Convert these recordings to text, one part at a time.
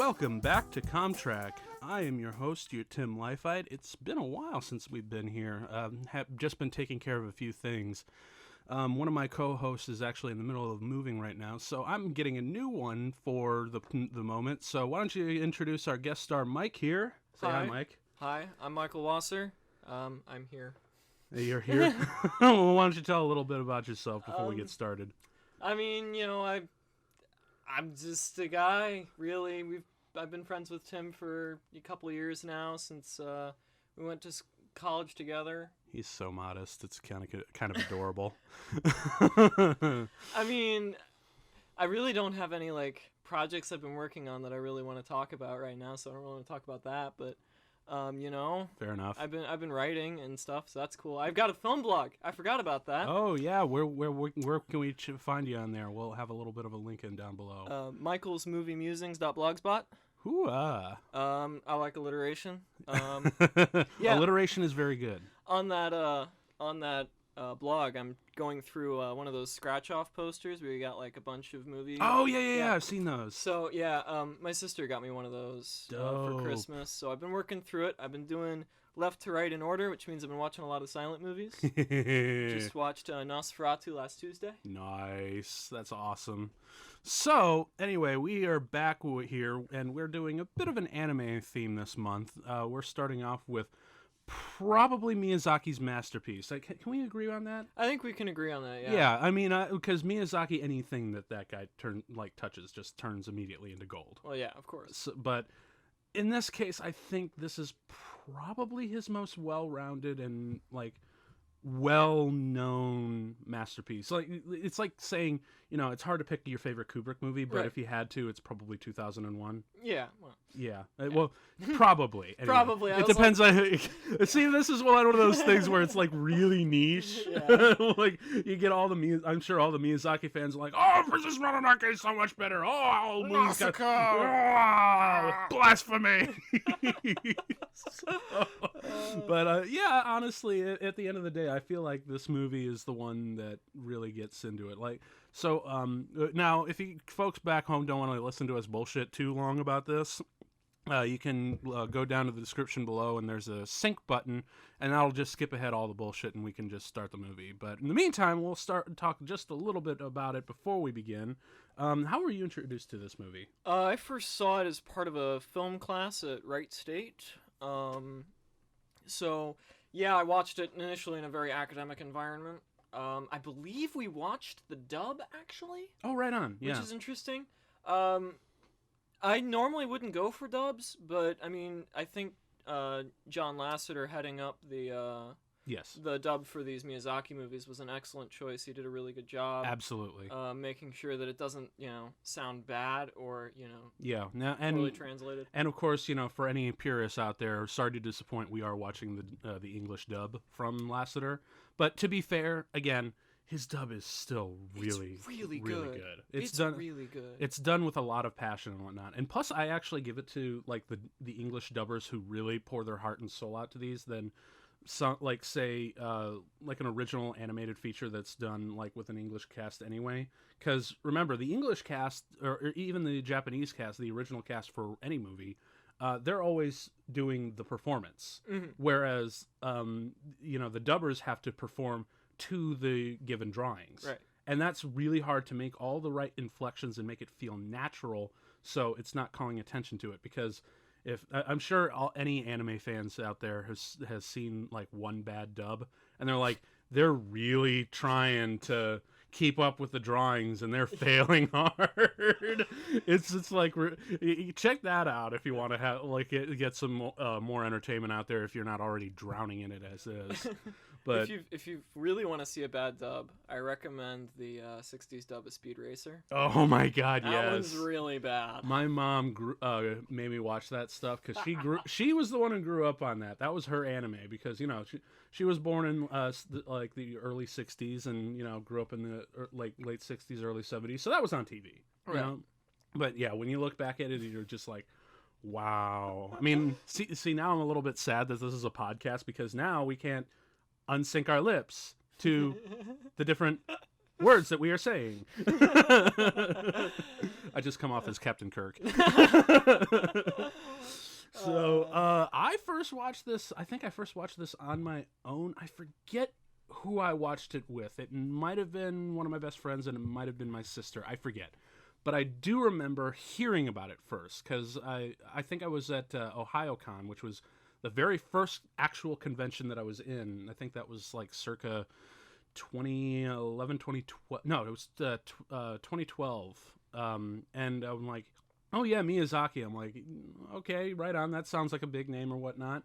Welcome back to Comtrack. I am your host, your Tim Lifite. It's been a while since we've been here. Have just been taking care of a few things. One of my co-hosts is actually in the middle of moving right now, so I'm getting a new one for the moment. So why don't you introduce our guest star, Mike, here. Say hi, Mike. Hi, I'm Michael Wasser. I'm here. You're here? Well, why don't you tell a little bit about yourself before we get started? I mean, I'm just a guy, really. I've been friends with Tim for a couple of years now, since we went to college together. He's so modest. It's kind of adorable. I mean, I really don't have any projects I've been working on that I really want to talk about right now, so I don't really want to talk about that. But fair enough. I've been writing and stuff, so that's cool. I've got a film blog. I forgot about that. Oh yeah, where can we find you on there? We'll have a little bit of a link in down below. michaelsmoviemusings.blogspot. Hoo-ah. I like alliteration. Yeah. Alliteration is very good. On that blog, I'm going through one of those scratch-off posters where you got a bunch of movies. Oh yeah, I've seen those. So my sister got me one of those for Christmas. So I've been working through it. I've been doing left to right in order, which means I've been watching a lot of silent movies. Just watched Nosferatu last Tuesday. Nice, that's awesome. So anyway, we are back here, and we're doing a bit of an anime theme this month. We're starting off with probably Miyazaki's masterpiece. Can we agree on that? I think we can agree on that. Yeah. Yeah, I mean, because Miyazaki, anything that guy touches just turns immediately into gold. Well, yeah, of course. So, but in this case, I think this is probably his most well-rounded and well-known masterpiece. It's like saying, it's hard to pick your favorite Kubrick movie, but if you had to, it's probably 2001. Yeah. Well. Yeah. Well, probably. Anyway. Probably. It depends on. See, this is one of those things where it's really niche. Yeah. You get all the I'm sure all the Miyazaki fans are like, "Oh, Princess Mononoke is so much better." Oh, blasphemy. But yeah, honestly, at the end of the day, I feel like this movie is the one that really gets into it. Now, if you folks back home don't want to listen to us bullshit too long about this, you can go down to the description below, and there's a sync button, and that'll just skip ahead all the bullshit, and we can just start the movie. But in the meantime, we'll start and talk just a little bit about it before we begin. How were you introduced to this movie? I first saw it as part of a film class at Wright State. So, yeah, I watched it initially in a very academic environment. I believe we watched the dub, actually. Oh, right on. Yeah. Which is interesting. I normally wouldn't go for dubs, but, I mean, I think John Lasseter heading up the dub for these Miyazaki movies was an excellent choice. He did a really good job. Absolutely. Making sure that it doesn't, sound bad or, yeah. Now, poorly translated. And, of course, for any purists out there, sorry to disappoint, we are watching the English dub from Lasseter. But to be fair, again, his dub is still really good. It's done really good. It's done with a lot of passion and whatnot. And plus, I actually give it to the English dubbers who really pour their heart and soul out to these than some say an original animated feature that's done with an English cast anyway. Because remember, the English cast or even the Japanese cast, the original cast for any movie, they're always doing the performance, whereas the dubbers have to perform to the given drawings, right? And that's really hard to make all the right inflections and make it feel natural, so it's not calling attention to it. Because I'm sure any anime fans out there has seen one bad dub, and they're really trying to keep up with the drawings and they're failing hard. It's check that out if you want to have get some more entertainment out there if you're not already drowning in it as is. But if you really want to see a bad dub, I recommend the 60s dub of Speed Racer. Oh my God, yes. That one's really bad. My mom made me watch that stuff because she was the one who grew up on that. That was her anime because she was born in the early 60s and grew up in the late 60s, early 70s. So that was on TV. Right. But yeah, when you look back at it, you're just like, wow. I mean, see now I'm a little bit sad that this is a podcast because now we can't unsync our lips to the different Words that we are saying. I just come off as Captain Kirk. So I first watched this. I think I first watched this on my own. I forget who I watched it with. It might have been one of my best friends, and it might have been my sister. I forget. But I do remember hearing about it first, because I think I was at OhioCon, which was the very first actual convention that I was in. I think that was like circa 2011, 2012. No, it was 2012. And I'm like, oh yeah, Miyazaki. I'm like, okay, right on. That sounds like a big name or whatnot.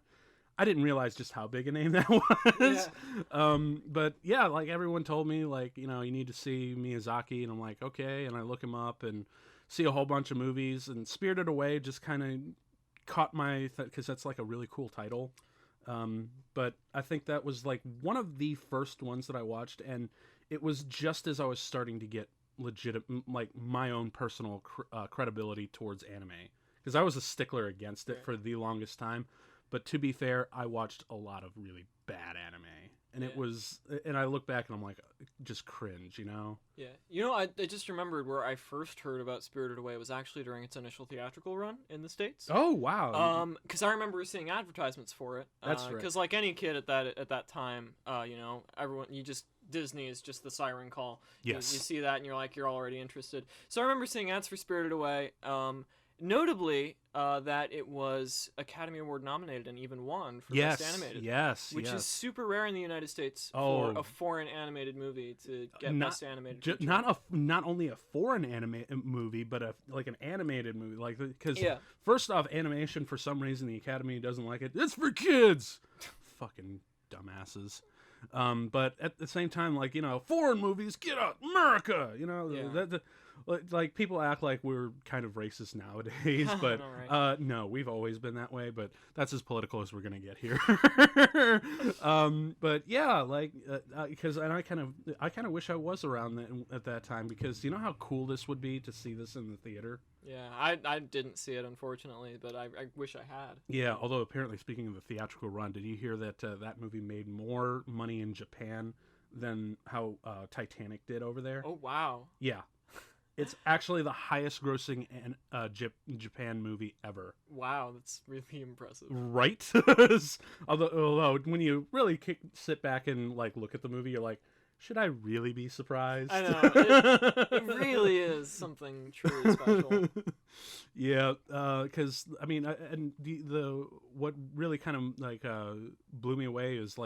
I didn't realize just how big a name that was. Yeah. But yeah, like everyone told me, like, you need to see Miyazaki, and I'm like, okay. And I look him up and see a whole bunch of movies, and Spirited Away just kind of caught my, because that's like a really cool title. But I think that was like one of the first ones that I watched, and it was just as I was starting to get like my own personal credibility towards anime, because I was a stickler against it for the longest time. But to be fair, I watched a lot of really bad anime, and it was, and I look back and I'm like, just cringe, Yeah. I just remembered where I first heard about Spirited Away was actually during its initial theatrical run in the States. Oh, wow. Because I remember seeing advertisements for it. That's right. Because like any kid at that time, everyone, Disney is just the siren call. Yes. You see that and you're already interested. So I remember seeing ads for Spirited Away. Notably, that it was Academy Award nominated and even won for Best Animated. Which is super rare in the United States for a foreign animated movie to get Best Animated. Not only a foreign movie, but an animated movie. Because first off, animation, for some reason the Academy doesn't like it. It's for kids. Fucking dumbasses. But at the same time, foreign movies, get out, America. Like people act like we're kind of racist nowadays, but no, we've always been that way. But that's as political as we're gonna get here. But yeah, because I kind of wish I was around at that time, because you know how cool this would be to see this in the theater. Yeah, I didn't see it, unfortunately, but I wish I had. Yeah, although apparently, speaking of the theatrical run, did you hear that that movie made more money in Japan than how Titanic did over there? Oh wow. Yeah. It's actually the highest grossing Japan movie ever. Wow, that's really impressive. Right? although when you really sit back and look at the movie, you're like, should I really be surprised? I know. It really is something truly special. Yeah, because I mean, and the what really kind of blew me away is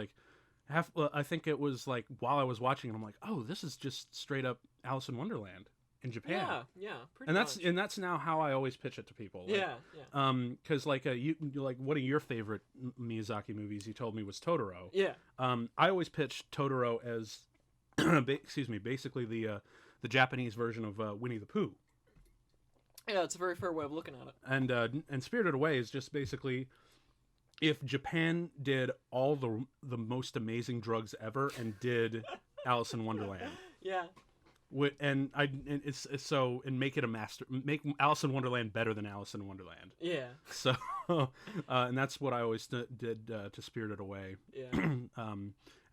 I think it was while I was watching it, I'm like, oh, this is just straight up Alice in Wonderland in Japan. Yeah, pretty much. And that's now how I always pitch it to people. Because you one of your favorite Miyazaki movies you told me was Totoro. Yeah. I always pitch Totoro as basically the Japanese version of Winnie the Pooh. Yeah, it's a very fair way of looking at it. And Spirited Away is just basically if Japan did all the most amazing drugs ever and did Alice in Wonderland. Yeah. And make it make Alice in Wonderland better than Alice in Wonderland. Yeah. So, and that's what I always did to Spirited Away. Yeah.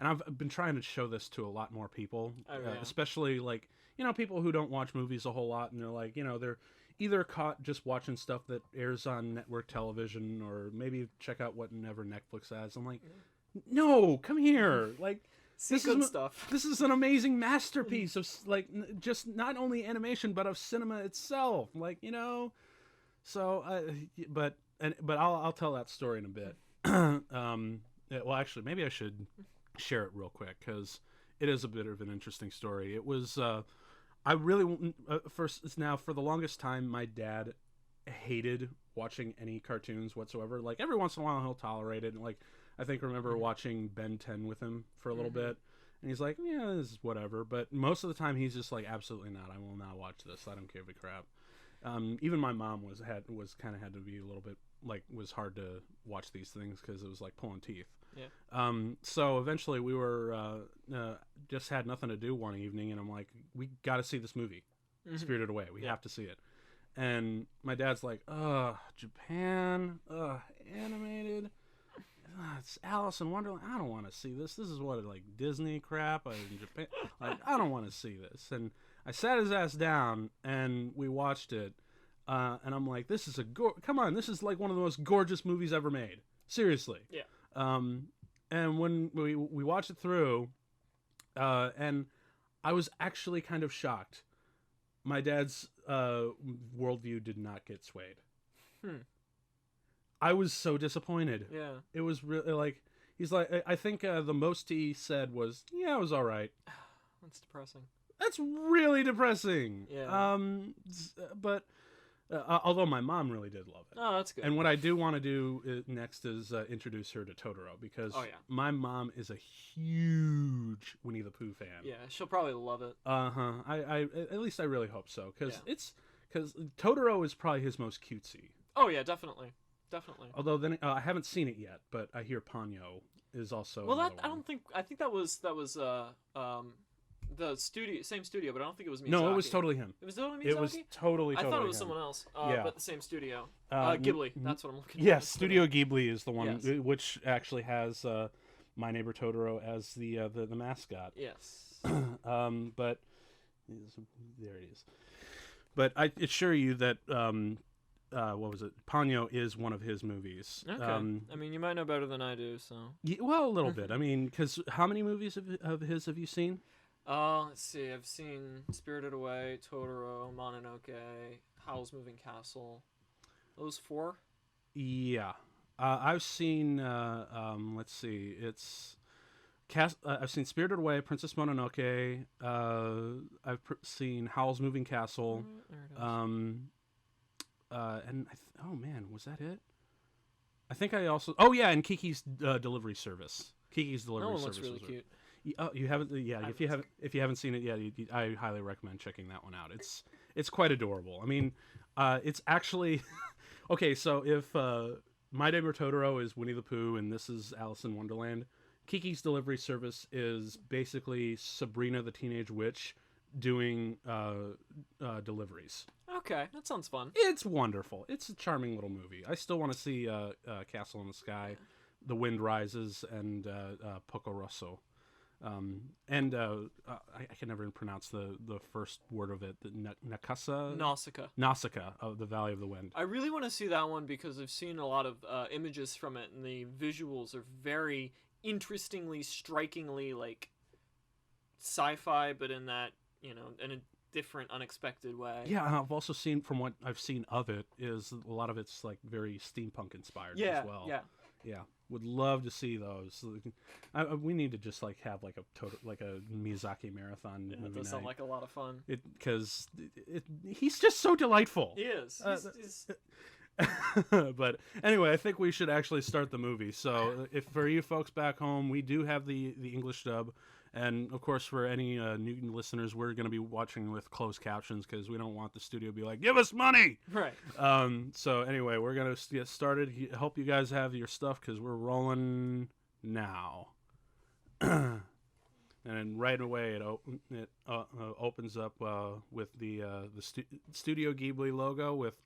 And I've been trying to show this to a lot more people, especially people who don't watch movies a whole lot, and they're they're either caught just watching stuff that airs on network television, or maybe check out whatever Netflix has. I'm like, no, come here, stuff. This is an amazing masterpiece of just not only animation but of cinema itself. So but I'll tell that story in a bit. Well, actually, maybe I should share it real quick, because it is a bit of an interesting story. It was I really for the longest time my dad hated watching any cartoons whatsoever. Every once in a while he'll tolerate it, and I remember watching Ben 10 with him for a little bit, and he's like, yeah, this is whatever. But most of the time he's just absolutely not. I will not watch this. I don't give a crap. Even my mom had to be a little bit was hard to watch these things, because it was pulling teeth. Yeah. So eventually we were just had nothing to do one evening, and I'm like, we got to see this movie, Spirited Away. We have to see it. And my dad's like, Japan, animated. it's Alice in Wonderland. I don't want to see this. This is what, like, Disney crap in Japan. Like, I don't want to see this. And I sat his ass down, and we watched it. And I'm like, this is come on, this is like one of the most gorgeous movies ever made. Seriously. Yeah. And when we watched it through, and I was actually kind of shocked. My dad's worldview did not get swayed. I was so disappointed. Yeah. It was really like, he's like, I think the most he said was, yeah, it was all right. That's depressing. That's really depressing. Yeah. But although my mom really did love it. Oh, that's good. And what I do want to do next is introduce her to Totoro, because my mom is a huge Winnie the Pooh fan. Yeah, she'll probably love it. I at least I really hope so, because Totoro is probably his most cutesy. Oh yeah, definitely. Although then I haven't seen it yet, but I hear Ponyo is also. Well, I think that was the same studio, but I don't think it was Miyazaki. No, it was totally him. It was totally Miyazaki? It was totally I thought it was him. someone else, but the same studio. Ghibli, that's what I'm looking at. Yes, Studio Ghibli is the one, which actually has My Neighbor Totoro as the mascot. Yes. But there it is. But I assure you that what was it? Ponyo is one of his movies. Okay. I mean, you might know better than I do, so. Yeah, well, a little bit. I mean, because how many movies of his have you seen? Let's see. I've seen Spirited Away, Totoro, Mononoke, Howl's Moving Castle. Those 4? Yeah. I've seen, let's see, I've seen Spirited Away, Princess Mononoke, I've seen Howl's Moving Castle, and oh man, was that it? I think I also, and Kiki's Delivery Service. Kiki's Delivery Service looks really cute. Oh, you haven't? Yeah, if you haven't seen it yet, I highly recommend checking that one out. It's quite adorable. I mean, it's actually okay. So if My Neighbor Totoro is Winnie the Pooh and this is Alice in Wonderland, Kiki's Delivery Service is basically Sabrina the Teenage Witch doing deliveries. Okay, that sounds fun. It's wonderful. It's a charming little movie. I still want to see Castle in the Sky, The Wind Rises, and Poco Rosso. I can never pronounce the first word of it. Nausicaa of the Valley of the Wind. I really want to see that one because I've seen a lot of images from it, and the visuals are very interestingly, strikingly like sci-fi, but in that, in a different, unexpected way. Yeah, and I've also seen, from what I've seen of it, is a lot of it's like very steampunk inspired as well. Yeah. Would love to see those. We need to just like have like a Miyazaki marathon movie That does sound like a lot of fun. Because he's just so delightful. He is. But anyway, I think we should actually start the movie. So if for you folks back home, we do have the English dub. And, of course, for any new listeners, we're going to be watching with closed captions because we don't want the studio to be like, give us money! Right. So, anyway, we're going to get started. Hope you guys have your stuff because we're rolling now. And then right away, it opens up with the Studio Ghibli logo with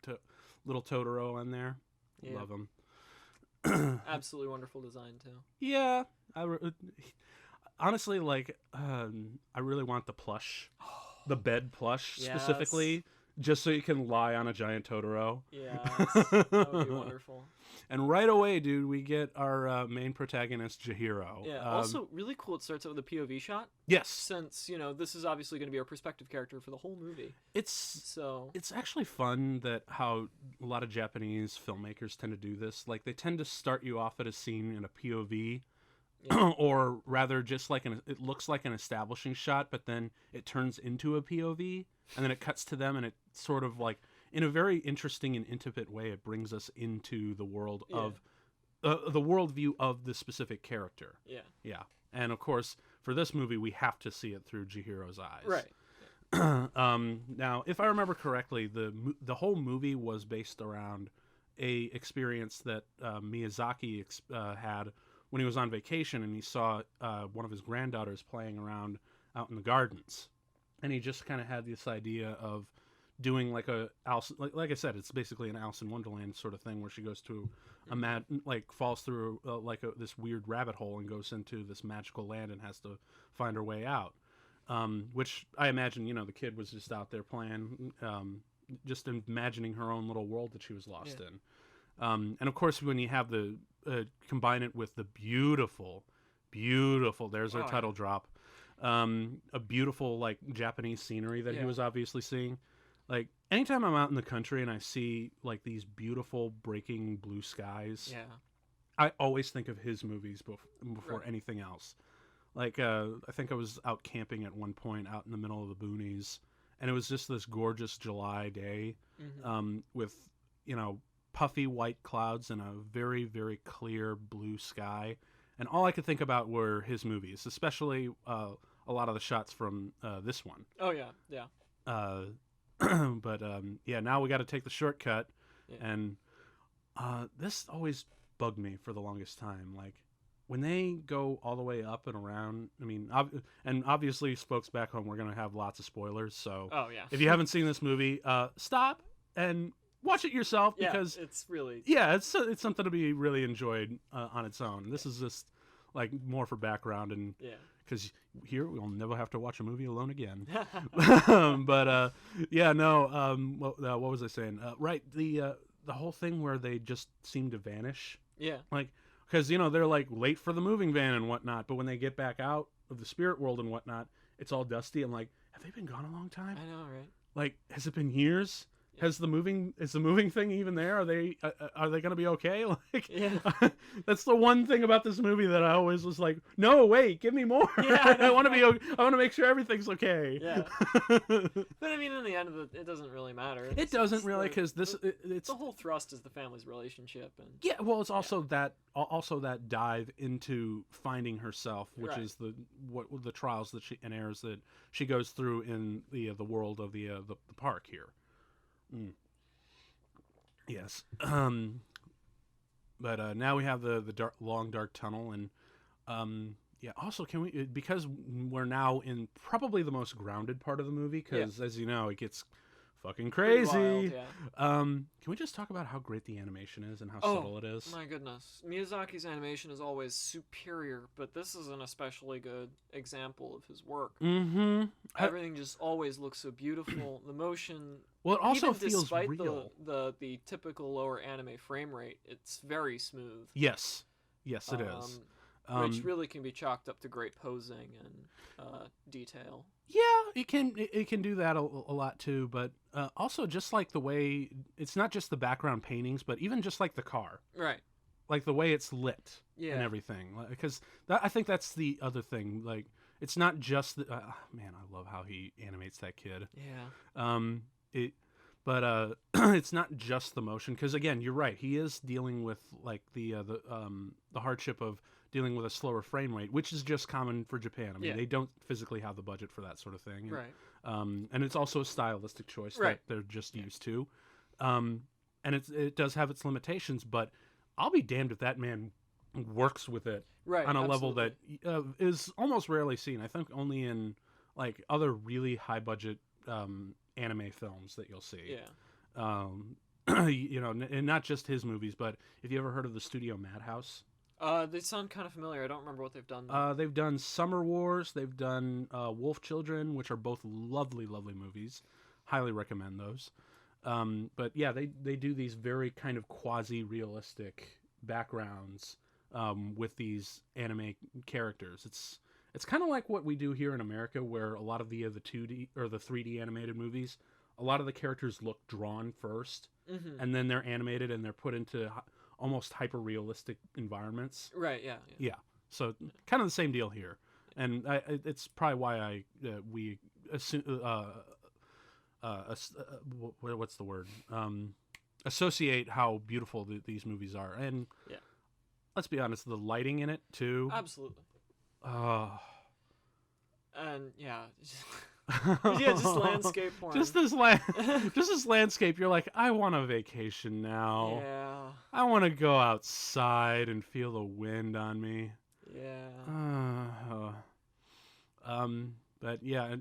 little Totoro on there. Yeah. Love him. Absolutely wonderful design, too. Yeah. Honestly, like, I really want the plush, the bed plush specifically, just so you can lie on a giant Totoro. Yeah, that would be wonderful. And right away, dude, we get our main protagonist, Chihiro. Yeah, also really cool it starts out with a POV shot. Yes. Since, this is obviously going to be our perspective character for the whole movie. It's actually fun that how a lot of Japanese filmmakers tend to do this. Like, they tend to start you off at a scene in a POV. Yeah. Or rather, just like it looks like an establishing shot, but then it turns into a POV, and then it cuts to them, and it sort of like, in a very interesting and intimate way, it brings us into the world of the worldview of the specific character. Yeah. And of course, for this movie, we have to see it through Chihiro's eyes. Right. Now, if I remember correctly, the whole movie was based around a experience that Miyazaki had when he was on vacation, and he saw one of his granddaughters playing around out in the gardens. And he just kind of had this idea of doing like a Alice, like I said, it's basically an Alice in Wonderland sort of thing where she goes to falls through this weird rabbit hole and goes into this magical land and has to find her way out. Which I imagine, the kid was just out there playing, just imagining her own little world that she was lost in. And of course, when you have the combine it with the beautiful, there's our title drop, a beautiful like Japanese scenery that he was obviously seeing. Like anytime I'm out in the country and I see like these beautiful breaking blue skies, I always think of his movies before anything else. Like I think I was out camping at one point out in the middle of the boonies, and it was just this gorgeous July day, with puffy white clouds and a very, very clear blue sky. And all I could think about were his movies, especially a lot of the shots from this one. Oh, yeah, yeah. But, now we got to take the shortcut. Yeah. And this always bugged me for the longest time. Like, when they go all the way up and around, I mean, and obviously, folks back home, we're going to have lots of spoilers. So if you haven't seen this movie, stop and watch it yourself, because it's really it's something to be really enjoyed on its own. This is just like more for background, and because here we'll never have to watch a movie alone again. But what was I saying? Right, the whole thing where they just seem to vanish. Yeah, like because they're like late for the moving van and whatnot, but when they get back out of the spirit world and whatnot, it's all dusty. I'm like, have they been gone a long time? I know, right? Like, has it been years? Is the moving thing even there? Are they going to be okay? Like, that's the one thing about this movie that I always was like, no, wait, give me more. Yeah, I want to make sure everything's okay. Yeah. But I mean, in the end of it doesn't really matter. It doesn't really, because it's the whole thrust is the family's relationship, and it's also that dive into finding herself, which is the trials that and errors that she goes through in the world of the park here. Yes. But now we have the long dark tunnel, and also can we, because we're now in probably the most grounded part of the movie, because as you know, it gets fucking crazy. Wild, can we just talk about how great the animation is and how subtle it is? My goodness, Miyazaki's animation is always superior, but this is an especially good example of his work. Everything just always looks so beautiful. The motion, well, it also even feels despite real. The typical lower anime frame rate, it's very smooth. Yes, it is. Which really can be chalked up to great posing and detail. Yeah, it can do that a lot too, but also just like the way it's not just the background paintings, but even just like the car, right? Like the way it's lit and everything. Because I think that's the other thing. Like it's not just man, I love how he animates that kid. Yeah. But it's not just the motion, because again, you're right. He is dealing with like the hardship of dealing with a slower frame rate, which is just common for Japan. I mean, they don't physically have the budget for that sort of thing. Right. And it's also a stylistic choice that they're just used to. And it does have its limitations, but I'll be damned if that man works with it on a level that is almost rarely seen. I think only in like other really high budget anime films that you'll see. Yeah. And not just his movies, but have you ever heard of the Studio Madhouse? They sound kind of familiar. I don't remember what they've done. They've done Summer Wars. They've done Wolf Children, which are both lovely, lovely movies. Highly recommend those. But yeah, they do these very kind of quasi-realistic backgrounds with these anime characters. It's kind of like what we do here in America, where a lot of the 2D or the 3D animated movies, a lot of the characters look drawn first, and then they're animated and they're put into almost hyper-realistic environments. Right, yeah. So kind of the same deal here. And it's probably why we assume, what's the word? Associate how beautiful these movies are. And let's be honest, the lighting in it, too. Absolutely. And, just landscape porn. Just this landscape. You're like, I want a vacation now. Yeah. I want to go outside and feel the wind on me. Yeah. But yeah,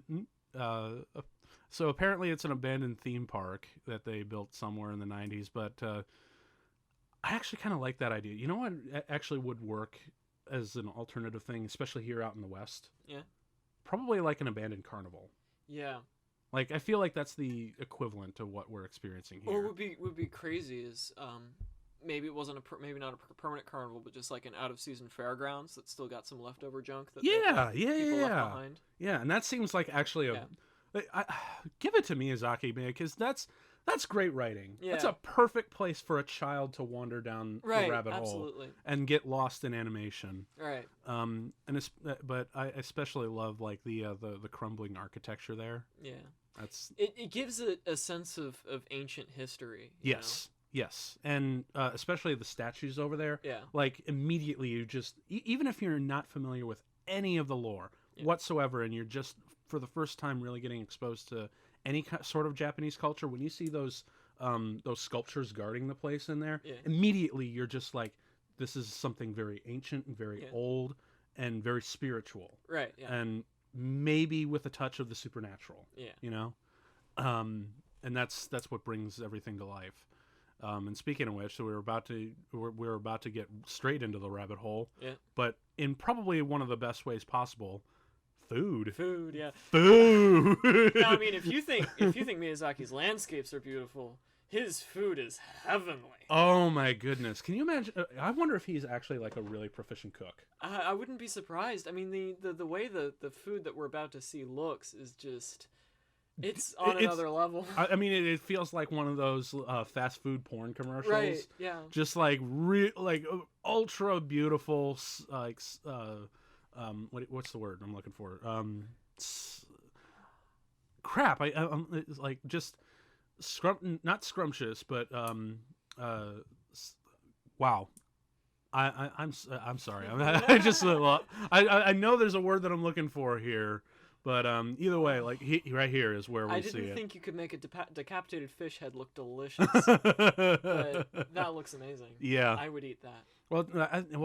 So apparently it's an abandoned theme park that they built somewhere in the 90s, but I actually kind of like that idea. You know what actually would work as an alternative thing, especially here out in the West? Yeah. Probably like an abandoned carnival. Yeah. Like, I feel like that's the equivalent to what we're experiencing here. Or would be crazy is maybe it wasn't maybe not a permanent carnival, but just like an out of season fairgrounds that still got some leftover junk that people left behind. Yeah, and that seems like actually give it to Miyazaki, man, because that's great writing. Yeah. That's a perfect place for a child to wander down the rabbit hole and get lost in animation. Right. But I especially love like the crumbling architecture there. Yeah. That's it gives it a sense of ancient history. Yes. Yes, and especially the statues over there. Yeah. Like, immediately you just, even if you're not familiar with any of the lore whatsoever, and you're just, for the first time, really getting exposed to any sort of Japanese culture, when you see those sculptures guarding the place in there, immediately you're just like, this is something very ancient and very old and very spiritual. Right, yeah. And maybe with a touch of the supernatural. Yeah. You know? And that's what brings everything to life. And speaking of which, so we're about to get straight into the rabbit hole. Yeah. But in probably one of the best ways possible, food. Food, yeah. Food. Now, I mean, if you think Miyazaki's landscapes are beautiful, his food is heavenly. Oh my goodness! Can you imagine? I wonder if he's actually like a really proficient cook. I wouldn't be surprised. I mean, the way the food that we're about to see looks is just. It's on another level. I mean, it feels like one of those fast food porn commercials. Right, yeah. Just like ultra beautiful, like what's the word I'm looking for? Crap! It's like just not scrumptious, but wow. I'm sorry. I just I know there's a word that I'm looking for here. But either way, like right here is where we see it. I didn't think you could make a decapitated fish head look delicious. But that looks amazing. Yeah, I would eat that. Well,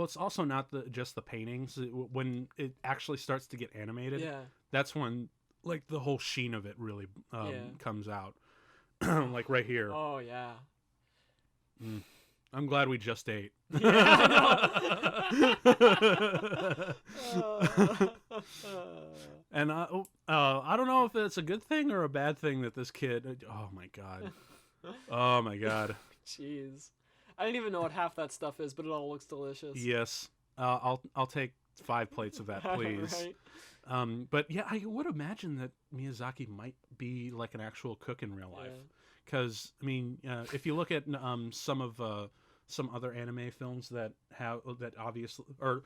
it's also not just the paintings. When it actually starts to get animated, that's when like the whole sheen of it really comes out. Like right here. Oh yeah. I'm glad we just ate. And I don't know if it's a good thing or a bad thing that this kid. Oh my god. Oh my god. Jeez, I didn't even know what half that stuff is, but it all looks delicious. Yes, I'll take 5 plates of that, please. Right. But yeah, I would imagine that Miyazaki might be like an actual cook in real life, because I mean, if you look at some other anime films that obviously, or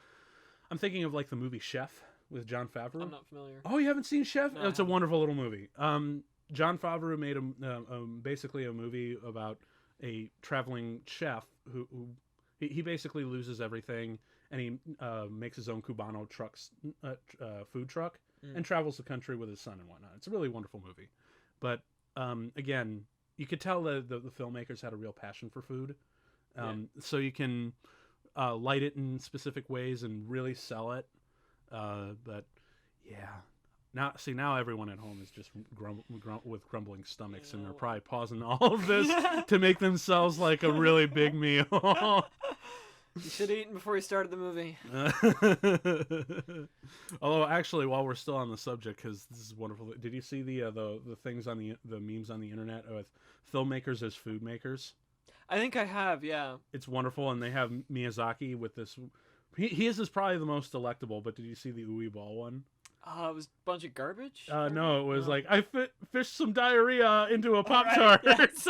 I'm thinking of like the movie Chef with Jon Favreau. I'm not familiar. Oh, you haven't seen Chef? No, it's a wonderful little movie. Jon Favreau made basically a movie about a traveling chef who he basically loses everything, and he makes his own Cubano food truck and travels the country with his son and whatnot. It's a really wonderful movie. But again, you could tell that the filmmakers had a real passion for food. So you can light it in specific ways and really sell it. But yeah, now everyone at home is just with grumbling stomachs, and they're probably pausing all of this to make themselves like a really big meal. You should have eaten before you started the movie. Although, actually, while we're still on the subject, because this is wonderful, did you see the things on the memes on the internet with filmmakers as food makers? I think I have, yeah. It's wonderful, and they have Miyazaki with this. His is probably the most delectable, but did you see the ooey ball one? It was a bunch of garbage? No, it was like, I fished some diarrhea into a Pop-Tart. Right, yes.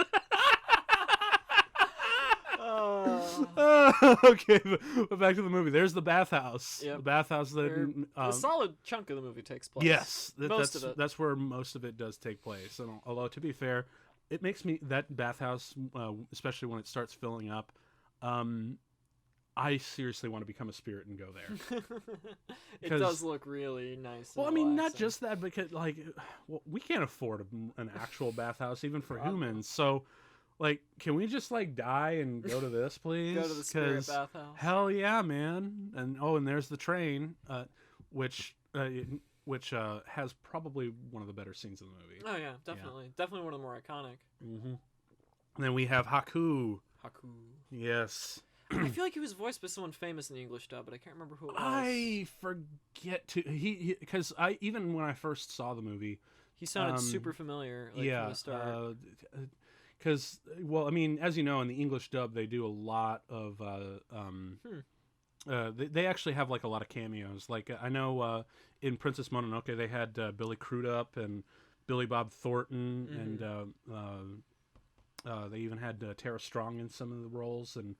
Okay, but back to the movie. There's the bathhouse. Yep. The bathhouse that a solid chunk of the movie takes place. Yes, that's where most of it does take place. And although, to be fair, it makes me that bathhouse, especially when it starts filling up. I seriously want to become a spirit and go there. It does look really nice. Well, I mean, not just that, because we can't afford an actual bathhouse even for humans. So, like, can we just like die and go to this, please? Go to the spirit bathhouse. Hell yeah, man! And there's the train, which which has probably one of the better scenes in the movie. Oh yeah, definitely, definitely one of the more iconic. Mm-hmm. And then we have Haku. Haku. Yes. I feel like he was voiced by someone famous in the English dub, but I can't remember who it was. I forget to because even when I first saw the movie, he sounded super familiar. Like, from the start. Because well, I mean, as you know, in the English dub, they do a lot of they actually have like a lot of cameos. Like I know in Princess Mononoke they had Billy Crudup and Billy Bob Thornton, and they even had Tara Strong in some of the roles, and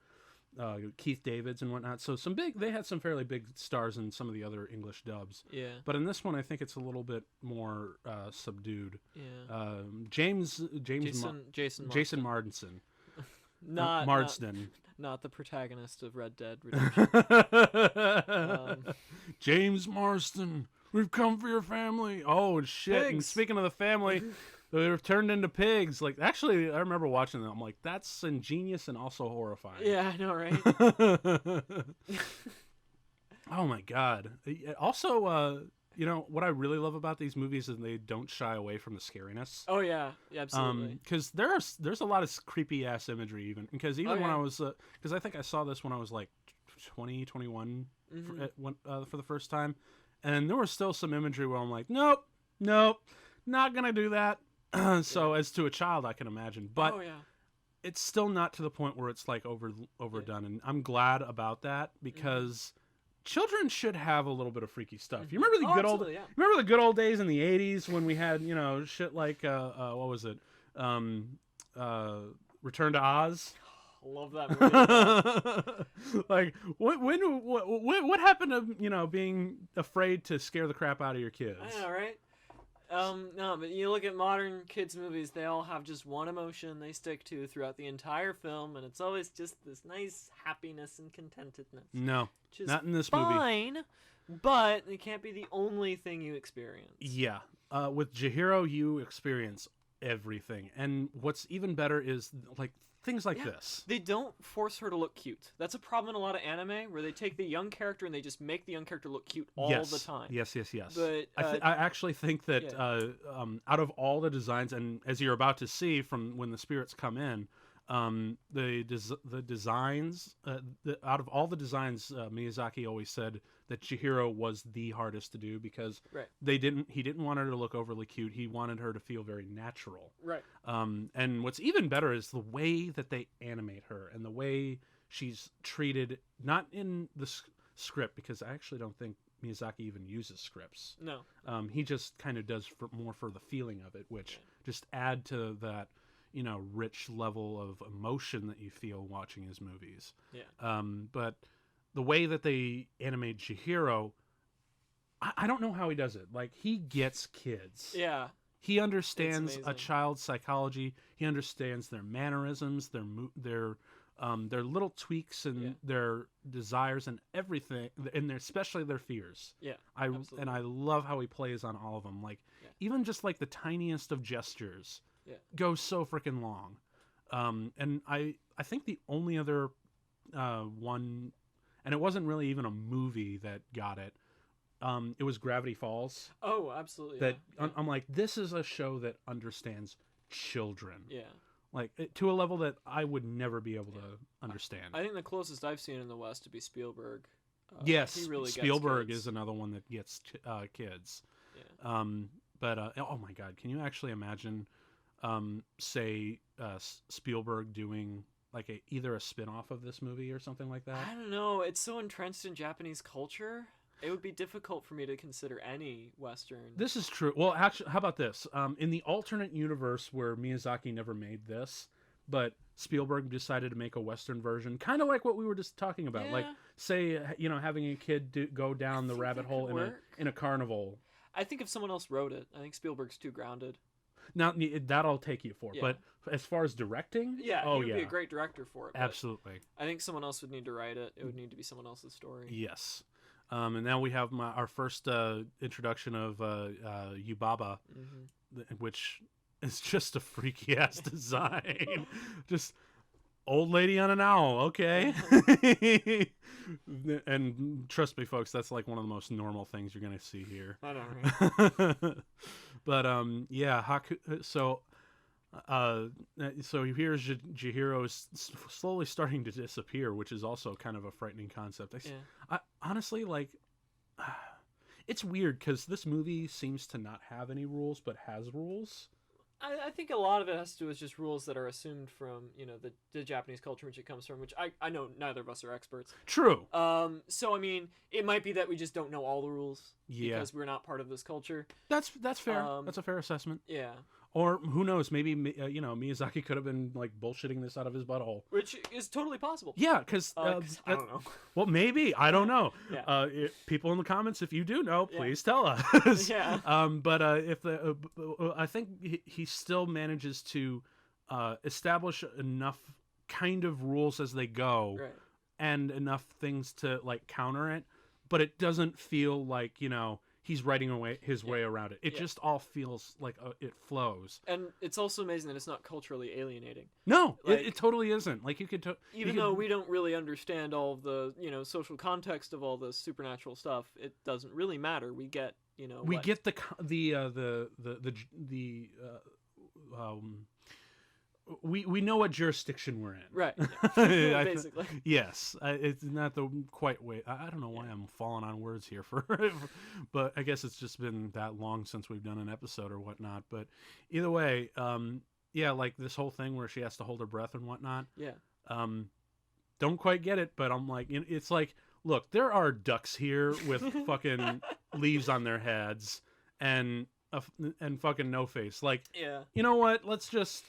Keith Davids and whatnot. So they had some fairly big stars in some of the other English dubs. Yeah. But in this one, I think it's a little bit more subdued. Yeah. Jason Marsden. Not the protagonist of Red Dead Redemption. James Marsden, we've come for your family. Oh shit! Pigs. And speaking of the family, they're turned into pigs. Like, actually, I remember watching them. I'm like, that's ingenious and also horrifying. Yeah, I know, right? Oh my god! Also, you know what I really love about these movies is they don't shy away from the scariness. Oh yeah, absolutely. Because there's a lot of creepy ass imagery even. Because even when I was, because I think I saw this when I was like 20, 21 for the first time, and there was still some imagery where I'm like, nope, not gonna do that. So as to a child, I can imagine, but it's still not to the point where it's like overdone, and I'm glad about that because. Children should have a little bit of freaky stuff. You remember remember the good old days in the 80s when we had, you know, shit like what was it? Return to Oz. Love that movie. Like what happened to, you know, being afraid to scare the crap out of your kids? I know, right? No, but you look at modern kids' movies, they all have just one emotion they stick to throughout the entire film, and it's always just this nice happiness and contentedness. No, not in this movie. But it can't be the only thing you experience. Yeah. With Chihiro, you experience everything. And what's even better is, like, things like this. They don't force her to look cute. That's a problem in a lot of anime where they take the young character and they just make the young character look cute all the time. Yes. But I actually think that out of all the designs, and as you're about to see from when the spirits come in, the designs, out of all the designs, Miyazaki always said that Chihiro was the hardest to do because he didn't want her to look overly cute. He wanted her to feel very natural. Right. And what's even better is the way that they animate her and the way she's treated, not in the script, because I actually don't think Miyazaki even uses scripts. No. He just kind of does more for the feeling of it, which just add to that, you know, rich level of emotion that you feel watching his movies. Yeah. But the way that they animate Chihiro, I don't know how he does it. Like, he gets kids. Yeah. He understands a child's psychology. He understands their mannerisms, their little tweaks and their desires and everything, and especially their fears. Yeah. I love how he plays on all of them. Like, even just like the tiniest of gestures. Go so freaking long. And I think the only other one, and it wasn't really even a movie that got it, it was Gravity Falls. Oh, absolutely. That I'm like, this is a show that understands children. Yeah. Like, to a level that I would never be able to understand. I think the closest I've seen in the West would be Spielberg. Yes, he really Spielberg gets is another one that gets kids. Yeah. But oh my God, can you actually imagine, say, Spielberg doing like either a spin-off of this movie or something like that? I don't know. It's so entrenched in Japanese culture. It would be difficult for me to consider any Western. This is true. Well, actually, how about this? In the alternate universe where Miyazaki never made this, but Spielberg decided to make a Western version, kind of like what we were just talking about. Yeah. Like, say, you know, having a kid go down the rabbit hole in a carnival. I think if someone else wrote it, I think Spielberg's too grounded. Now, that I'll take you for. But as far as directing, he would be a great director for it. Absolutely. I think someone else would need to write it. It would need to be someone else's story. Yes. And now we have our first introduction of Yubaba, which is just a freaky ass design. Just Old lady on an owl, okay. And trust me, folks, that's like one of the most normal things you're gonna see here. I know, right? But yeah, Haku. So here's Chihiro is slowly starting to disappear, which is also kind of a frightening concept. I honestly, like, it's weird because this movie seems to not have any rules, but has rules. I think a lot of it has to do with just rules that are assumed from, the Japanese culture which it comes from, which I know neither of us are experts. True. So I mean, it might be that we just don't know all the rules because we're not part of this culture. That's fair. That's a fair assessment. Yeah. Or who knows? Maybe Miyazaki could have been like bullshitting this out of his butthole, which is totally possible. Yeah, because I don't know. Well, maybe I don't know. Yeah. People in the comments, if you do know, please tell us. Yeah. But I think he still manages to establish enough kind of rules as they go, right, and enough things to like counter it, but it doesn't feel like he's writing his way around it. It just all feels like it flows. And it's also amazing that it's not culturally alienating. No, it totally isn't. Like you could, even though we don't really understand all of the social context of all the supernatural stuff, it doesn't really matter. We get we get we know what jurisdiction we're in. Right. Yeah. Basically. Yes. It's not the quite way. I don't know why I'm falling on words here but I guess it's just been that long since we've done an episode or whatnot. But either way, like this whole thing where she has to hold her breath and whatnot. Yeah. Don't quite get it, but I'm like, it's like, look, there are ducks here with fucking leaves on their heads and fucking no face. Like, you know what? Let's just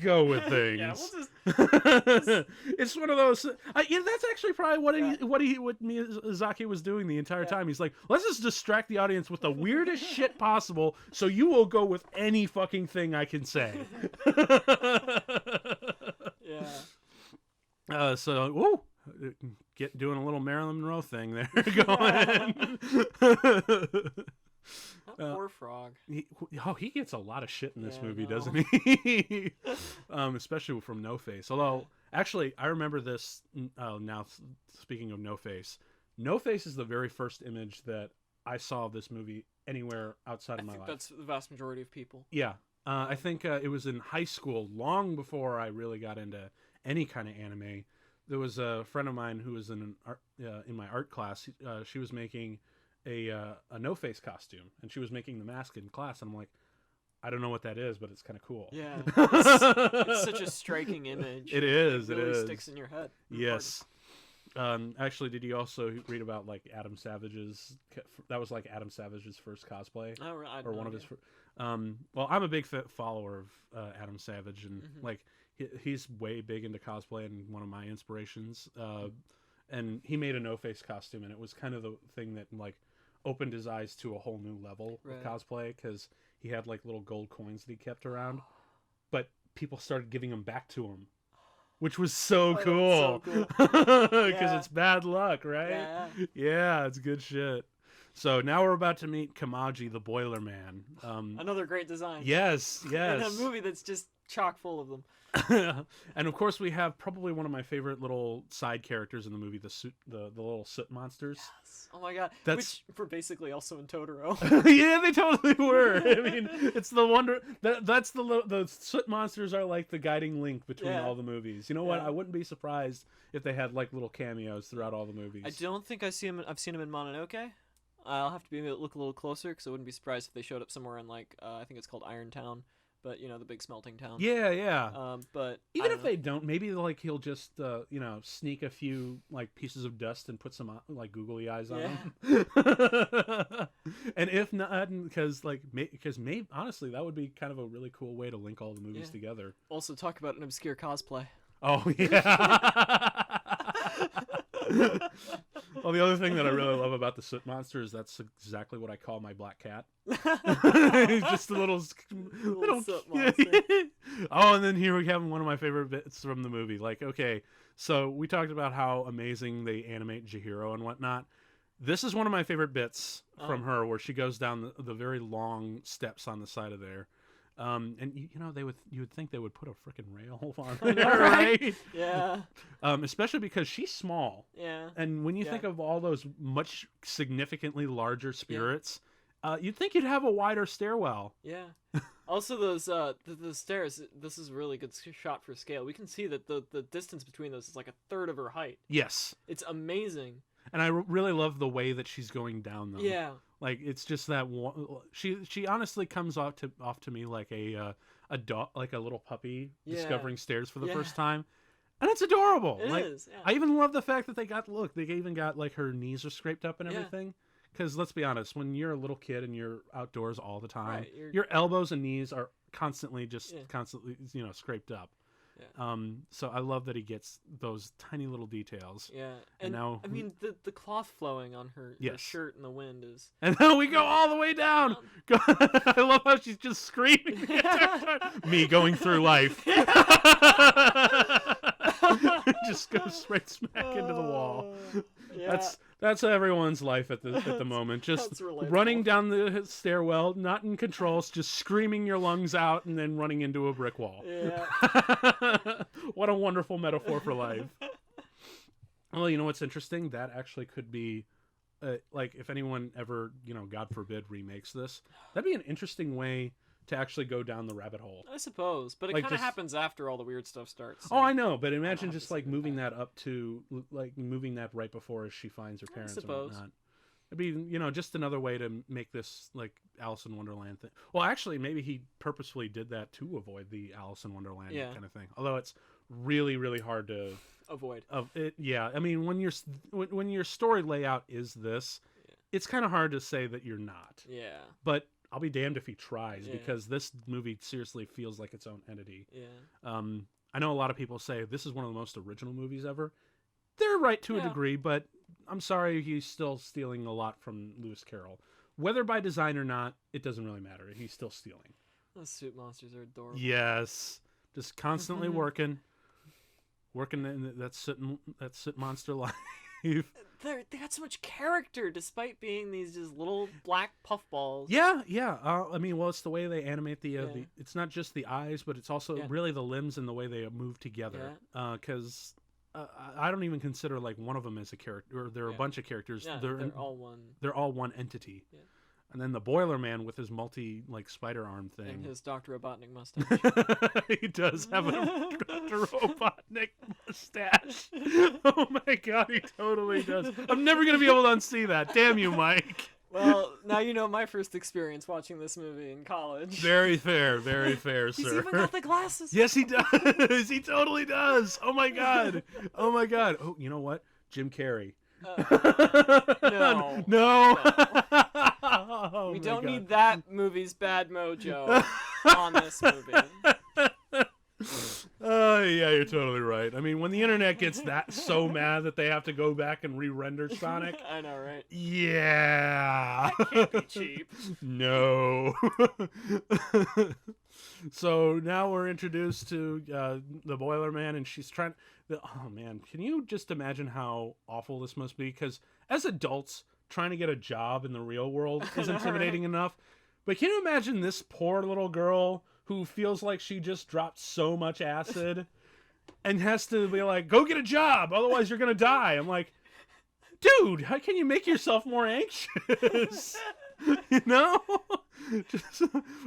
go with things. Yeah, we'll just... It's one of those. That's actually probably what Miyazaki was doing the entire time. He's like, let's just distract the audience with the weirdest shit possible, so you will go with any fucking thing I can say. Yeah. Doing a little Marilyn Monroe thing there. Going. That poor frog. He gets a lot of shit in this movie, doesn't he? Especially from No Face. Although, actually, I remember this. Now, speaking of No Face, No Face is the very first image that I saw of this movie anywhere outside of my life. That's the vast majority of people. Yeah. I think it was in high school, long before I really got into any kind of anime. There was a friend of mine who was in my art class. She was making a No Face costume, and she was making the mask in class, and I'm like, I don't know what that is, but it's kind of cool. Yeah. It's such a striking image. It is. It really sticks in your head. Yes. Actually, did you also read about like Adam Savage's? That was like Adam Savage's first cosplay, or one of his. Well, I'm a big follower of Adam Savage, and like he's way big into cosplay, and one of my inspirations. And he made a No Face costume, and it was kind of the thing that like opened his eyes to a whole new level of cosplay, because he had like little gold coins that he kept around, but people started giving them back to him, which was so cool, because it's bad luck, right? Yeah, it's good shit. So now we're about to meet Kamaji, the Boiler Man. Another great design. Yes. In a movie that's just chock full of them. And of course we have probably one of my favorite little side characters in the movie, the little soot monsters. Yes. Oh my god. Which were basically also in Totoro. Yeah, they totally were. I mean, it's the wonder that's the soot monsters are like the guiding link between all the movies. You know what? I wouldn't be surprised if they had like little cameos throughout all the movies. I don't think I've seen him in Mononoke. I'll have to look a little closer, because I wouldn't be surprised if they showed up somewhere in like I think it's called Iron Town. But the big smelting town. Yeah. But even if they don't, maybe like he'll just sneak a few like pieces of dust and put some like googly eyes on them. And if not, because maybe honestly that would be kind of a really cool way to link all the movies together. Also, talk about an obscure cosplay. Oh yeah. Well, the other thing that I really love about the soot monster is that's exactly what I call my black cat. Just a little soot monster. Oh, and then here we have one of my favorite bits from the movie. Like, okay, so we talked about how amazing they animate Chihiro and whatnot. This is one of my favorite bits from her, where she goes down the very long steps on the side of there. And you would think they would put a freaking rail on her, right? Yeah. Especially because she's small. Yeah. And when you think of all those much significantly larger spirits, you'd think you'd have a wider stairwell. Yeah. Also, those the stairs. This is a really good shot for scale. We can see that the distance between those is like a third of her height. Yes. It's amazing. And I really love the way that she's going down them. Yeah. Like it's just that one, she honestly comes off to me like a dog, like a little puppy discovering stairs for the first time, and it's adorable. It is. Yeah. I even love the fact that they even got like her knees are scraped up and everything. Because let's be honest, when you're a little kid and you're outdoors all the time, your elbows and knees are constantly scraped up. Yeah. So I love that he gets those tiny little details. Yeah. And now, I mean, the cloth flowing on her shirt in the wind is... And then we go all the way down. I love how she's just screaming. Me going through life. Just goes right smack into the wall. Yeah. That's everyone's life at the moment. Just running down the stairwell, not in control, just screaming your lungs out and then running into a brick wall. Yeah. What a wonderful metaphor for life. Well, you know what's interesting? That actually could be, like, if anyone ever, God forbid, remakes this, that'd be an interesting way to actually go down the rabbit hole. I suppose, but it kind of happens after all the weird stuff starts. So. Oh, I know, but imagine just like moving that up to like moving that right before she finds her parents and whatnot. It'd be, just another way to make this like Alice in Wonderland thing. Well, actually, maybe he purposefully did that to avoid the Alice in Wonderland kind of thing. Although it's really, really hard to avoid. Yeah, I mean, when your story layout is this, it's kind of hard to say that you're not. Yeah. But I'll be damned if he tries, because this movie seriously feels like its own entity. Yeah. I know a lot of people say this is one of the most original movies ever. They're right to a degree, but I'm sorry, he's still stealing a lot from Lewis Carroll. Whether by design or not, it doesn't really matter. He's still stealing. Those suit monsters are adorable. Yes. Just constantly working in that soot monster life. They got so much character despite being these just little black puffballs. Yeah. I mean, well, it's the way they animate the it's not just the eyes, but it's also really the limbs and the way they move together. Because I don't even consider like one of them as a character, or there are a bunch of characters. Yeah, they're all one. They're all one entity. Yeah. And then the Boiler Man with his spider arm thing. And his Dr. Robotnik mustache. He does have a Dr. Robotnik mustache. Oh my god, he totally does. I'm never going to be able to unsee that. Damn you, Mike. Well, now you know my first experience watching this movie in college. Very fair, sir. He's even got the glasses. Yes, he does. He totally does. Oh my god. Oh, you know what? Jim Carrey. No. Oh, we don't need that movie's bad mojo on this movie. Oh, yeah, you're totally right. I mean, when the internet gets so mad that they have to go back and re-render Sonic. I know, right? Yeah. That can't be cheap. No. So now we're introduced to the Boiler Man, and she's trying... Oh, man. Can you just imagine how awful this must be? Because as adults, trying to get a job in the real world is intimidating enough. But can you imagine this poor little girl who feels like she just dropped so much acid and has to be like, go get a job, otherwise you're going to die. I'm like, dude, how can you make yourself more anxious?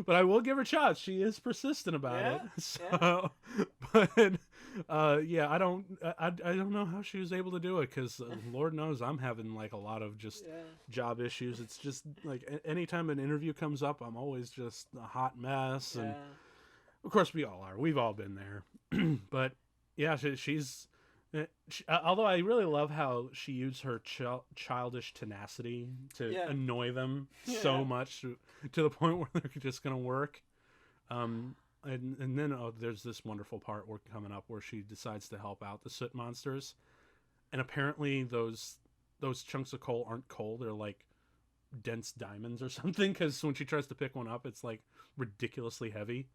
But I will give her shots. She is persistent about it. So, but I don't know how she was able to do it, because Lord knows I'm having like a lot of just job issues. It's just like anytime an interview comes up, I'm always just a hot mess, and of course we all are. We've all been there. But yeah, she's. Although I really love how she used her childish tenacity to annoy them so much to the point where they're just going to work. And then there's this wonderful part coming up where she decides to help out the soot monsters. And apparently those chunks of coal aren't coal. They're like dense diamonds or something, because when she tries to pick one up, it's like ridiculously heavy.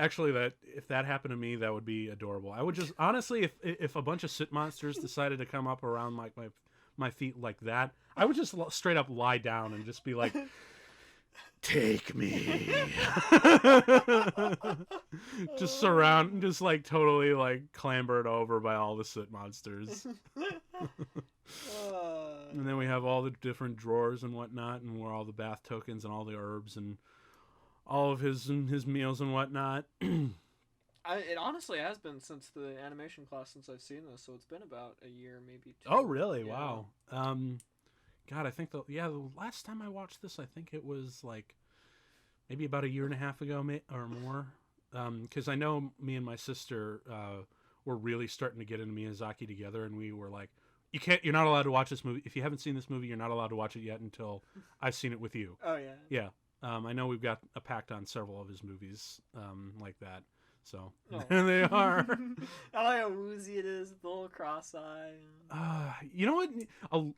Actually, if that happened to me, that would be adorable. I would just, honestly, if a bunch of soot monsters decided to come up around my feet like that, I would just straight up lie down and just be like, take me. Just like totally like clambered over by all the soot monsters. And then we have all the different drawers and whatnot, and where all the bath tokens and all the herbs and all of his meals and whatnot. It honestly has been since the animation class since I've seen this, so it's been about a year, maybe 2. Oh, really? Yeah. Wow. God, I think the last time I watched this, I think it was like maybe about a year and a half ago, or more. Because I know me and my sister were really starting to get into Miyazaki together, and we were like, you're not allowed to watch this movie. If you haven't seen this movie, you're not allowed to watch it yet until I've seen it with you. Oh, yeah. Yeah. I know we've got a pact on several of his movies like that. So oh. there they are. I like how woozy it is, the little cross-eye. You know what?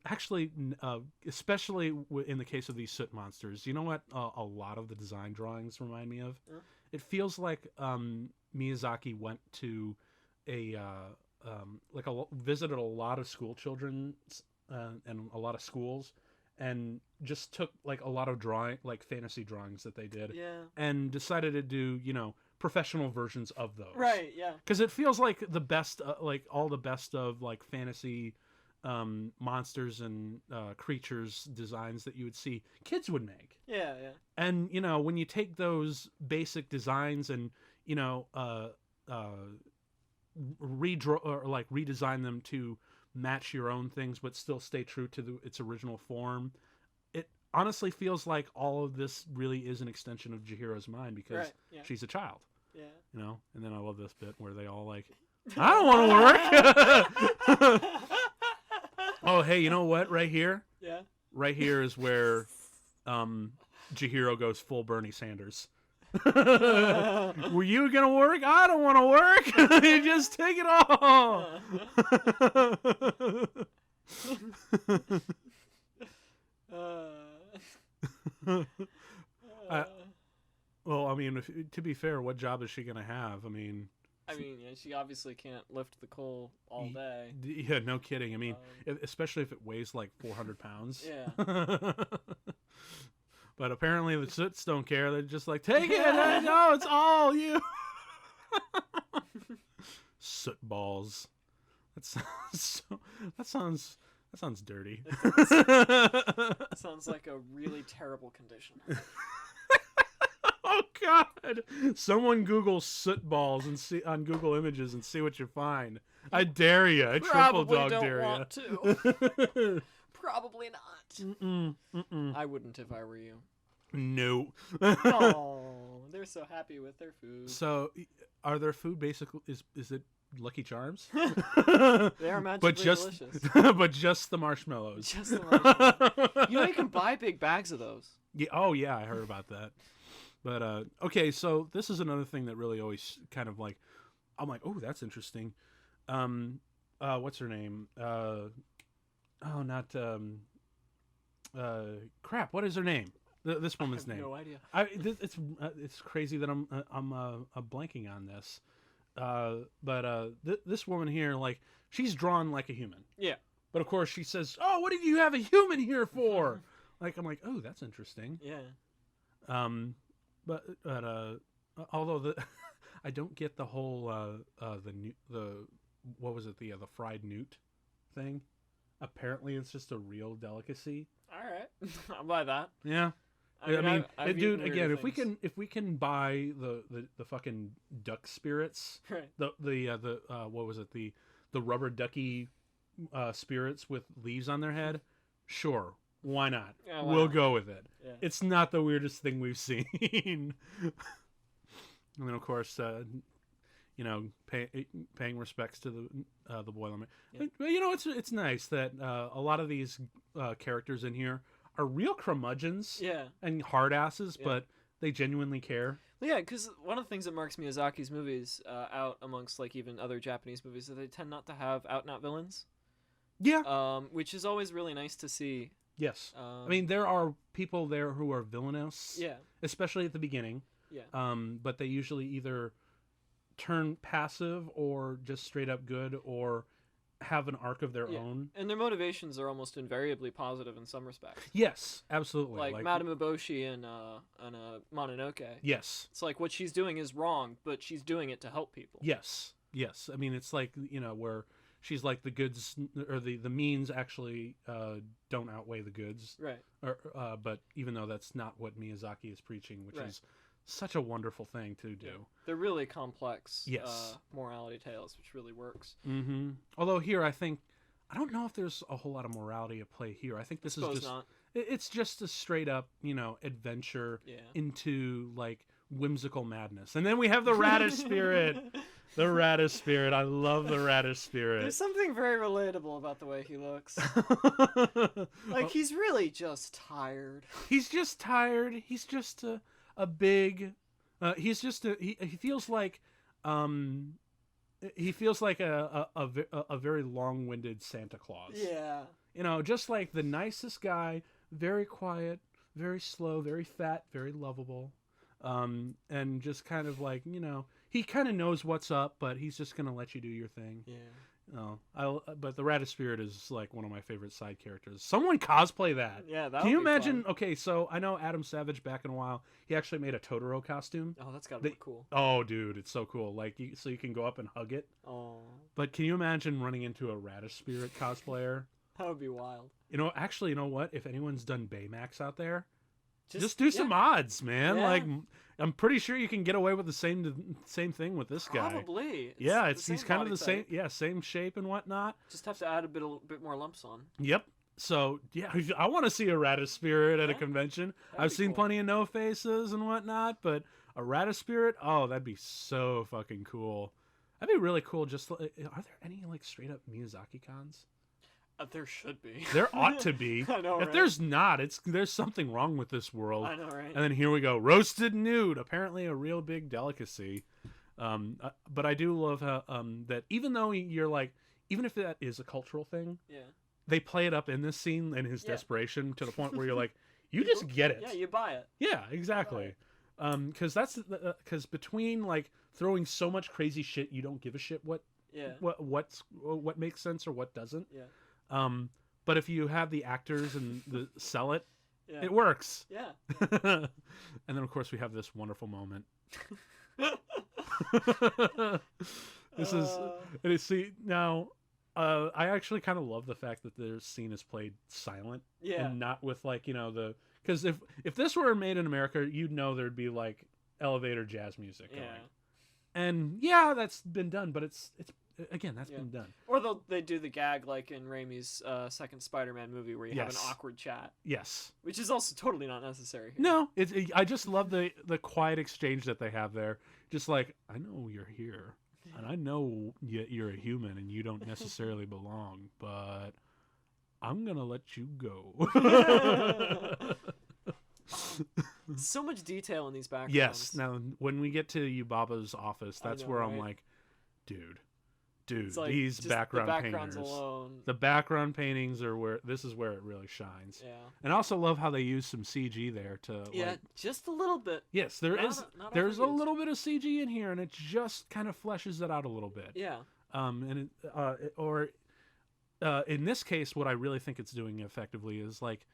Actually, especially in the case of these soot monsters, you know what a lot of the design drawings remind me of? It feels like Miyazaki went to visited a lot of school children and a lot of schools, and just took like a lot of fantasy drawings that they did, and decided to do professional versions of those. Right, yeah. Because it feels like the best, all the best of like fantasy monsters and creatures designs that you would see kids would make. Yeah, yeah. And when you take those basic designs and redraw or like redesign them to match your own things, but still stay true to its original form, it honestly feels like all of this really is an extension of Chihiro's mind, because she's a child. Yeah. And then I love this bit where they all like, I don't want to work. Oh, hey, you know what? Right here? Yeah. Right here is where Chihiro goes full Bernie Sanders. Were you going to work? I don't want to work. You just take it all. Well, I mean, to be fair, what job is she going to have? I mean, she obviously can't lift the coal all day. Yeah, no kidding. I mean, especially if it weighs like 400 pounds. Yeah. But apparently the Soots don't care. They're just like, take it. No, it's all you. Soot balls. That sounds dirty. That sounds like a really terrible condition. Oh God! Someone Google soot balls and see on Google Images and see what you find. I dare you. I triple dog dare you. To. Probably not. I wouldn't if I were you. No. Oh, they're so happy with their food. So, are their food basically is it Lucky Charms? They are magically delicious. But just the marshmallows. Just the marshmallows. You can buy big bags of those. Yeah. Oh yeah, I heard about that. But okay, so this is another thing that really always kind of like, I'm like, oh, that's interesting. What's her name? Crap. What is her name? This woman's name. No idea. It's crazy that I'm blanking on this. But this woman here, like, she's drawn like a human. Yeah. But of course she says, "Oh, what did you have a human here for?" Like, I'm like, oh, that's interesting. Yeah. But although I don't get the whole what was it, the fried newt thing. Apparently it's just a real delicacy. All right. I'll buy that. Yeah. I've dude, again, if we can buy the fucking duck spirits, right. the what was it, the rubber ducky spirits with leaves on their head, sure. Why not? Yeah, we'll go with it. Yeah. It's not the weirdest thing we've seen. And then, of course, paying respects to the Boilerman. Yeah. But it's nice that a lot of these characters in here are real curmudgeons, and hard asses, but they genuinely care. Yeah, because one of the things that marks Miyazaki's movies out amongst like even other Japanese movies is that they tend not to have out-and-out villains. Yeah. Which is always really nice to see. Yes. I mean, there are people there who are villainous. Yeah. Especially at the beginning. Yeah. But they usually either turn passive or just straight up good, or have an arc of their own. And their motivations are almost invariably positive in some respects. Yes, absolutely. Like Madame Eboshi and Mononoke. Yes. It's like what she's doing is wrong, but she's doing it to help people. Yes. Yes. I mean, it's like, where she's like the goods or the means actually don't outweigh the goods. Right. But even though that's not what Miyazaki is preaching, which is such a wonderful thing to do. Yeah. They're really complex yes. Morality tales, which really works. Mm-hmm. Although here, I don't know if there's a whole lot of morality at play here. I think this is just not. It's just a straight up, adventure into like whimsical madness. And then we have the Radish Spirit. The Radish Spirit. I love the Radish Spirit. There's something very relatable about the way he looks. Like, he's really just tired. He's just tired. He's just a big... he feels like... he feels like a very long-winded Santa Claus. Yeah. Just like the nicest guy, very quiet, very slow, very fat, very lovable. And just kind of like, he kind of knows what's up, but he's just going to let you do your thing. Yeah. But the Radish Spirit is like one of my favorite side characters. Someone cosplay that. Yeah, that Can you would be imagine? fun. Okay, so I know Adam Savage back in a while. He actually made a Totoro costume. Oh, that's gotta be cool. Oh, dude, it's so cool. Like, so you can go up and hug it. Oh. But can you imagine running into a Radish Spirit cosplayer? That would be wild. Actually, you know what? If anyone's done Baymax out there, just do some mods, man. Yeah. Like, I'm pretty sure you can get away with the same thing with this guy. Probably. He's kind of the same. Yeah, same shape and whatnot. Just have to add a bit more lumps on. Yep. So yeah, I want to see a Radish Spirit at a convention. I've seen plenty of No Faces and whatnot, but a Radish Spirit, oh, that'd be so fucking cool. That'd be really cool. Are there any like straight up Miyazaki cons? There should be. There ought to be. I know, if there's not, there's something wrong with this world. I know, right? And then here we go, roasted nude. Apparently, a real big delicacy. But I do love how that even though you're like, even if that is a cultural thing, they play it up in this scene in his desperation to the point where you're like, you just get it. Yeah, you buy it. Yeah, exactly. Because between like throwing so much crazy shit, you don't give a shit what makes sense or what doesn't. Yeah. But if you have the actors and sell it, it works. Yeah. And then of course we have this wonderful moment. I actually kind of love the fact that the scene is played silent. Yeah. And not with like, because if this were made in America, you'd know there'd be like elevator jazz music going. And that's been done, but it's again, that's been done. Or they do the gag like in Raimi's second Spider-Man movie where you have an awkward chat. Yes. Which is also totally not necessary here. No, I just love the quiet exchange that they have there. Just like, I know you're here, and I know you're a human and you don't necessarily belong, but I'm going to let you go. So much detail in these backgrounds. Yes. Now, when we get to Yubaba's office, that's where I'm like, dude, like, these background paintings alone. The background paintings are where it really shines. Yeah. And I also love how they use some CG there to just a little bit. Yes, there's a little bit of CG in here, and it just kind of fleshes it out a little bit. Yeah. In this case, what I really think it's doing effectively is like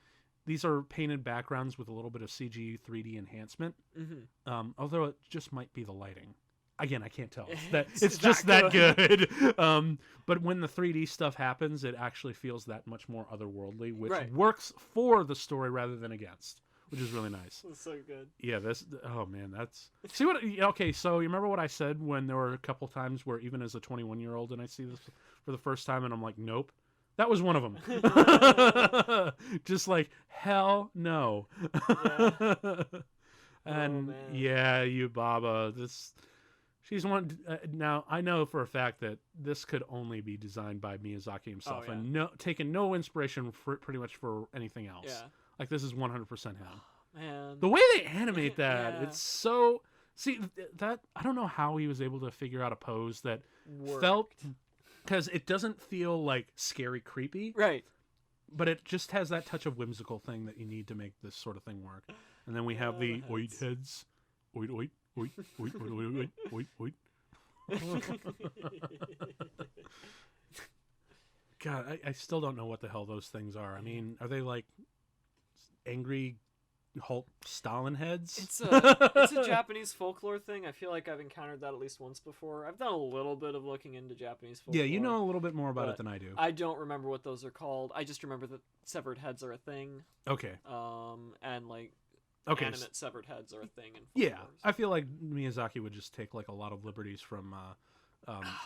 these are painted backgrounds with a little bit of CG 3D enhancement. Mm-hmm. Although it just might be the lighting. Again, I can't tell. It's just that good. But when the 3D stuff happens, it actually feels that much more otherworldly, which works for the story rather than against, which is really nice. That's so good. Yeah, okay, so you remember what I said when there were a couple times where even as a 21-year-old and I see this for the first time and I'm like, nope. That was one of them. Just like, hell no. And Yubaba, she's one. Now I know for a fact that this could only be designed by Miyazaki himself, and taken no inspiration pretty much for anything else. Yeah. Like this is 100% him. Man, the way they animate that, it's so. See that I don't know how he was able to figure out a pose that felt, because it doesn't feel like scary, creepy, right? But it just has that touch of whimsical thing that you need to make this sort of thing work. And then we have the oid heads, oid oid. Wait. God, I still don't know what the hell those things are. I mean, are they like angry Hulk Stalin heads? It's a Japanese folklore thing. I feel like I've encountered that at least once before. I've done a little bit of looking into Japanese folklore. Yeah, you know a little bit more about it than I do. I don't remember what those are called. I just remember that severed heads are a thing. Okay. And like animate severed heads are a thing in folklore. Yeah, I feel like Miyazaki would just take like a lot of liberties from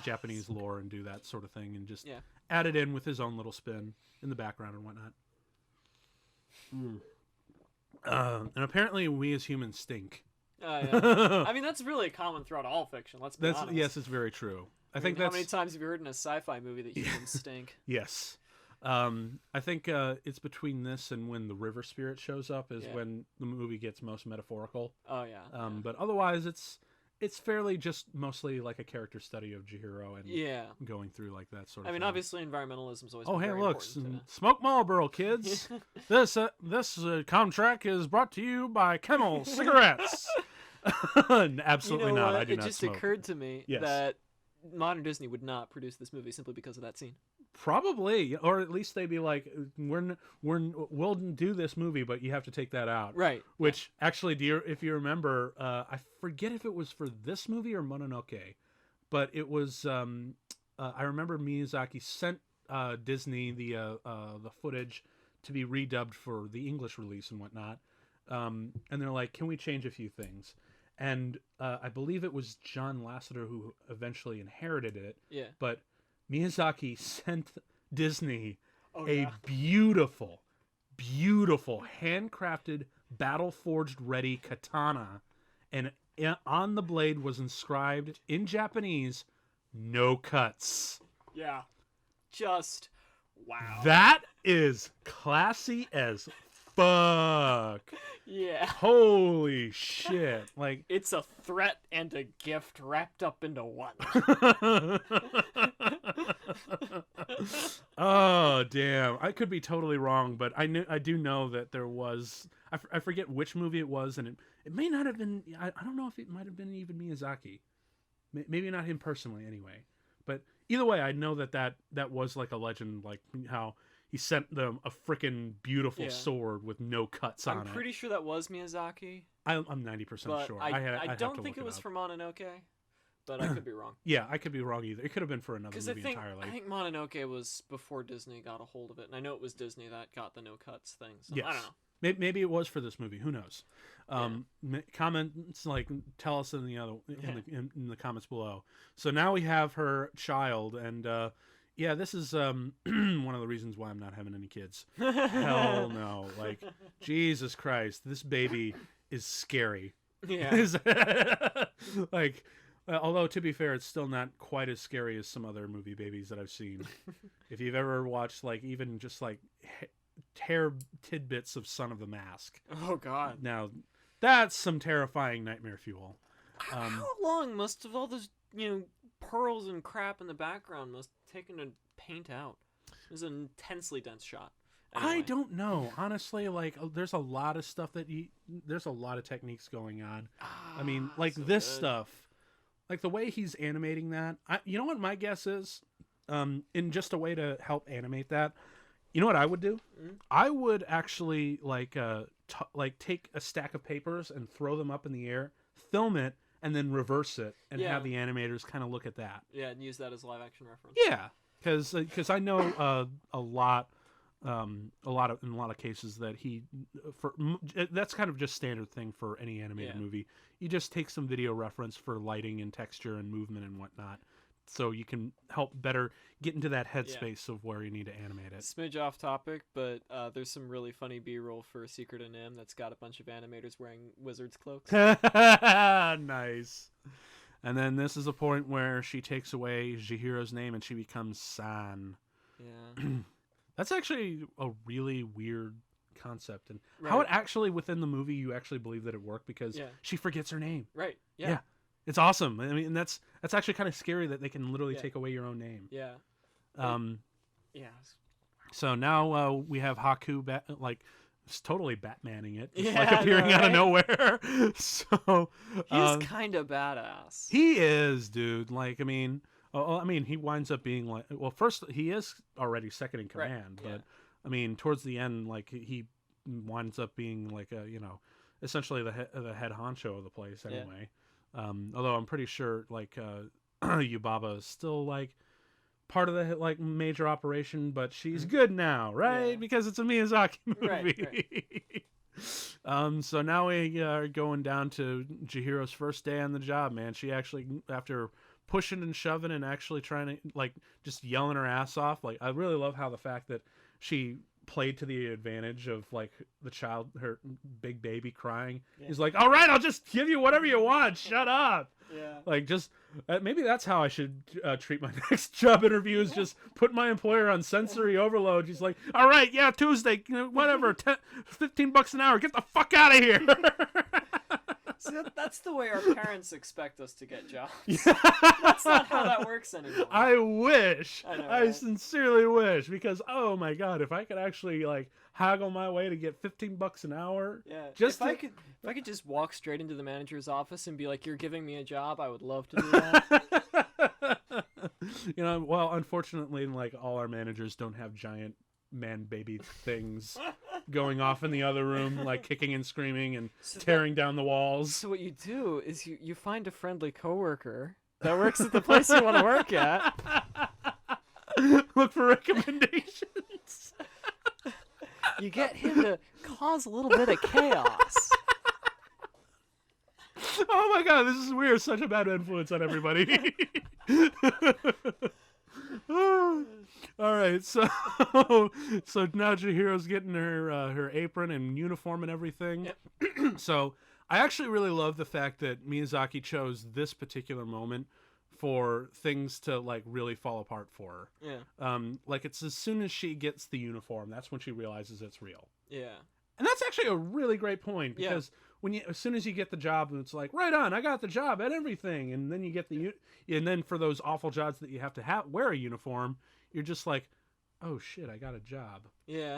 Japanese lore and do that sort of thing, and just add it in with his own little spin in the background and whatnot. And apparently we as humans stink. Yeah. I mean, that's really common throughout all fiction. Let's be honest. Yes, it's very true. I think how many times have you heard in a sci-fi movie that humans stink? Yes. I think it's between this and when the river spirit shows up is when the movie gets most metaphorical. Oh yeah. But otherwise it's fairly just mostly like a character study of Chihiro and going through like that sort of thing. Obviously environmentalism is always hey, look, smoke Marlboro, kids. This contract is brought to you by Camel Cigarettes. Absolutely not. I do not smoke. It just occurred to me that modern Disney would not produce this movie simply because of that scene. Probably, or at least they'd be like, we'll do this movie, but you have to take that out. Right. Which actually, if you remember, I forget if it was for this movie or Mononoke, but it was. I remember Miyazaki sent Disney the footage to be redubbed for the English release and whatnot, and they're like, "Can we change a few things?" And I believe it was John Lasseter who eventually inherited it. Yeah. But Miyazaki sent Disney beautiful, handcrafted, battle-forged ready katana, and on the blade was inscribed in Japanese, "No cuts." Yeah. Just, wow. That is classy as fuck. Yeah. Holy shit. Like, it's a threat and a gift wrapped up into one. Oh, damn. I could be totally wrong, but I do know that there was, I forget which movie it was, and it may not have been, I don't know if it might have been even Miyazaki. Maybe not him personally anyway. But either way, I know that was like a legend, like how he sent them a freaking beautiful sword with no cuts on it. I'm pretty sure that was Miyazaki. I'm 90% sure. I don't think it was for Mononoke, but I could be wrong. Yeah, I could be wrong either. It could have been for another movie entirely. I think Mononoke was before Disney got a hold of it, and I know it was Disney that got the no cuts thing. So yes. I don't know. Maybe it was for this movie. Who knows? Comments, like, tell us in the comments below. So now we have her child, and this is one of the reasons why I'm not having any kids. Hell no! Like, Jesus Christ, this baby is scary. Yeah. Like, although to be fair, it's still not quite as scary as some other movie babies that I've seen. If you've ever watched, like, even just like hair tidbits of Son of the Mask. Oh God! Now, that's some terrifying nightmare fuel. How long must have all those pearls and crap in the background must have taken to paint out? It was an intensely dense shot. Anyway. I don't know, honestly. Like, there's a lot of stuff there's a lot of techniques going on. I mean, like this stuff, like the way he's animating that. You know what my guess is? In just a way to help animate that. You know what I would do? Mm-hmm. I would actually like take a stack of papers and throw them up in the air, film it, and then reverse it, and have the animators kind of look at that. Yeah, and use that as a live action reference. Yeah, because I know a lot of cases that that's kind of just standard thing for any animated movie. You just take some video reference for lighting and texture and movement and whatnot, so you can help better get into that headspace of where you need to animate it. Smidge off topic, but there's some really funny B-roll for Secret of Nim that's got a bunch of animators wearing wizards' cloaks. Nice. And then this is a point where she takes away Chihiro's name and she becomes San. Yeah. That's actually a really weird concept, and how it actually within the movie you actually believe that it worked because she forgets her name. Right. Yeah. It's awesome. I mean, that's actually kind of scary that they can literally take away your own name. Yeah. So now we have Haku it's totally Batmaning it, just like appearing out of nowhere. So he's kind of badass. He is, dude. Like, I mean, Oh, I mean, he winds up being like, well, first he is already second in command, right. but I mean, towards the end, like he winds up being like a, you know, essentially the head honcho of the place anyway. Although I'm pretty sure like Yubaba is still like part of the like major operation, but she's good now, right? Because it's a Miyazaki movie. Right. So now we are going down to Chihiro's first day on the job, man. She actually, after pushing and shoving and actually trying to like just yelling her ass off, like I really love how the fact that she played to the advantage of like the child, her big baby crying. He's like, all right, I'll just give you whatever you want, shut up. Like just maybe that's how I should treat my next job interview, is just put my employer on sensory overload. She's like, all right, yeah, Tuesday, whatever, $15 an hour, get the fuck out of here. See, that's the way our parents expect us to get jobs. That's not how that works anymore. I wish. I know, I right? sincerely wish, because oh my god, if I could actually like haggle my way to get $15 an hour. Yeah. Just if I could just walk straight into the manager's office and be like, "You're giving me a job," I would love to do that. You know, well, unfortunately, like all our managers don't have giant man baby things going off in the other room, like kicking and screaming and tearing down the walls. So what you do is you find a friendly coworker that works at the place you want to work at. Look for recommendations. You get him to cause a little bit of chaos. Oh my god, this is weird. Such a bad influence on everybody. All right, so now Chihiro's getting her apron and uniform and everything. Yep. So I actually really love the fact that Miyazaki chose this particular moment for things to like really fall apart for her. Yeah. Like it's as soon as she gets the uniform, that's when she realizes it's real. Yeah. And that's actually a really great point, because as soon as you get the job, and it's like, right on, I got the job and everything, and then you get and then for those awful jobs that you have to wear a uniform, you're just like, oh shit, I got a job. Yeah.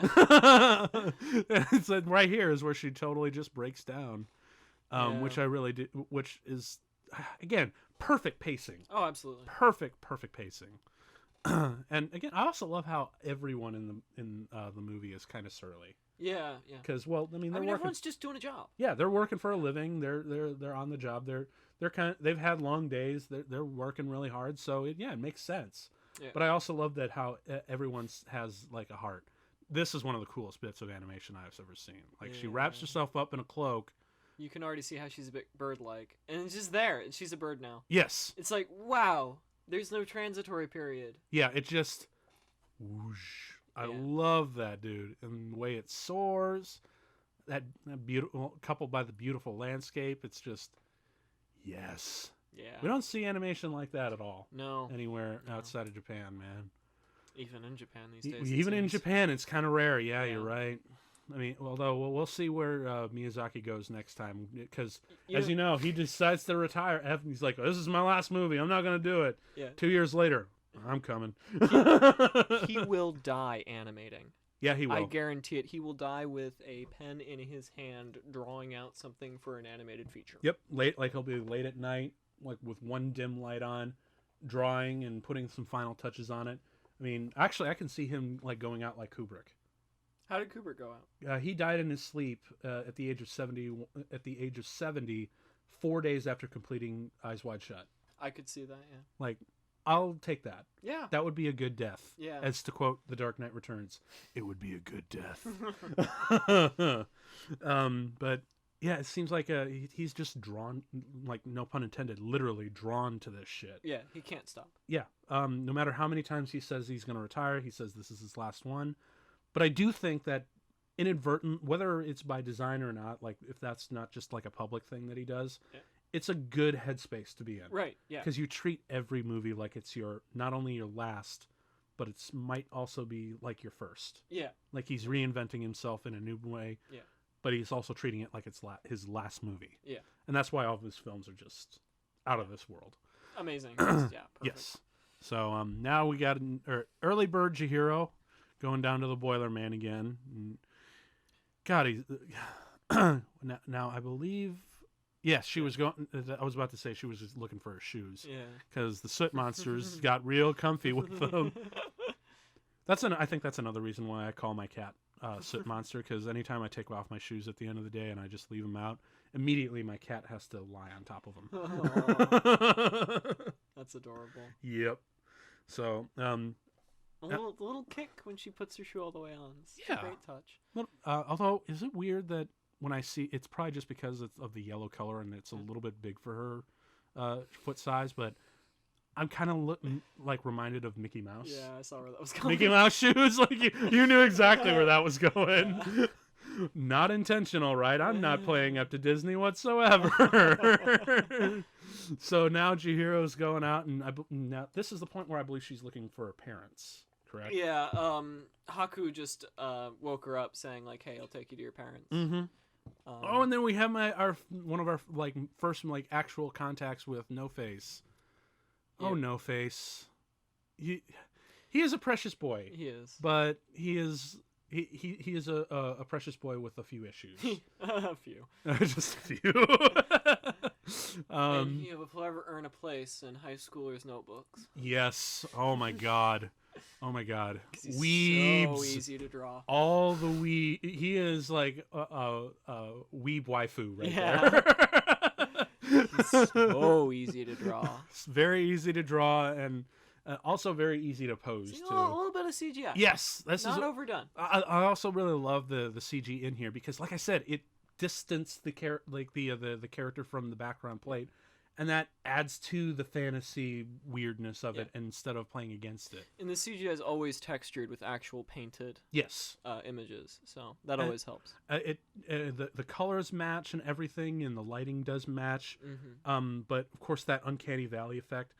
It's like right here is where she totally just breaks down, which I really do, which is again perfect pacing. Oh, absolutely. Perfect pacing. And again, I also love how everyone in the movie is kind of surly. Yeah. Because well, I mean, everyone's just doing a job. Yeah, they're working for a living. They're on the job. They've had long days. They're working really hard. So it makes sense. Yeah. But I also love that how everyone has like a heart. This is one of the coolest bits of animation I've ever seen. Like she wraps herself up in a cloak. You can already see how she's a bit bird-like, and it's just there. She's a bird now. Yes. It's like, wow. There's no transitory period. Yeah, it just whoosh. I love that, dude, and the way it soars. That beautiful, coupled by the beautiful landscape. It's just yes. Yeah. We don't see animation like that at all. No. Anywhere outside of Japan, man. Even in Japan these days. Even in Japan, it's kind of rare. Yeah, you're right. I mean, although we'll see where Miyazaki goes next time, because as you know, he decides to retire. He's like, "This is my last movie. I'm not going to do it." Yeah. 2 years later, I'm coming. He will die animating. Yeah, he will. I guarantee it. He will die with a pen in his hand, drawing out something for an animated feature. Yep, he'll be late at night, like with one dim light on, drawing and putting some final touches on it. I mean, actually, I can see him like going out like Kubrick. How did Kubrick go out? He died in his sleep at the age of 70. At the age of 70, 4 days after completing Eyes Wide Shut. I could see that. Yeah. Like, I'll take that. Yeah. That would be a good death. Yeah. As to quote The Dark Knight Returns, it would be a good death. But yeah, it seems like he's just drawn, like no pun intended, literally drawn to this shit. Yeah, he can't stop. Yeah. No matter how many times he says he's going to retire, he says this is his last one. But I do think that inadvertent, whether it's by design or not, like if that's not just like a public thing that he does, it's a good headspace to be in. Right, yeah. Because you treat every movie like it's not only your last, but it might also be like your first. Yeah. Like he's reinventing himself in a new way. Yeah. But he's also treating it like it's his last movie. Yeah. And that's why all of his films are just out of this world. Amazing. Yeah, perfect. Yes. So now we got early bird Chihiro going down to the Boiler Man again. God, he's now I believe Yes, she was going. I was about to say she was just looking for her shoes. Yeah. Because the soot monsters got real comfy with them. I think that's another reason why I call my cat Soot Monster. Because anytime I take off my shoes at the end of the day and I just leave them out, immediately my cat has to lie on top of them. That's adorable. Yep. So, a little kick when she puts her shoe all the way on. It's a great touch. Well, although, is it weird that when I see, it's probably just because of the yellow color and it's a little bit big for her foot size, but I'm kind of reminded of Mickey Mouse. Yeah, I saw where that was going. Mickey Mouse shoes, like you knew exactly where that was going. Yeah. Not intentional, right? I'm not playing up to Disney whatsoever. So now Chihiro's going out, and now this is the point where I believe she's looking for her parents. Correct? Yeah. Haku just woke her up saying like, "Hey, I'll take you to your parents." Mm-hmm. And then we have one of our first actual contacts with No Face. Yeah. Oh, No Face. He is a precious boy. He is. But he is a precious boy with a few issues. A few. Just a few. And he will forever earn a place in high schoolers' notebooks. Yes. Oh my god. Oh my god. He's Weebs. so easy to draw. All the he is like a weeb waifu right there. He's so easy to draw. It's very easy to draw and also very easy to pose too. A little bit of CGI. Yes, this not is overdone. I also really love the CG in here because, like I said, it distanced the character from the background plate, and that adds to the fantasy weirdness of it instead of playing against it. And the CGI is always textured with actual painted images, so that always helps. The colors match and everything, and the lighting does match. Mm-hmm. But of course, that uncanny valley effect.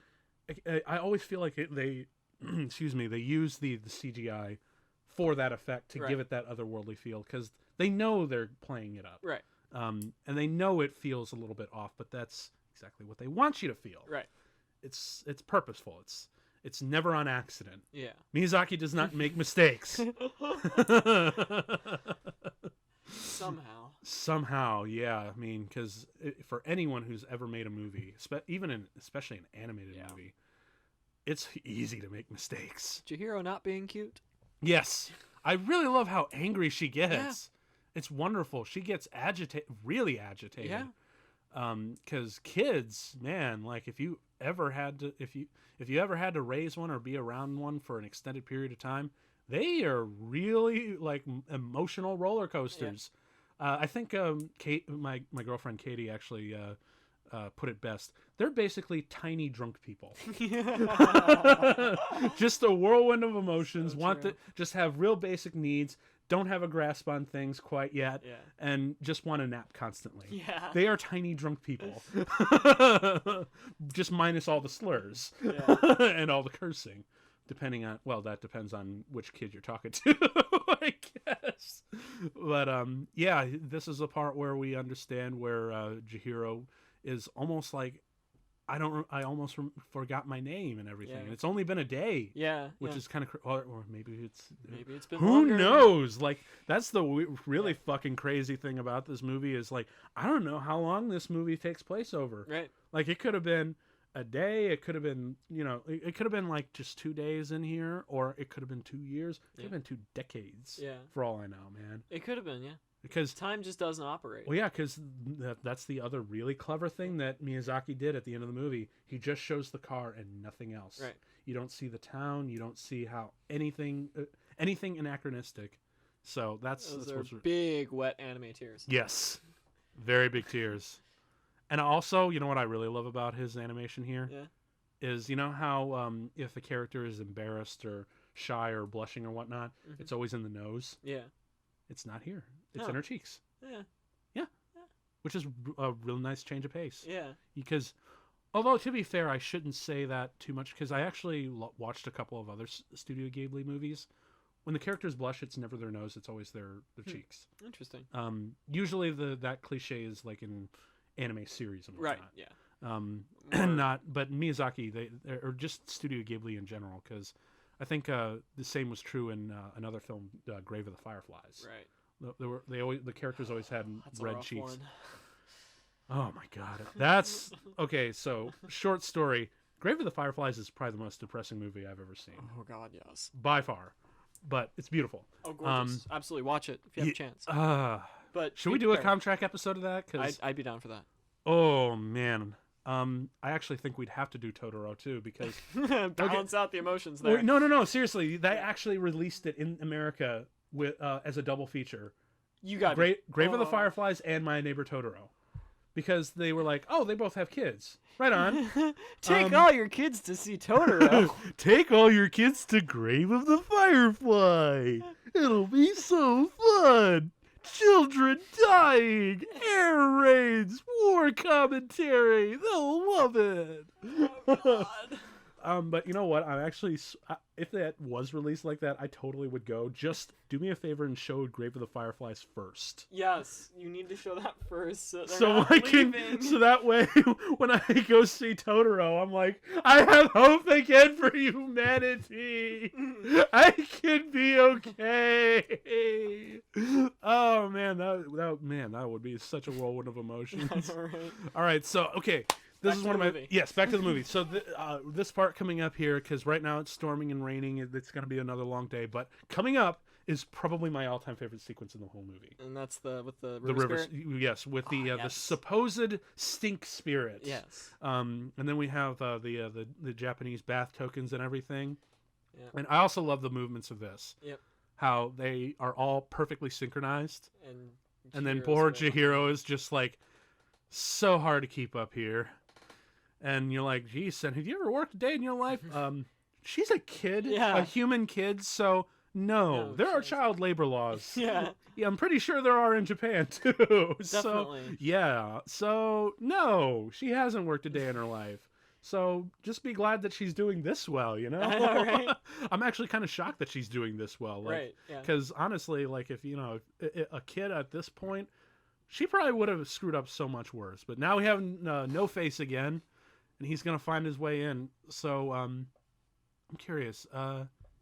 I always feel like they they use the CGI for that effect to give it that otherworldly feel because they know they're playing it up. Right. And they know it feels a little bit off, but that's exactly what they want you to feel. Right. It's purposeful. It's never on accident. Yeah. Miyazaki does not make mistakes. Somehow, yeah. I mean, because for anyone who's ever made a movie, especially an animated movie, it's easy to make mistakes. Chihiro not being cute? Yes. I really love how angry she gets. Yeah. It's wonderful. She gets really agitated. Yeah. Because kids, man, like if you ever had to raise one or be around one for an extended period of time, they are really like emotional roller coasters. Yeah. I think Kate, my girlfriend Katie, actually put it best. They're basically tiny drunk people. Just a whirlwind of emotions. So just have real basic needs. Don't have a grasp on things quite yet, and just want to nap constantly. Yeah. They are tiny drunk people. Just minus all the slurs and all the cursing. That depends on which kid you're talking to, I guess. But this is the part where we understand where Chihiro is almost like, I almost forgot my name and everything. And it's only been a day. Yeah. Which is kind of, or maybe it's been who longer. knows? Like, that's the really fucking crazy thing about this movie is like, I don't know how long this movie takes place over. Right. Like, it could have been a day, it could have been, it could have been like just 2 days in here, or it could have been 2 years, it could have been 2 decades. Yeah. For all I know, man. It could have been, yeah. Because time just doesn't operate. Well, yeah, because that's the other really clever thing that Miyazaki did at the end of the movie. He just shows the car and nothing else. Right. You don't see the town. You don't see how anything anachronistic. So those are big wet anime tears. Yes, very big tears. And also, you know what I really love about his animation here? Yeah. Is how if a character is embarrassed or shy or blushing or whatnot, it's always in the nose. Yeah. It's not here. It's in her cheeks. Yeah. Which is a real nice change of pace. Yeah. Because, although to be fair, I shouldn't say that too much because I actually watched a couple of other Studio Ghibli movies. When the characters blush, it's never their nose; it's always their cheeks. Interesting. Usually that cliche is like in anime series and whatnot. Right. Yeah. But Miyazaki, or just Studio Ghibli in general, because I think the same was true in another film, Grave of the Fireflies. Right. The characters always had red cheeks. Oh my god, that's okay. So short story: Grave of the Fireflies is probably the most depressing movie I've ever seen. Oh god, yes, by far, but it's beautiful. Oh, gorgeous! Absolutely, watch it if you have a chance. But should we do a Comtrack episode of that? Because I'd be down for that. Oh man. I actually think we'd have to do Totoro too because balance out the emotions there. No. Seriously, they actually released it in America with as a double feature. You got Grave of the Fireflies and My Neighbor Totoro, because they were like, oh, they both have kids. Right on. Take all your kids to see Totoro. Take all your kids to Grave of the Firefly. It'll be so fun. Children dying, air raids, war commentary. They'll love it. Oh, God. But you know what? I'm actually, if that was released like that, I totally would go. Just do me a favor and show Grave of the Fireflies first. Yes, you need to show that first. So that way, when I go see Totoro, I'm like, I have hope again for humanity. I can be okay. Oh man, that would be such a whirlwind of emotions. All right, so okay. This is one of my movie. Yes, back to the movie. So this part coming up here, because right now it's storming and raining. It's going to be another long day. But coming up is probably my all-time favorite sequence in the whole movie. And that's with the river spirit? Yes, with the supposed stink spirit. Yes. And then we have the Japanese bath tokens and everything. Yeah. And I also love the movements of this. Yep. How they are all perfectly synchronized. And then Chihiro's poor Chihiro is just like so hard to keep up here. And you're like, geez, son, have you ever worked a day in your life? She's a kid, a human kid, so no there are child labor laws. Yeah, I'm pretty sure there are in Japan too. Definitely. So no, she hasn't worked a day in her life. So just be glad that she's doing this well, you know? Right? I'm actually kind of shocked that she's doing this well. Right, yeah. Because honestly, like if, a kid at this point, she probably would have screwed up so much worse. But now we have No Face again. And he's going to find his way in. So, I'm curious.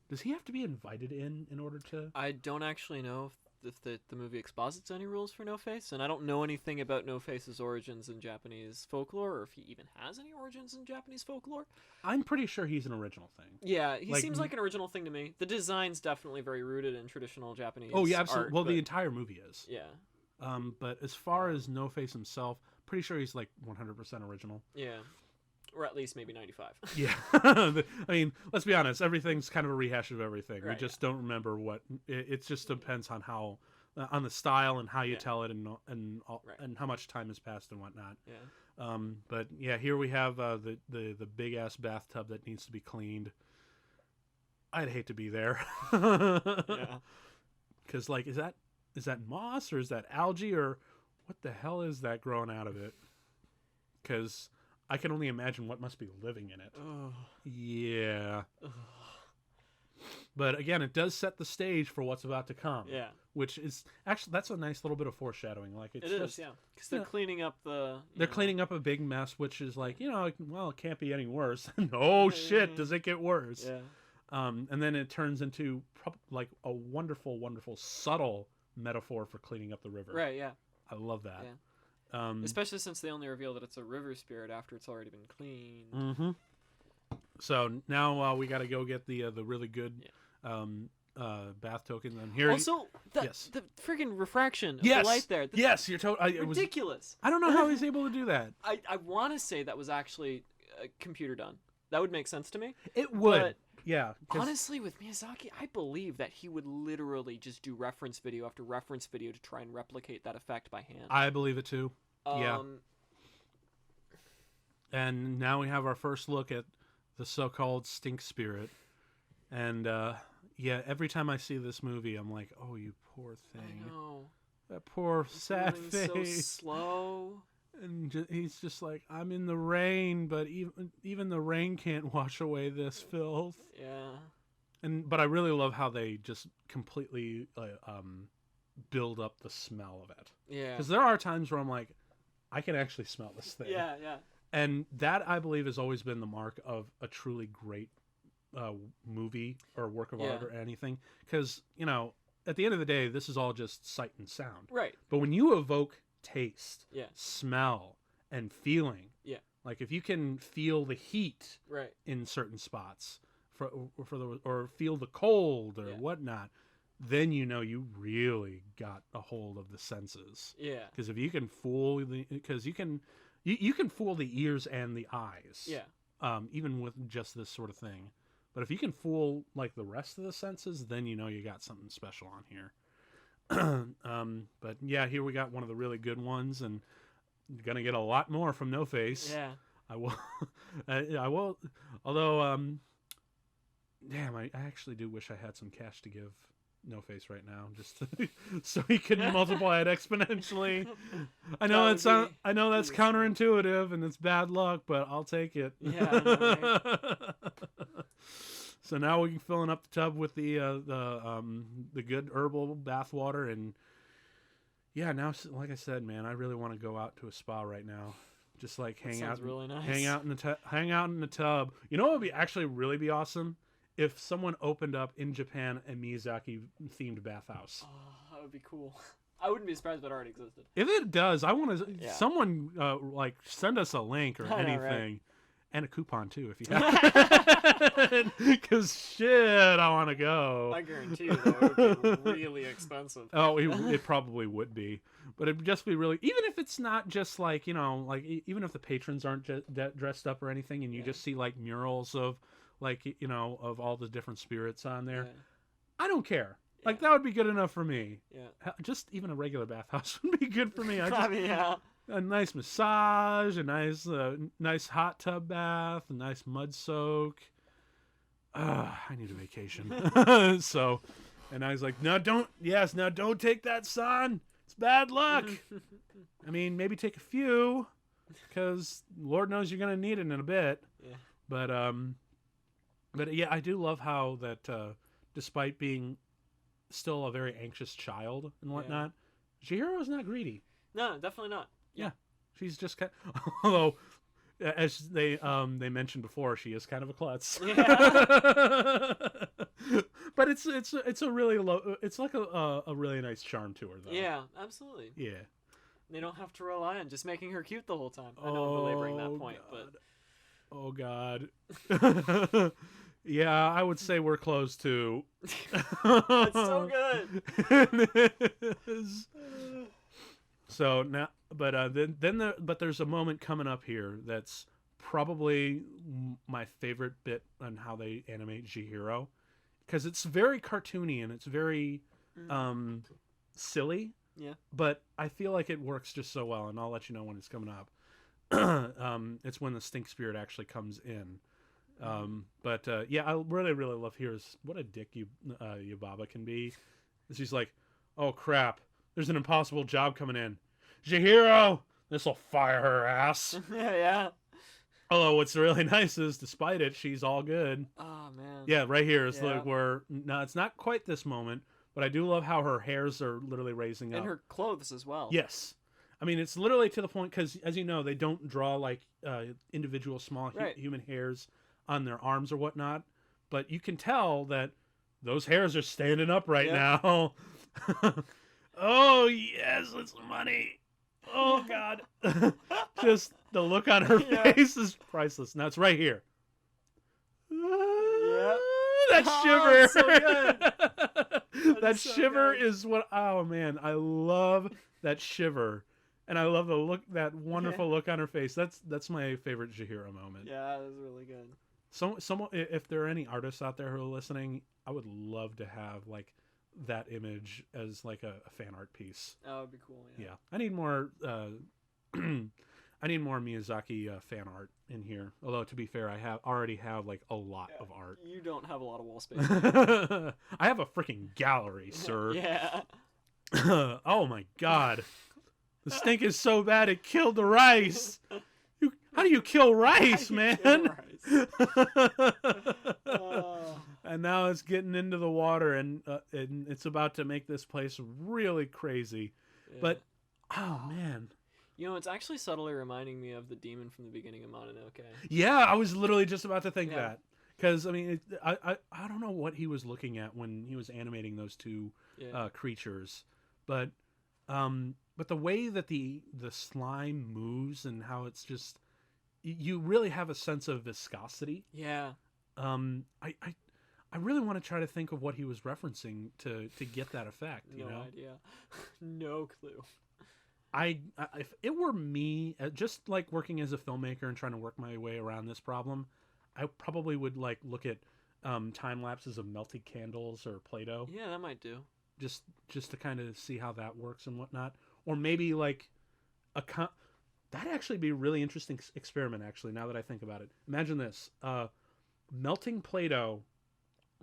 Does he have to be invited in order to... I don't actually know if the movie exposits any rules for No Face. And I don't know anything about No Face's origins in Japanese folklore. Or if he even has any origins in Japanese folklore. I'm pretty sure he's an original thing. Yeah, he seems like an original thing to me. The design's definitely very rooted in traditional Japanese Oh, yeah, absolutely. art, well, the entire movie is. Yeah. But as far as No Face himself, pretty sure he's like 100% original. Yeah. Or at least maybe 95. Yeah. I mean, let's be honest. Everything's kind of a rehash of everything. Right, we just don't remember what... It just depends on how... on the style and how you tell it and how much time has passed and whatnot. Yeah. But yeah, here we have the big-ass bathtub that needs to be cleaned. I'd hate to be there. Yeah. Because, like, is that moss or is that algae or what the hell is that growing out of it? Because... I can only imagine what must be living in it. Oh. Yeah. Ugh. But again, it does set the stage for what's about to come. Yeah. Which is actually that's a nice little bit of foreshadowing. Like it's just, yeah. Because they're cleaning up They're cleaning up a big mess, which is like well, it can't be any worse. Oh shit, does it get worse? Yeah. And then it turns into like a wonderful, wonderful, subtle metaphor for cleaning up the river. Right. Yeah. I love that. Yeah. Especially since they only reveal that it's a river spirit after it's already been cleaned. Mm-hmm. So now we got to go get the really good bath token. And here also, the friggin' refraction of the light there. You're totally ridiculous. I don't know how he's able to do that. I want to say that was actually computer done. That would make sense to me. It would. But yeah. Honestly, with Miyazaki, I believe that he would literally just do reference video after reference video to try and replicate that effect by hand. I believe it too. Yeah. And now we have our first look at the so-called stink spirit. And every time I see this movie, I'm like, oh, you poor thing. I know. That poor sad face. So slow. And he's just like, I'm in the rain, but even the rain can't wash away this filth. Yeah. But I really love how they just completely build up the smell of it. Yeah. Because there are times where I'm like, I can actually smell this thing. Yeah, yeah. And that, I believe, has always been the mark of a truly great movie or work of art or anything. Because, at the end of the day, this is all just sight and sound. Right. But when you evoke taste, yeah, smell, and feeling. Yeah. Like if you can feel the heat right. in certain spots or feel the cold or whatnot, then you know you really got a hold of the senses. Yeah. Because if you can fool you can fool the ears and the eyes. Yeah. Even with just this sort of thing. But if you can fool like the rest of the senses, then you know you got something special on here. But yeah, here we got one of the really good ones, and you're gonna get a lot more from No Face. Yeah. I will. I will. Although, damn, I actually do wish I had some cash to give No Face right now, just so he could multiply it exponentially. I know I know that's counterintuitive and it's bad luck, but I'll take it. Yeah. I know, right? So now we're filling up the tub with the good herbal bath water, and yeah, now like I said, man, I really want to go out to a spa right now, just like hang out in the tub. You know what would be actually really be awesome? If someone opened up in Japan a Miyazaki themed bathhouse. Oh, that would be cool. I wouldn't be surprised if it already existed. If it does, I want to someone like send us a link or anything. Know, right? And a coupon too, if you have. Because shit, I want to go. I guarantee you, though, it would be really expensive. Oh, it probably would be, but it'd just be really. Even if it's not just like even if the patrons aren't dressed up or anything, and you just see like murals of of all the different spirits on there, I don't care. Like that would be good enough for me. Yeah. Just even a regular bathhouse would be good for me. A nice massage, a nice hot tub bath, a nice mud soak. I need a vacation. So, and I was like, no, don't take that, son. It's bad luck. I mean, maybe take a few, because Lord knows you're gonna need it in a bit. Yeah. But yeah, I do love how that, despite being still a very anxious child and whatnot, Chihiro is not greedy. No, definitely not. Yeah, she's just kind of, although, as they mentioned before, she is kind of a klutz. Yeah. But it's a really it's like a really nice charm to her, though. Yeah, absolutely. Yeah. They don't have to rely on just making her cute the whole time. I know I'm belaboring that point, God. Oh God. Yeah, I would say we're close to. It's so good. It is. So now, but there's a moment coming up here that's probably my favorite bit on how they animate Chihiro, because it's very cartoony and it's very silly. Yeah. But I feel like it works just so well, and I'll let you know when it's coming up. It's when the stink spirit actually comes in. But yeah, I really, really love here's what a dick Yubaba can be. She's like, oh crap, there's an impossible job coming in. Chihiro, this'll fire her ass. Yeah. Although what's really nice is, despite it, she's all good. Oh man. Yeah, right here is like where it's not quite this moment, but I do love how her hairs are literally raising up. And her clothes as well. Yes. I mean, it's literally to the point, because as you know, they don't draw like individual small human hairs on their arms or whatnot, but you can tell that those hairs are standing up right now. Oh yes, it's money. Oh God. Just the look on her face is priceless. Now it's right here. Yeah. That shiver. So good. That so shiver good. Is what, oh man, I love that shiver. And I love the look, that wonderful look on her face. That's my favorite Chihiro moment. Yeah, that was really good. Someone, if there are any artists out there who are listening, I would love to have like that image as like a fan art piece. That would be cool. Yeah. I need more. I need more Miyazaki fan art in here. Although to be fair, I already have like a lot of art. You don't have a lot of wall space. I have a freaking gallery, sir. Yeah. Oh my God. The stink is so bad it killed the rice. How do you kill rice, man? And now it's getting into the water, and it's about to make this place really crazy. Yeah. But oh man, you know, it's actually subtly reminding me of the demon from the beginning of Mononoke. Yeah, I was literally just about to think that, because I mean, I don't know what he was looking at when he was animating those two creatures, but but the way that the slime moves and how it's just, you really have a sense of viscosity. Yeah. I really want to try to think of what he was referencing to get that effect. You know? No idea. No clue. If it were me, just like working as a filmmaker and trying to work my way around this problem, I probably would like look at time lapses of melted candles or Play-Doh. Yeah, that might do. Just to kind of see how that works and whatnot, or maybe like that'd actually be a really interesting experiment. Actually, now that I think about it, imagine this: melting Play-Doh,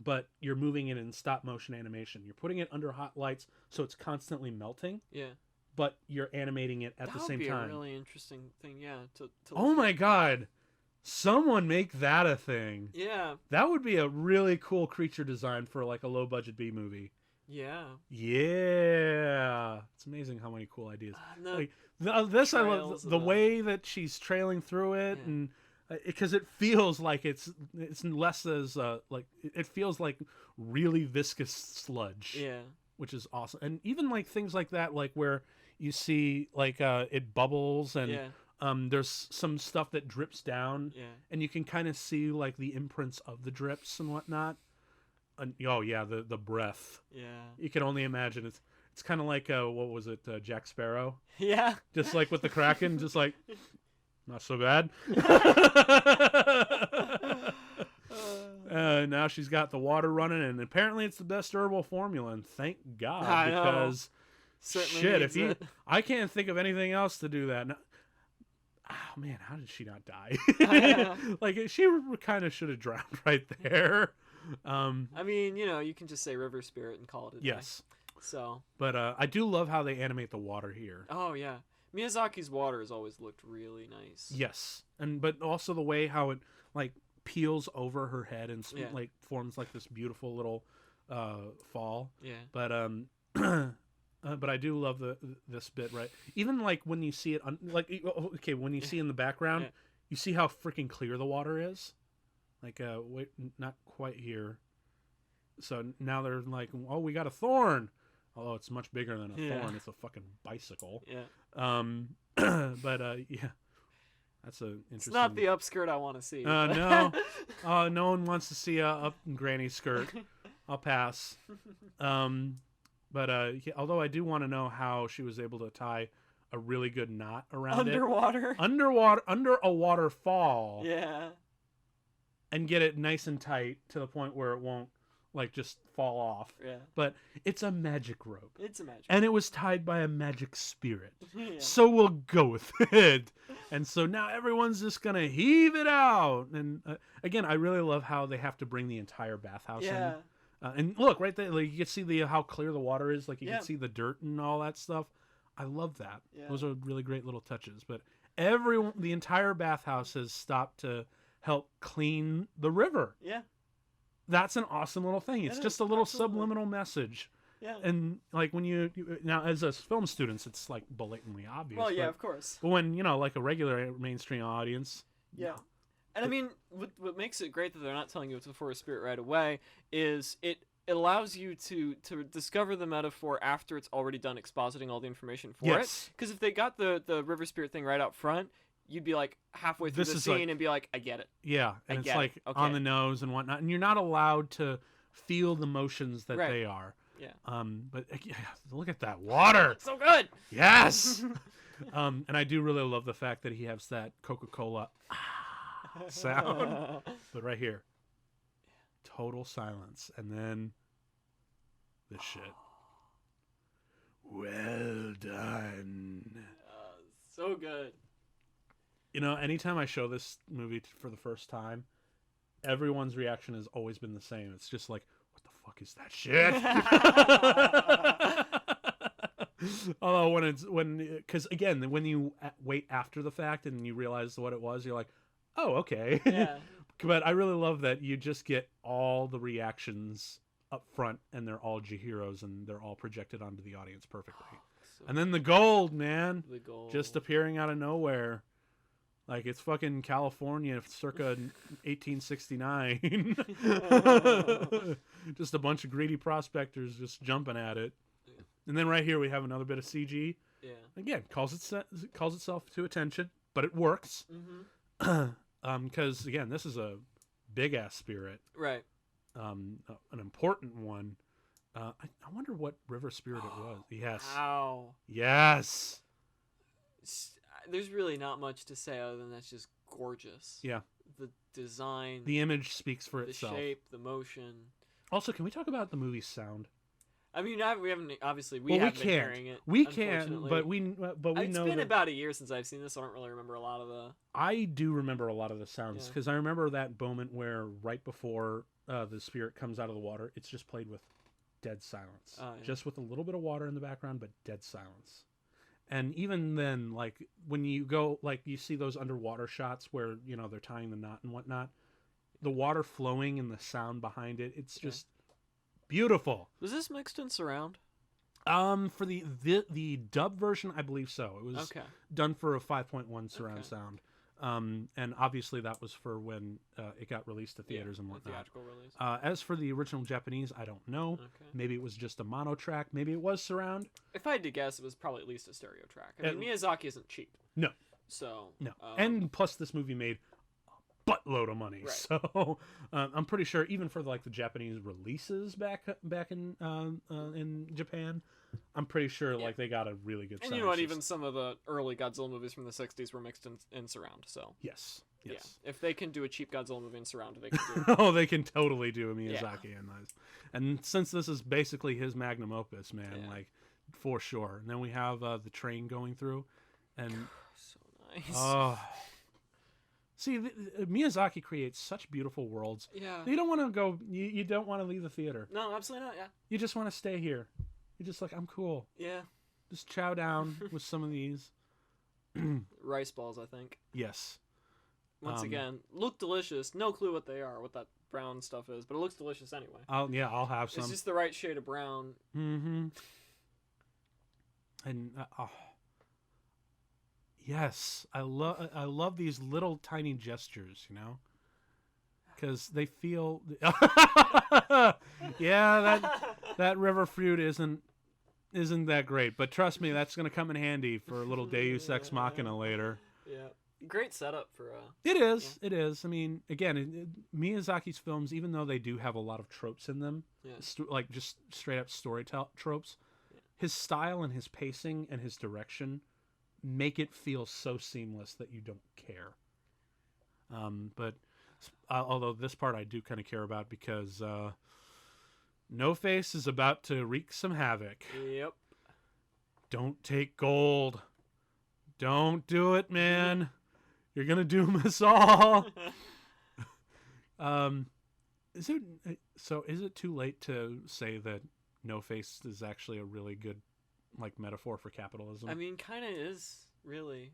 but you're moving it in stop motion animation. You're putting it under hot lights, so it's constantly melting. Yeah. But you're animating it at the same time. That would be a really interesting thing, yeah. Oh my god! Someone make that a thing. Yeah. That would be a really cool creature design for like a low budget B movie. Yeah. Yeah. It's amazing how many cool ideas. Like this, I love the way that she's trailing through it, and because it feels like it's less as like it feels like really viscous sludge. Yeah. Which is awesome, and even like things like that, like where you see like it bubbles and there's some stuff that drips down, and you can kind of see like the imprints of the drips and whatnot. And, oh yeah, the breath. Yeah. You can only imagine. It's kind of like what was it, Jack Sparrow? Yeah. Just like with the Kraken, just like not so bad. Now she's got the water running, and apparently it's the best herbal formula, and thank God, because shit, I can't think of anything else to do that. Oh man, how did she not die? Like she kind of should have drowned right there. I mean, you can just say river spirit and call it a day. Yes. So. But I do love how they animate the water here. Oh yeah, Miyazaki's water has always looked really nice. Yes, but also the way how it like peels over her head and like forms like this beautiful little fall. Yeah. But but I do love this bit, right? Even like when you see it when you see in the background, you see how freaking clear the water is. Like wait, not quite here. So now they're like, oh, we got a thorn. Although it's much bigger than a thorn, it's a fucking bicycle. Yeah. But yeah. That's a interesting. It's not the upskirt I want to see. No, no one wants to see a up granny skirt. I'll pass. But although I do want to know how she was able to tie a really good knot around underwater, under a waterfall. Yeah. And get it nice and tight to the point where it won't like just fall off. Yeah. But it's a magic rope. It's a magic rope. And it was tied by a magic spirit. So we'll go with it. And so now everyone's just going to heave it out. And again, I really love how they have to bring the entire bathhouse in. And look, right there, like, you can see how clear the water is. Like you can see the dirt and all that stuff. I love that. Yeah. Those are really great little touches. But the entire bathhouse has stopped to help clean the river. Yeah. That's an awesome little thing. It's just a little subliminal message. Yeah. And like when you now as a film students, it's like blatantly obvious. Well, yeah, of course. But when, like a regular mainstream audience. Yeah. And I mean, what makes it great that they're not telling you it's a forest spirit right away is it allows you to discover the metaphor after it's already done expositing all the information for it. Because if they got the river spirit thing right up front, you'd be like halfway through the scene and be like, I get it. Yeah, and it's like on the nose and whatnot, and you're not allowed to feel the motions that they are. Yeah. But look at that water. So good. Yes. And I do really love the fact that he has that Coca-Cola sound. But right here, total silence, and then this shit. Well done. So good. Anytime I show this movie for the first time, everyone's reaction has always been the same. It's just like, what the fuck is that shit? Although because again, when you wait after the fact and you realize what it was, you're like, oh, okay. Yeah. But I really love that you just get all the reactions up front, and they're all Chihiro's, and they're all projected onto the audience perfectly. And then the gold, man. The gold. Just appearing out of nowhere. Like it's fucking California circa 1869. Just a bunch of greedy prospectors just jumping at it. And then right here we have another bit of CG. Yeah. Again, calls itself to attention, but it works. Because again, this is a big ass spirit, right? An important one. I wonder what river spirit it was. Yes. Wow. Yes. There's really not much to say other than that's just gorgeous. Yeah. The design. The image speaks for itself. The shape, the motion. Also, can we talk about the movie's sound? I mean, we haven't obviously haven't been hearing it. We can, but we know. It's been about a year since I've seen this, so I don't really remember a lot of the. I do remember a lot of the sounds because I remember that moment where right before the spirit comes out of the water, it's just played with dead silence, just with a little bit of water in the background, but dead silence. And even then, like when you go, like you see those underwater shots where they're tying the knot and whatnot, the water flowing and the sound behind it, it's just beautiful. Was this mixed in surround? For the dub version, I believe so. It was done for a 5.1 surround sound. And obviously that was for when it got released to theaters and whatnot. Theatrical release. As for the original Japanese, I don't know. Okay. Maybe it was just a mono track. Maybe it was surround. If I had to guess, it was probably at least a stereo track. I mean, Miyazaki isn't cheap. No. So no. And plus, this movie made a buttload of money. Right. So I'm pretty sure even for the Japanese releases back in Japan, I'm pretty sure they got a really good sound. And you know what? Even some of the early Godzilla movies from the 60s were mixed in surround. So yes. Yeah. If they can do a cheap Godzilla movie in surround, they can do oh, they can totally do a Miyazaki and since this is basically his magnum opus, man, for sure. And then we have the train going through, and so nice. See, Miyazaki creates such beautiful worlds. Yeah. You don't want to go. You don't want to leave the theater. No, absolutely not. Yeah. You just want to stay here. You're just like, I'm cool. Yeah. Just chow down with some of these. Rice balls, I think. Yes. Once again, look delicious. No clue what they are, what that brown stuff is, but it looks delicious anyway. I'll have some. It's just the right shade of brown. Mm-hmm. And yes, I love these little tiny gestures, because they feel. Yeah, that river fruit isn't that great, but trust me, that's gonna come in handy for a little Deus Ex Machina later. Yeah. Great setup for It is. Yeah. It is. I mean, again, Miyazaki's films, even though they do have a lot of tropes in them, just straight up story tropes, his style and his pacing and his direction make it feel so seamless that you don't care. But although this part I do kind of care about because No Face is about to wreak some havoc. Yep. Don't take gold. Don't do it, man. You're gonna doom us all. Is it too late to say that No Face is actually a really good metaphor for capitalism? I mean, kind of is, really.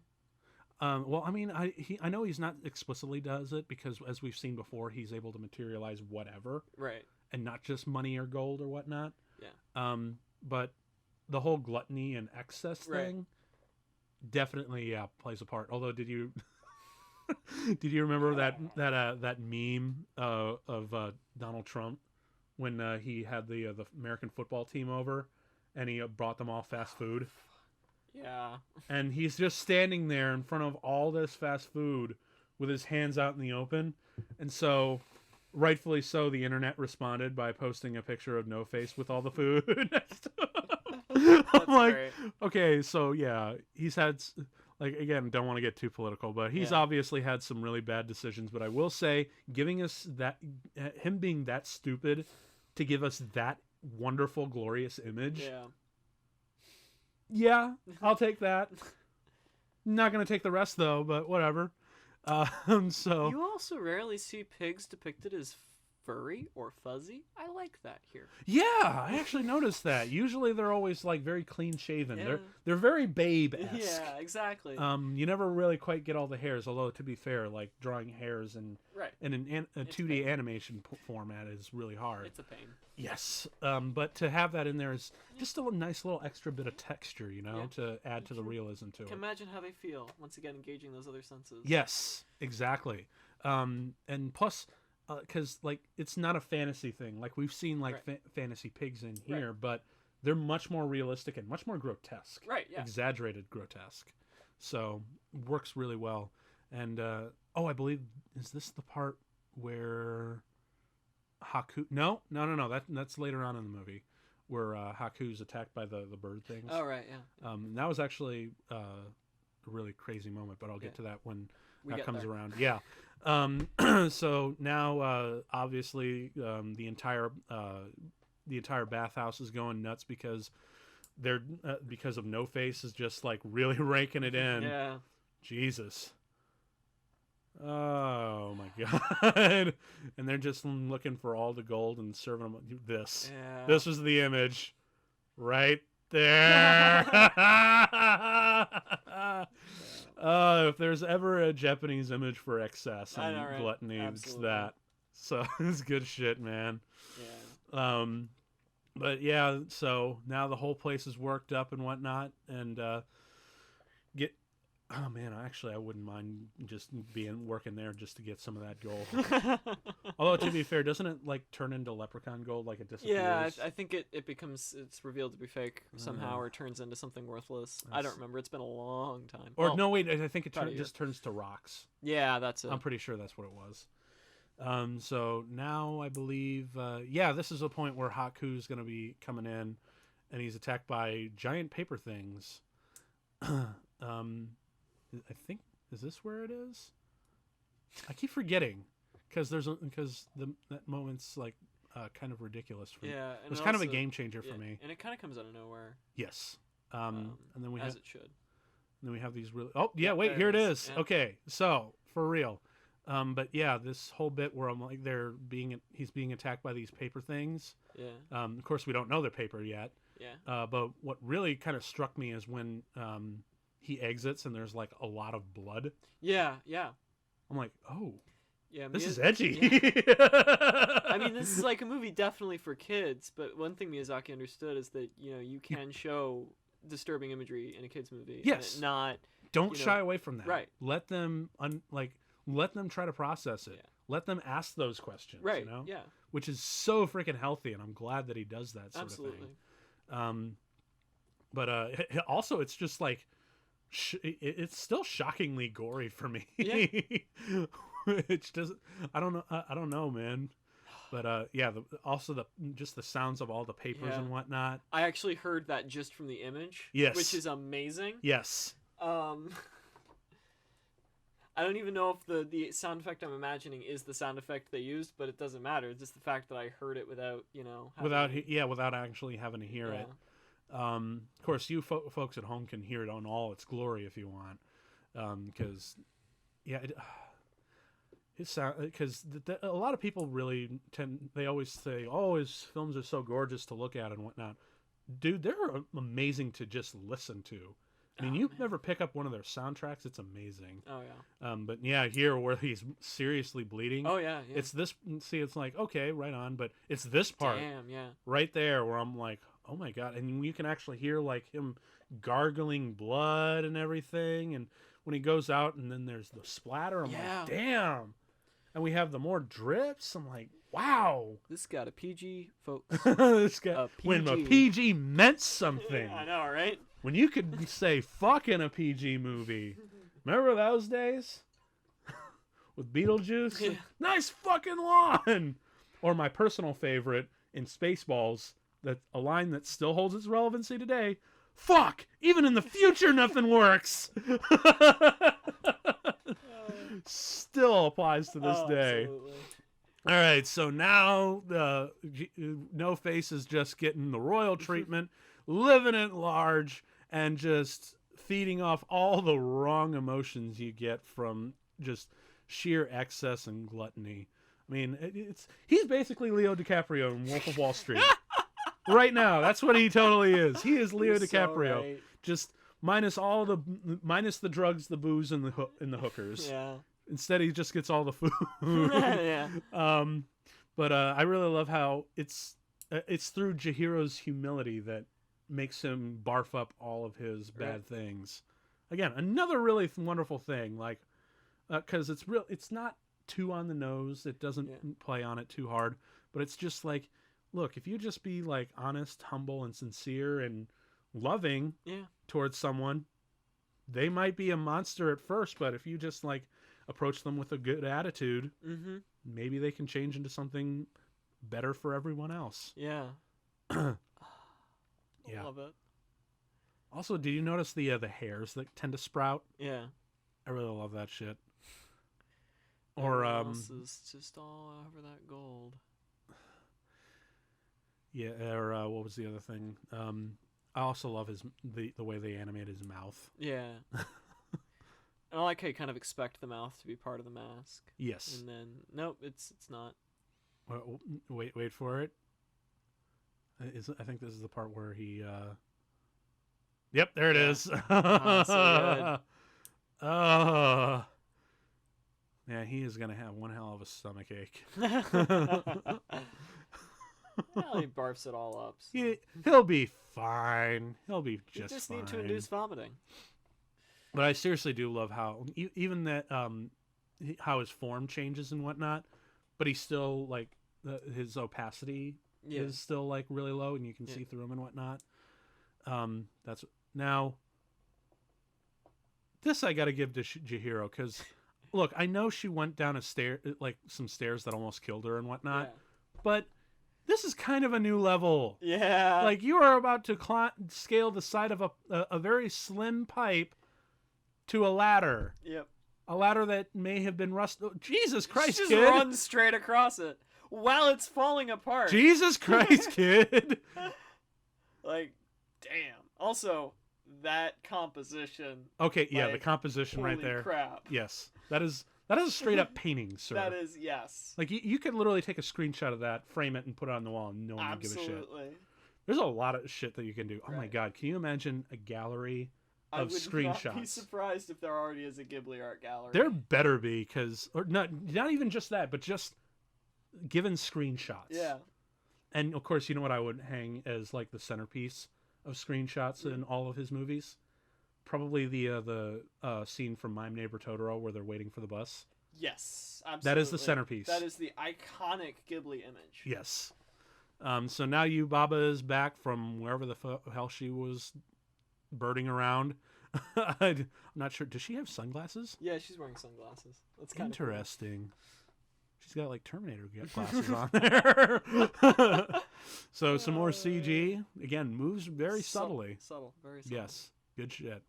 Well, I mean, I know he's not explicitly does it because, as we've seen before, he's able to materialize whatever, right, and not just money or gold or whatnot. Yeah. But the whole gluttony and excess thing definitely plays a part. Although, did you remember that meme of Donald Trump when he had the American football team over and he brought them all fast food? Yeah. And he's just standing there in front of all this fast food with his hands out in the open. And so, rightfully so, the internet responded by posting a picture of No Face with all the food next to him. I'm like, great. Okay, so yeah, he's had, again, don't want to get too political, but he's obviously had some really bad decisions. But I will say, giving us him being that stupid to give us that wonderful, glorious image. Yeah, I'll take that. Not gonna take the rest though, but whatever. So you also rarely see pigs depicted as furry or fuzzy. I like that here. Yeah, I actually noticed that. Usually they're always very clean shaven. Yeah. They're very babe-esque. Yeah, exactly. You never really quite get all the hairs. Although to be fair, drawing hairs in a 2D animation format is really hard. It's a pain. Yes, but to have that in there is just a nice little extra bit of texture, to add to the realism to it. Imagine how they feel once again engaging those other senses. Yes, exactly. And plus. Because it's not a fantasy thing. We've seen fantasy pigs in here, but they're much more realistic and much more grotesque. Right, yeah. Exaggerated grotesque. So, works really well. And, I believe, is this the part where Haku... No. That's later on in the movie, where Haku's attacked by the bird things. Oh, right, yeah. That was actually a really crazy moment, but I'll get to that when that comes there. around. Yeah. So now, obviously, the entire bathhouse is going nuts because because of No Face is just like really raking it in. Yeah. Jesus. Oh my God. And they're just looking for all the gold and serving them this. Yeah. This was the image right there. If there's ever a Japanese image for excess and right? gluttony, Absolutely. it's that. So it's good shit, man. Yeah. But yeah, so now the whole place is worked up and whatnot, and oh man, I wouldn't mind just working there just to get some of that gold. Although to be fair, doesn't it like turn into leprechaun gold, like it disappears? Yeah, I think it's revealed to be fake somehow, or turns into something worthless. I don't remember. It's been a long time. Or no, wait, I think it just turns to rocks. Yeah, that's it. I'm pretty sure that's what it was. So now I believe, this is a point where Haku's going to be coming in, and he's attacked by giant paper things. I think, is this where it is? I keep forgetting because that moment's like kind of ridiculous for me. Yeah, it was kind of a game changer for me. And it kind of comes out of nowhere. Yes. And then we it should. And then we have these really. Oh yeah, wait, here it is. Yeah. Okay, so for real. But yeah, this whole bit where I'm like, he's being attacked by these paper things. Yeah. Of course, we don't know they're paper yet. Yeah. But what really kind of struck me is when he exits and there's like a lot of blood. Yeah, yeah. I'm like, oh, yeah, this is edgy. Yeah. I mean, this is like a movie definitely for kids, but one thing Miyazaki understood is that, you can show disturbing imagery in a kid's movie. Yes. And don't shy away from that. Right. Let them let them try to process it. Yeah. Let them ask those questions. Right. Yeah. Which is so freaking healthy, and I'm glad that he does that sort Absolutely. of thing. But also, it's just like it's still shockingly gory for me. Yeah. Which doesn't. I don't know, man. But also the sounds of all the papers and whatnot. I actually heard that just from the image. Yes. Which is amazing. Yes. I don't even know if the sound effect I'm imagining is the sound effect they used, but it doesn't matter. It's just the fact that I heard it without, without actually having to hear it. Of course, you folks at home can hear it on all its glory if you want, because a lot of people really they always say, oh, his films are so gorgeous to look at and whatnot. Dude, they're amazing to just listen to. I mean, you never pick up one of their soundtracks. It's amazing. Oh, yeah. But yeah, here where he's seriously bleeding. Oh, yeah. It's this. See, it's like, okay, right on. But it's this part. Damn, yeah. Right there where I'm like, oh my God. And you can actually hear like him gargling blood and everything. And when he goes out and then there's the splatter, I'm like, damn. And we have the more drips. I'm like, wow. This got a PG, folks. When a PG meant something. I know, right? When you could say fuck in a PG movie. Remember those days? With Beetlejuice? Yeah. Nice fucking lawn! Or my personal favorite in Spaceballs, a line that still holds its relevancy today. Fuck! Even in the future, nothing works! Still applies to this day. Absolutely. All right, so now No Face is just getting the royal treatment, living at large, and just feeding off all the wrong emotions you get from just sheer excess and gluttony. I mean, he's basically Leo DiCaprio in Wolf of Wall Street. Right now, that's what he totally is. He is Leo DiCaprio, so right. Just minus the drugs, the booze, and the hookers. Yeah. Instead, he just gets all the food. Yeah. But I really love how it's through Chihiro's humility that makes him barf up all of his bad things. Again, another really wonderful thing, like, because it's not too on the nose. It doesn't play on it too hard, but it's just like look, if you just be like honest, humble, and sincere and loving towards someone, they might be a monster at first, but if you just like approach them with a good attitude, maybe they can change into something better for everyone else. Yeah. Yeah. Love it. Also, do you notice the hairs that tend to sprout? Yeah. I really love that shit. Or else is just all over that gold. Yeah, or what was the other thing? I also love the way they animate his mouth. Yeah. I like how you kind of expect the mouth to be part of the mask. Yes. And then nope, it's not. Wait for it. I think this is the part where he. Yep, there it is. So good. Yeah, he is gonna have one hell of a stomach ache. Well, he barfs it all up. So. He'll be fine. He'll be just fine. You just need to induce vomiting. But I seriously do love how even that how his form changes and whatnot, but he's still like his opacity is still like really low, and you can see through him and whatnot. That's now. This I got to give to Chihiro because, look, I know she went down some stairs that almost killed her and whatnot, but this is kind of a new level. Yeah, like you are about to scale the side of a very slim pipe to a ladder. Yep, a ladder that may have been rusted. Oh, Jesus Christ, just kid! Run straight across it while it's falling apart. Jesus Christ, kid! Like, damn. Also, that composition. Okay, yeah, the composition right there. Crap. Yes, that is a straight up painting, sir. That is, yes. Like you could literally take a screenshot of that, frame it, and put it on the wall, and no one would give a shit. Absolutely. There's a lot of shit that you can do. Oh my god, can you imagine a gallery of screenshots? I would not be surprised if there already is a Ghibli art gallery. There better be, or not even just that, but just given screenshots. Yeah. And of course, you know what I would hang as like the centerpiece of screenshots in all of his movies? Probably the scene from My Neighbor Totoro where they're waiting for the bus. Yes, absolutely. That is the centerpiece. That is the iconic Ghibli image. Yes. So now Yubaba is back from wherever the hell she was birding around. I'm not sure. Does she have sunglasses? Yeah, she's wearing sunglasses. That's kind interesting. Cool. She's got like Terminator glasses on there. So some more CG. Again, moves very subtly. Subtle, very subtle. Yes, good shit.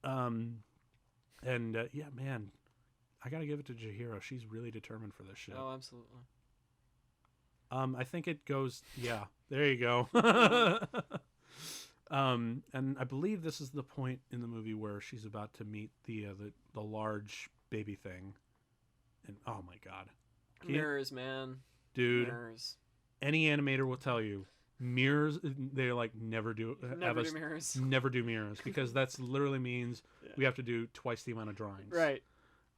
Yeah, man, I gotta give it to Chihiro. She's really determined for this shit. Oh, absolutely. I think it goes. Yeah, there you go. And I believe this is the point in the movie where she's about to meet the large baby thing, and oh my god. Mirrors, man. Dude, mirrors. Any animator will tell you, mirrors, they're like, never do mirrors. Never do mirrors, because that's literally means we have to do twice the amount of drawings. Right.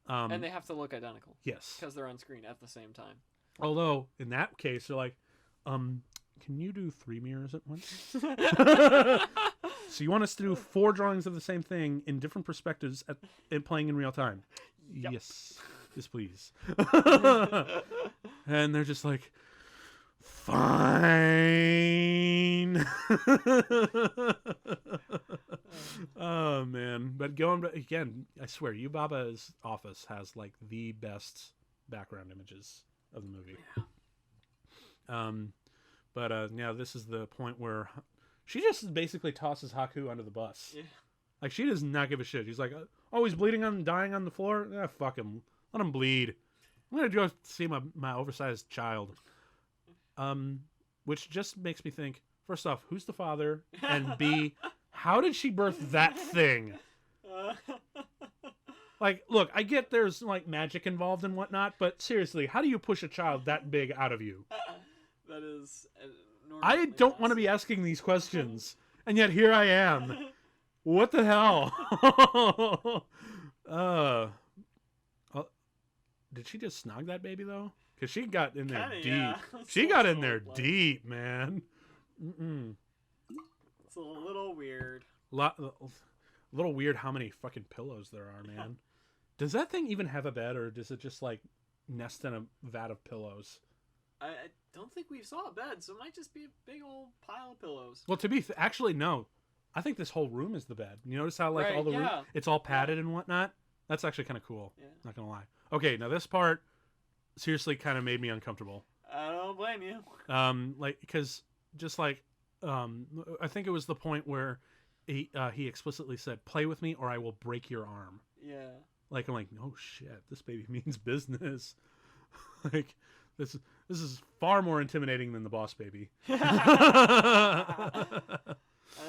And they have to look identical. Yes. Because they're on screen at the same time. Although, in that case, they're like, can you do 3 mirrors at once? So you want us to do 4 drawings of the same thing in different perspectives and playing in real time? Yep. Yes, please. And they're just like, fine. Oh man, but going back again, I swear, Yubaba's office has like the best background images of the movie. But now this is the point where she just basically tosses Haku under the bus. Yeah. Like, she does not give a shit. She's like, oh, he's bleeding and dying on the floor? Ah, fuck him. Let him bleed. I'm going to go see my oversized child. Which just makes me think, first off, who's the father? And B, how did she birth that thing? Like, look, I get there's, like, magic involved and whatnot, but seriously, how do you push a child that big out of you? That is... I don't want to be asking these questions, and yet here I am. What the hell? Did she just snog that baby, though? Because she got in there deep. Yeah. She got in there deep, man. It's a little weird. A little weird how many fucking pillows there are, man. Does that thing even have a bed, or does it just, like, nest in a vat of pillows? don't think we saw a bed, so it might just be a big old pile of pillows. Well, actually, no. I think this whole room is the bed. You notice how like all the room, it's all padded and whatnot? That's actually kind of cool. Yeah. Not going to lie. Okay, now this part seriously kind of made me uncomfortable. I don't blame you. Because just like, I think it was the point where he explicitly said, "Play with me, or I will break your arm." Yeah. Like I'm like, oh shit, this baby means business. Like this is far more intimidating than the Boss Baby. I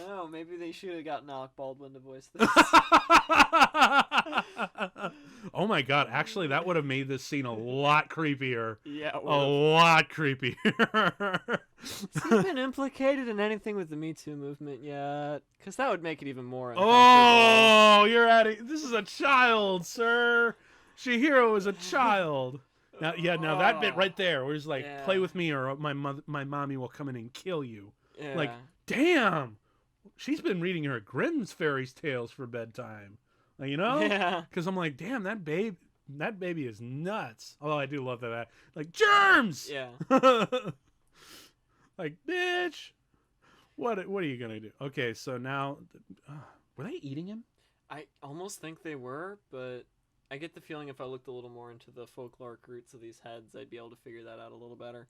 don't know. Maybe they should have gotten Alec Baldwin to voice this. Oh my god! Actually, that would have made this scene a lot creepier. Yeah, a lot creepier. Has he been implicated in anything with the Me Too movement yet? Because that would make it even more uncomfortable. Oh, you're adding. This is a child, sir. Chihiro is a child. Now, now that bit right there, where he's like, "Play with me, or my mommy will come in and kill you." Yeah. Like, damn. She's been reading her Grimm's fairy tales for bedtime, you know? Yeah. Because I'm like, damn, that baby is nuts. Although I do love that, like germs. Yeah. Like, bitch, what are you gonna do? Okay, so now, were they eating him? I almost think they were, but I get the feeling if I looked a little more into the folkloric roots of these heads, I'd be able to figure that out a little better.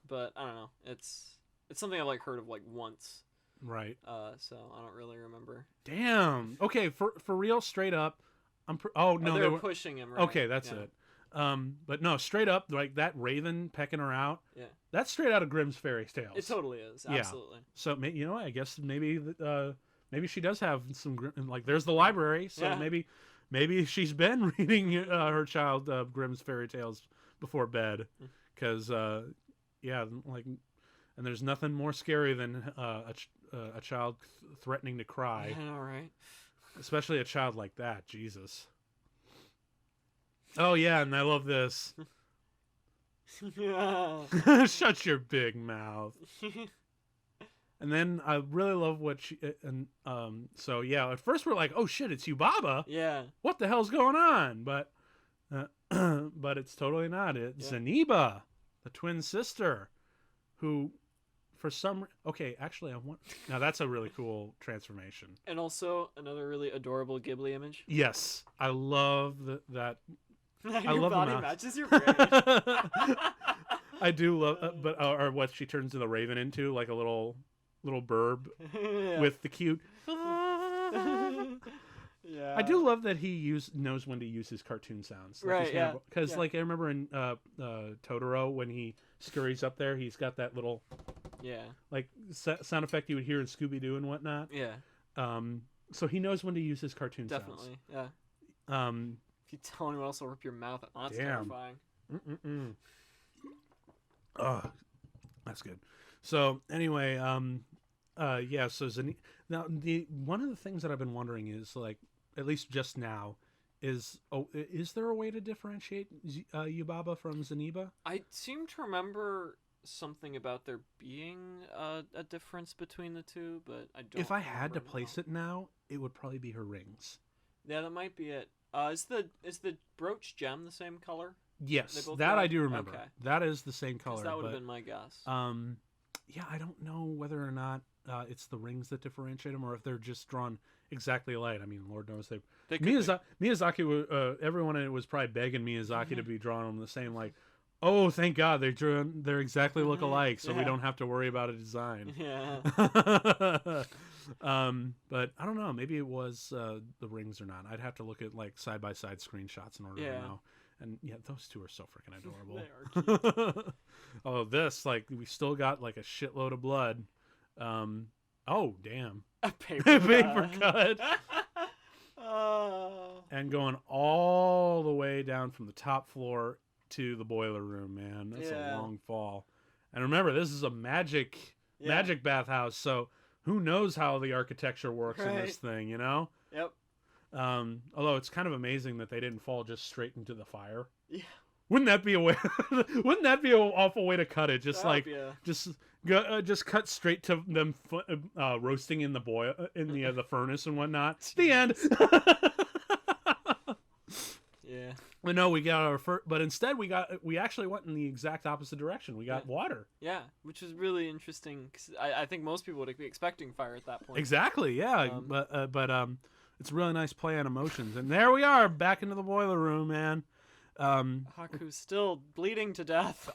But I don't know. It's something I've like heard of like once. Right. So I don't really remember. Damn. Okay, for real, straight up. No, they were pushing him. Right? Okay, that's it. But no, straight up, like that raven pecking her out. Yeah. That's straight out of Grimm's fairy tales. It totally is. Absolutely. Yeah. So you know, I guess maybe she does have some like. There's the library, so maybe she's been reading her child Grimm's fairy tales before bed, because like. And there's nothing more scary than a child threatening to cry. I know, right? Especially a child like that. Jesus. Oh, yeah, and I love this. Shut your big mouth. And then I really love what she... so, yeah, at first we're like, oh, shit, it's Yubaba. Yeah. What the hell's going on? But it's totally not. It's Zeniba, the twin sister, who... For some... Okay, actually, I want... Now, that's a really cool transformation. And also, another really adorable Ghibli image. Yes. I love that... I love body matches your brain. I do love... or what she turns the raven into, like a little burb with the cute... Yeah. I do love that he knows when to use his cartoon sounds. Like right, yeah. Because, like, I remember in Totoro, when he scurries up there, he's got that little... Yeah. Like, sound effect you would hear in Scooby-Doo and whatnot. Yeah. So he knows when to use his cartoon Definitely, sounds. Yeah. If you tell anyone else, will rip your mouth out. That's terrifying. Oh, that's good. So, anyway, yeah, so now, one of the things that I've been wondering is, like, at least just now, is there a way to differentiate Yubaba from Zeniba? I seem to remember something about there being a difference between the two, but I don't. If I had to place it now, it would probably be her rings. Yeah, that might be it. Is the brooch gem the same color? Yes, that I do remember. Okay. That is the same color. That would have been my guess. Yeah, I don't know whether or not it's the rings that differentiate them, or if they're just drawn exactly alike. I mean, Lord knows Miyazaki. Everyone was probably begging Miyazaki to be drawing them the same. Like, oh, thank God they're exactly look alike, so we don't have to worry about a design. Yeah. But I don't know. Maybe it was the rings or not. I'd have to look at like side by side screenshots in order to know. And yeah, those two are so freaking adorable. They are cute. Oh, this, like, we still got like a shitload of blood. Oh, damn. A paper cut. And going all the way down from the top floor to the boiler room, man. That's a long fall. And remember, this is a magic bathhouse, so who knows how the architecture works in this thing, you know? Yep. Although it's kind of amazing that they didn't fall just straight into the fire. Yeah. Wouldn't that be a way? Wouldn't that be an awful way to cut it? Just just cut straight to them roasting in the the furnace and whatnot. The end. Yeah. But no, we got our first, but instead we actually went in the exact opposite direction. We got water. Yeah, which was really interesting because I think most people would be expecting fire at that point. Exactly. Yeah. But it's a really nice play on emotions. And there we are, back into the boiler room, man. Haku's still bleeding to death.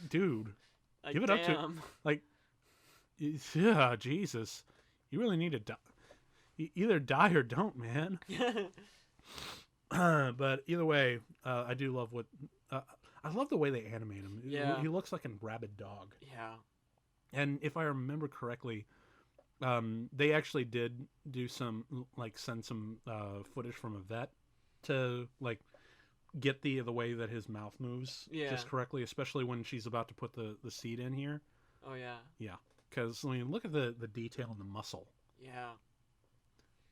Dude, give it up to yeah, Jesus, you really need to die. Either die or don't, man. But either way, I do love what I love the way they animate him. Yeah, he looks like a rabid dog. Yeah, and if I remember correctly, they actually did do some send some footage from a vet to get the way that his mouth moves just correctly, especially when she's about to put the seed in here. Oh yeah. Yeah, because look at the detail in the muscle. Yeah.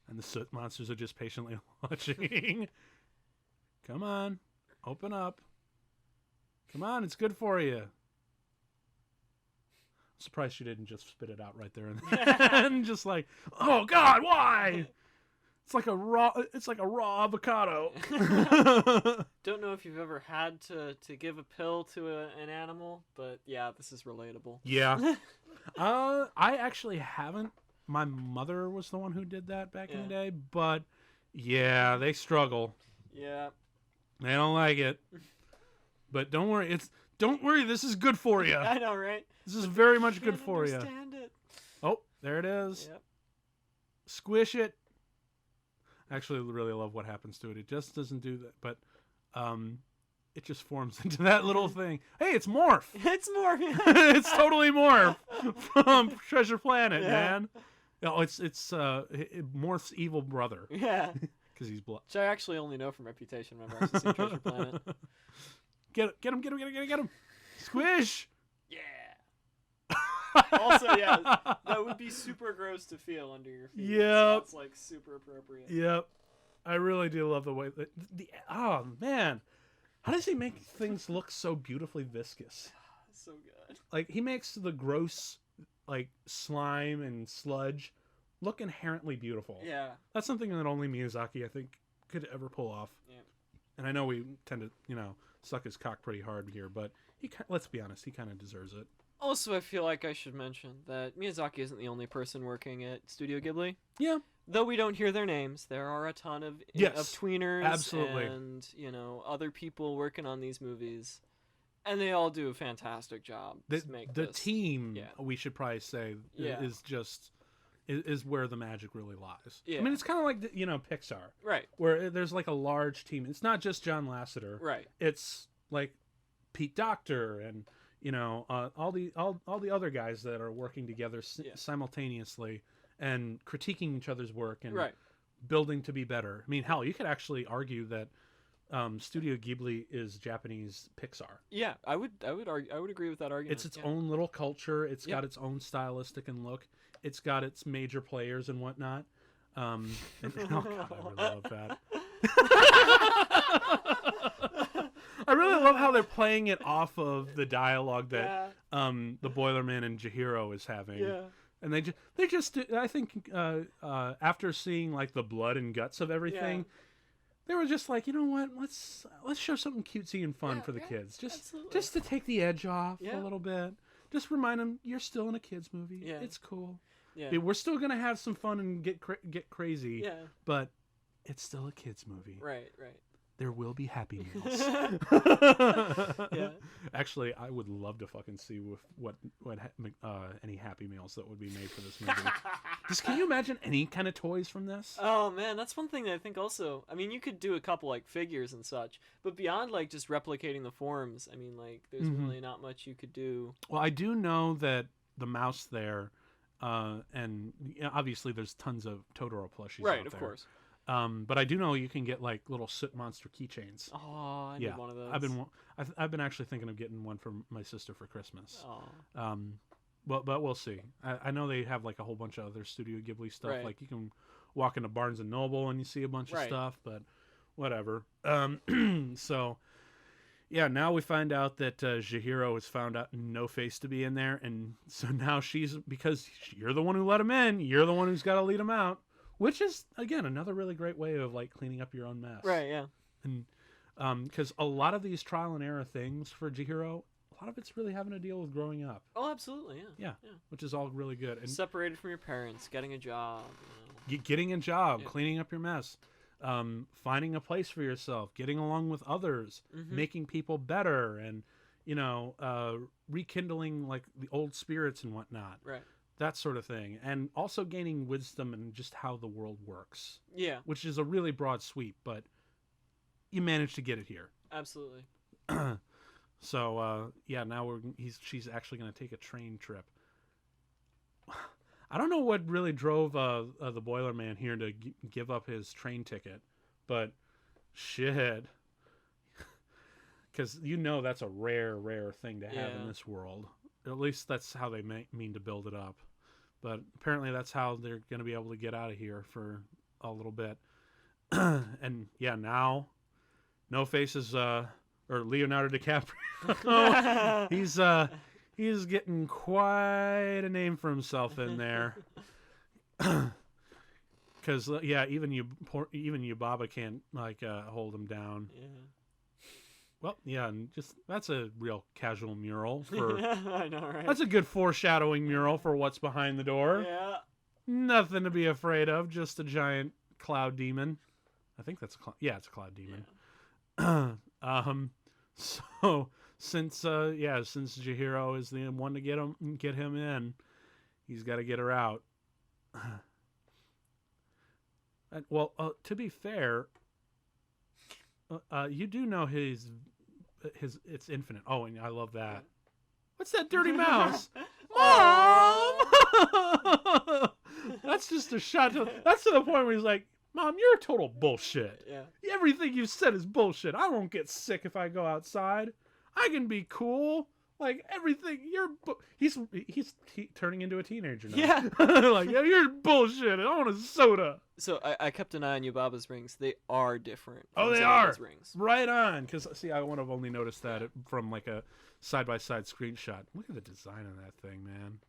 And the soot monsters are just patiently watching. Come on. Open up. Come on, it's good for you. I'm surprised she didn't just spit it out right there and then. Just oh God, why? It's like a raw avocado. Don't know if you've ever had to give a pill to an animal, but yeah, this is relatable. Yeah. I actually haven't. My mother was the one who did that back in the day, but yeah, they struggle. Yeah. They don't like it. But don't worry, this is good for you. I know, right? This is very much good for you. Understand it. Oh, there it is. Yep. Squish it. I actually really love what happens to it. It just doesn't do that, but it just forms into that little thing. Hey, it's Morph. It's Morph. It's totally Morph from Treasure Planet, man. No, it's Morph's evil brother. Yeah. Because he's blood. Which I actually only know from Reputation. Remember, I've seen Treasure Planet. Get him. Squish. Yeah. Also, yeah, that would be super gross to feel under your feet. Yeah. So that's super appropriate. Yep. I really do love the way that oh man. How does he make things look so beautifully viscous? So good. He makes the gross slime and sludge look inherently beautiful. Yeah. That's something that only Miyazaki, I think, could ever pull off. Yeah. And I know we tend to, suck his cock pretty hard here, but let's be honest, he kind of deserves it. Also, I feel like I should mention that Miyazaki isn't the only person working at Studio Ghibli. Yeah. Though we don't hear their names, there are a ton of tweeners absolutely. And, other people working on these movies. And they all do a fantastic job to make the this. Team, we should probably say, is where the magic really lies. Yeah. I mean, it's kind of like, Pixar. Right. Where there's a large team. It's not just John Lasseter. Right. It's Pete Docter and, all the other guys that are working together simultaneously and critiquing each other's work and building to be better. I mean, hell, you could actually argue that Studio Ghibli is Japanese Pixar. Yeah, I would agree with that argument. It's its own little culture. It's got its own stylistic and look. It's got its major players and whatnot. Oh God, I really love that. I really love how they're playing it off of the dialogue that the Boilerman and Chihiro is having. Yeah. And they just I think after seeing the blood and guts of everything, they were just you know what? Let's show something cutesy and fun for the kids. Just to take the edge off a little bit. Just remind them you're still in a kids movie. Yeah. It's cool. Yeah. We're still gonna have some fun and get crazy. Yeah. But it's still a kids movie. Right. There will be Happy Meals. Yeah. Actually, I would love to fucking see what any Happy Meals that would be made for this movie. Can you imagine any kind of toys from this? Oh man, that's one thing that I think also. I mean, you could do a couple figures and such, but beyond just replicating the forms, I mean, there's really not much you could do. Well, I do know that the mouse there, and obviously there's tons of Totoro plushies out there. Right, of course. But I do know you can get little soot monster keychains. Oh, I need one of those. I've been actually thinking of getting one for my sister for Christmas. Oh. But we'll see. I know they have a whole bunch of other Studio Ghibli stuff. Right. You can walk into Barnes and Noble and you see a bunch of stuff. But whatever. So yeah, now we find out that Chihiro has found out no face to be in there, and so now because you're the one who let him in, you're the one who's got to lead him out. Which is, again, another really great way of cleaning up your own mess. Right, yeah. And Because a lot of these trial and error things for Chihiro, a lot of it's really having to deal with growing up. Oh, absolutely, yeah. Yeah, which is all really good. And separated from your parents, getting a job. Getting a job, cleaning up your mess, finding a place for yourself, getting along with others, making people better, and, rekindling, like, the old spirits and whatnot. Right. That sort of thing. And also gaining wisdom and just how the world works. Yeah. Which is a really broad sweep, but you managed to get it here. Absolutely. So, now she's actually going to take a train trip. I don't know what really drove the Boiler Man here to give up his train ticket, but shit. Because that's a rare thing to have in this world. At least that's how they mean to build it up. But apparently that's how they're going to be able to get out of here for a little bit. And now No Face is, or Leonardo DiCaprio, he's getting quite a name for himself in there. Because, even Yubaba can't, hold him down. Yeah. Well, and that's a real casual mural. I know, right? That's a good foreshadowing mural for what's behind the door. Yeah. Nothing to be afraid of, just a giant cloud demon. I think that's it's a cloud demon. Yeah. So since Chihiro is the one to get him in, he's got to get her out. Well, to be fair, you do know his it's infinite. Oh, and I love that. What's that dirty mouse? Mom! That's just a shot. That's to the point where he's like, Mom, you're a total bullshit. Yeah. Everything you said is bullshit. I won't get sick if I go outside. I can be cool. Like, everything, he's turning into a teenager now. Yeah. Like, you're bullshit. I want a soda. So I kept an eye on Yubaba's rings. They are different. Oh, they are. Rings. Right on. Because, see, I would have only noticed that from, like, a side-by-side screenshot. Look at the design of that thing, man.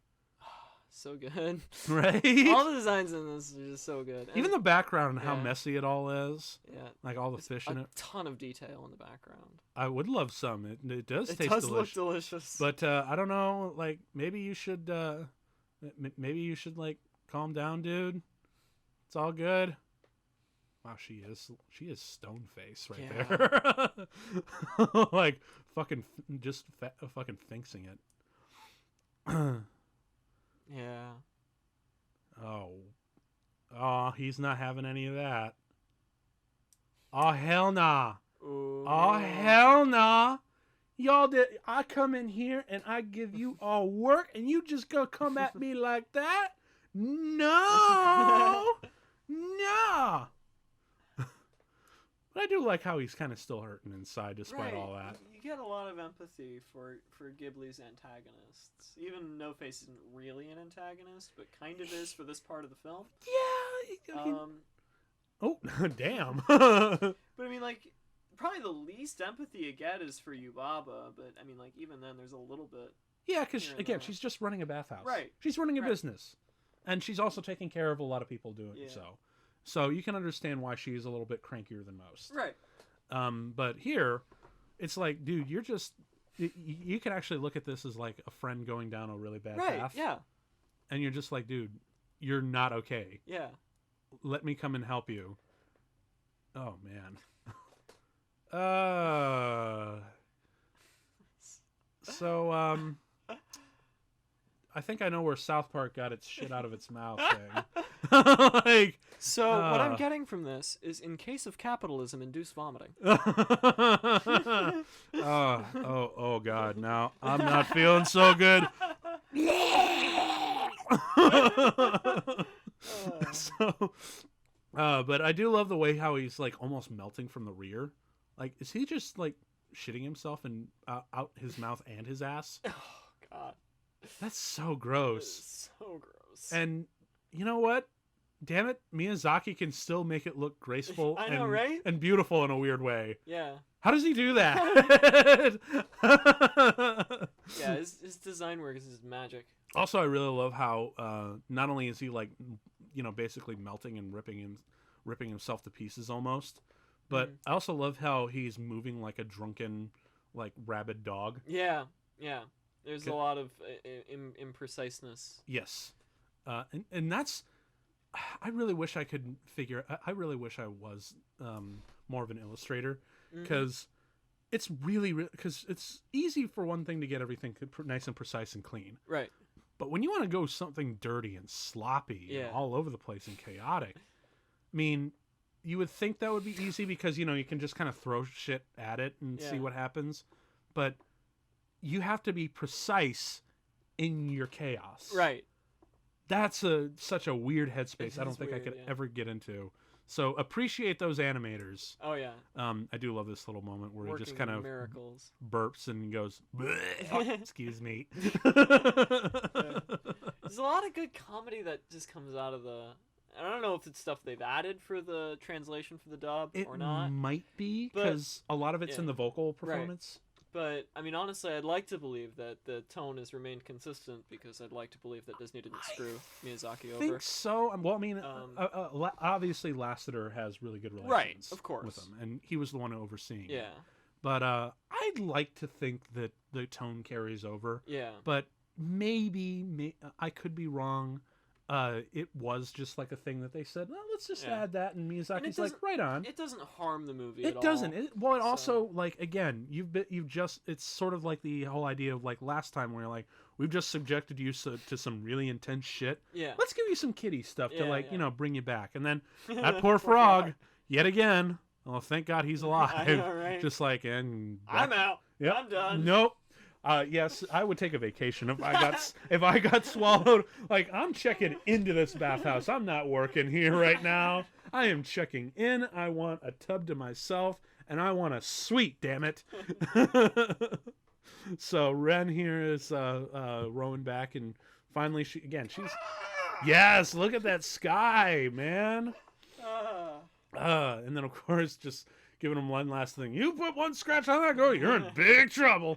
So good. Right? All the designs in this are just so good. Even the background and how messy it all is. Yeah. Like all the fish in it. A ton of detail in the background. I would love some. It does taste delicious. It does look delicious. But I don't know, like maybe you should like calm down, dude. It's all good. Wow, she is stone face right there. Like fucking fucking finksing it. Yeah. Oh, he's not having any of that. Oh, hell nah. Ooh. Oh, hell nah. Y'all I come in here and I give you all work and you just gonna come at me like that? No. No. But I do like how he's kind of still hurting inside despite all that. You get a lot of empathy for Ghibli's antagonists. Even No Face isn't really an antagonist, but kind of is for this part of the film. Yeah. Oh, damn. But I mean, like, probably the least empathy you get is for Yubaba, but I mean, like, even then there's a little bit. Yeah, because, again, she's just running a bathhouse. Right. She's running a business. And she's also taking care of a lot of people doing so. So you can understand why she's a little bit crankier than most. Right. But here, it's like, dude, you're just... You can actually look at this as like a friend going down a really bad path. Yeah. And you're just like, dude, you're not okay. Yeah. Let me come and help you. Oh, man. So, I think I know where South Park got its shit out of its mouth thing. Like, so what I'm getting from this is, in case of capitalism, induce vomiting. Oh God! Now I'm not feeling so good. But I do love the way how he's like almost melting from the rear. Like, is he just like shitting himself and out his mouth and his ass? Oh God. That's so gross. So gross. And you know what? Damn it, Miyazaki can still make it look graceful I know, right? And beautiful in a weird way. Yeah. How does he do that? Yeah, his design work is magic. Also, I really love how not only is he like, basically melting and ripping himself to pieces almost, But I also love how he's moving like a drunken, like rabid dog. Yeah, yeah. There's a lot of impreciseness. Yes, and that's. I really wish I could figure. I really wish I was more of an illustrator, because it's really because it's easy for one thing to get everything nice and precise and clean. Right. But when you want to go something dirty and sloppy and all over the place and chaotic, I mean, you would think that would be easy because, you know, you can just kind of throw shit at it and see what happens. But you have to be precise in your chaos. Right. That's such a weird headspace. I don't think I could ever get into. So appreciate those animators. Oh, yeah. I do love this little moment where he just kind of miracles. burps and goes, excuse me. There's a lot of good comedy that just comes out of the... I don't know if it's stuff they've added for the translation for the dub or not. It might be, because a lot of it's in the vocal performance. But, I mean, honestly, I'd like to believe that the tone has remained consistent, because I'd like to believe that Disney didn't screw Miyazaki over. I think so. Well, I mean, obviously Lasseter has really good relations with him, and he was the one overseeing it. But I'd like to think that the tone carries over. Yeah. But maybe I could be wrong. It was just like a thing that they said, well, let's just add that, and Miyazaki's like, right on. It doesn't harm the movie at all. It doesn't. Well, it also, like, again, it's sort of like the whole idea of, like, last time where you're like, we've just subjected you to some really intense shit. Yeah. Let's give you some kiddie stuff to, like, you know, bring you back. And then that poor frog, yet again, oh, thank God he's alive. I know, right? Just like, and I'm out. Yep. I'm done. Nope. Yes, I would take a vacation if I got swallowed. Like, I'm checking into this bathhouse. I'm not working here right now. I am checking in. I want a tub to myself, and I want a suite. Damn it! So Ren here is rowing back, and finally she's yes. Look at that sky, man. And then of course just giving him one last thing. You put one scratch on that girl, you're in big trouble.